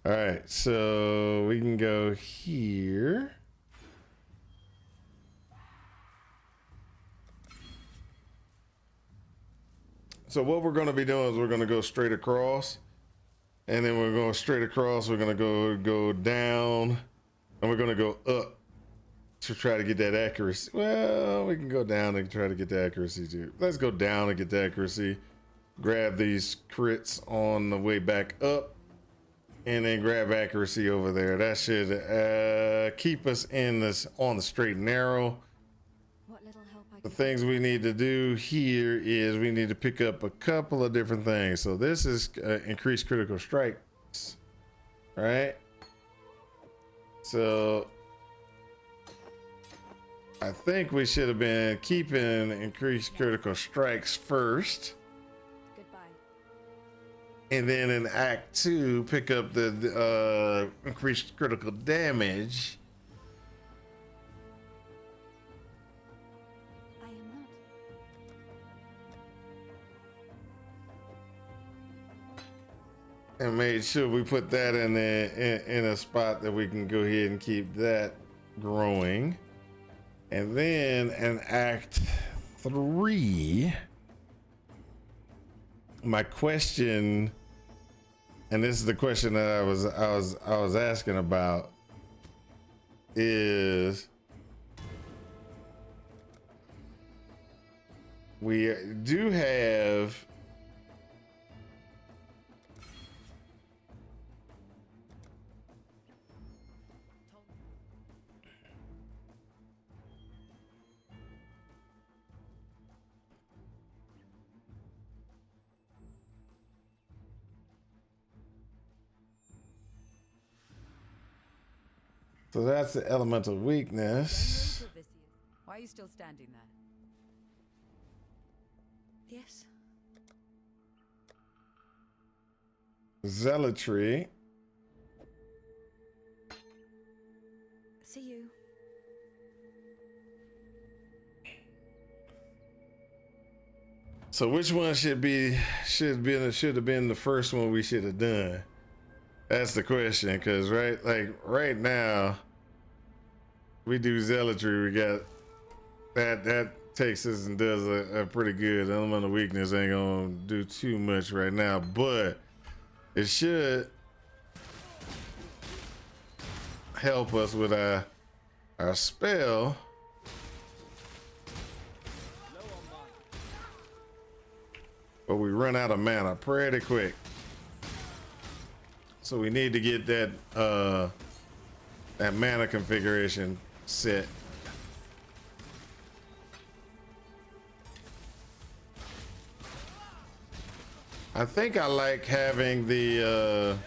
All right, so we can go here. So what we're going to be doing is we're going to go straight across, and then we're going straight across. We're going to go down, and we're going to go up to try to get that accuracy. Well, we can go down and try to get the accuracy too. Let's go down and get the accuracy. Grab these crits on the way back up, and then grab accuracy over there. That should keep us in this on the straight and narrow. What little help I The can things we need to do here is we need to pick up a couple of different things. So this is increased critical strikes, right? So I think we should have been keeping increased critical strikes first. Goodbye. And then in Act 2, pick up the increased critical damage. I am not. And made sure we put that in a spot that we can go ahead and keep that growing. And then in Act 3, my question, and this is the question that I was asking about, is we do have so that's the elemental weakness. Why are you still standing there? Yes. Zealotry. See you. So which one should have been the first one we should have done? That's the question, because right now we do zealotry. We got that takes us and does a pretty good. Elemental weakness ain't gonna do too much right now, but it should help us with our spell. But we run out of mana pretty quick. So we need to get that mana configuration set. I think I like having the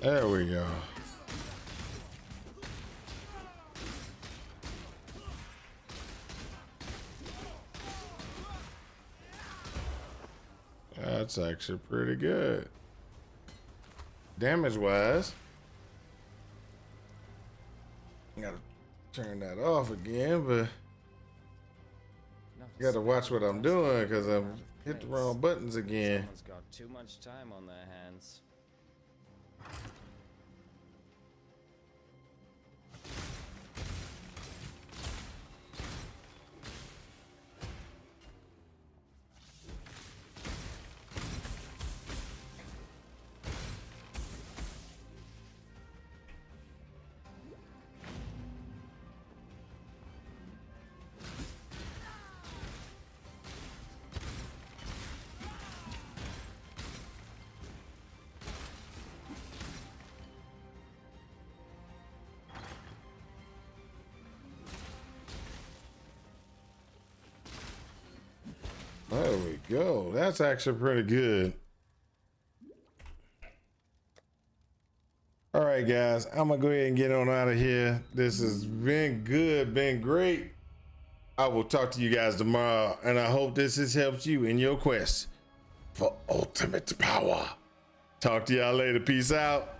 there we go. That's actually pretty good. Damage wise, I gotta turn that off again, but I gotta watch what I'm doing because I'm hit the wrong buttons again. Someone's got too much time on their hands. There we go. That's actually pretty good. All right, guys, I'm gonna go ahead and get on out of here. This has been good, been great. I will talk to you guys tomorrow, and I hope this has helped you in your quest for ultimate power. Talk to y'all later. Peace out.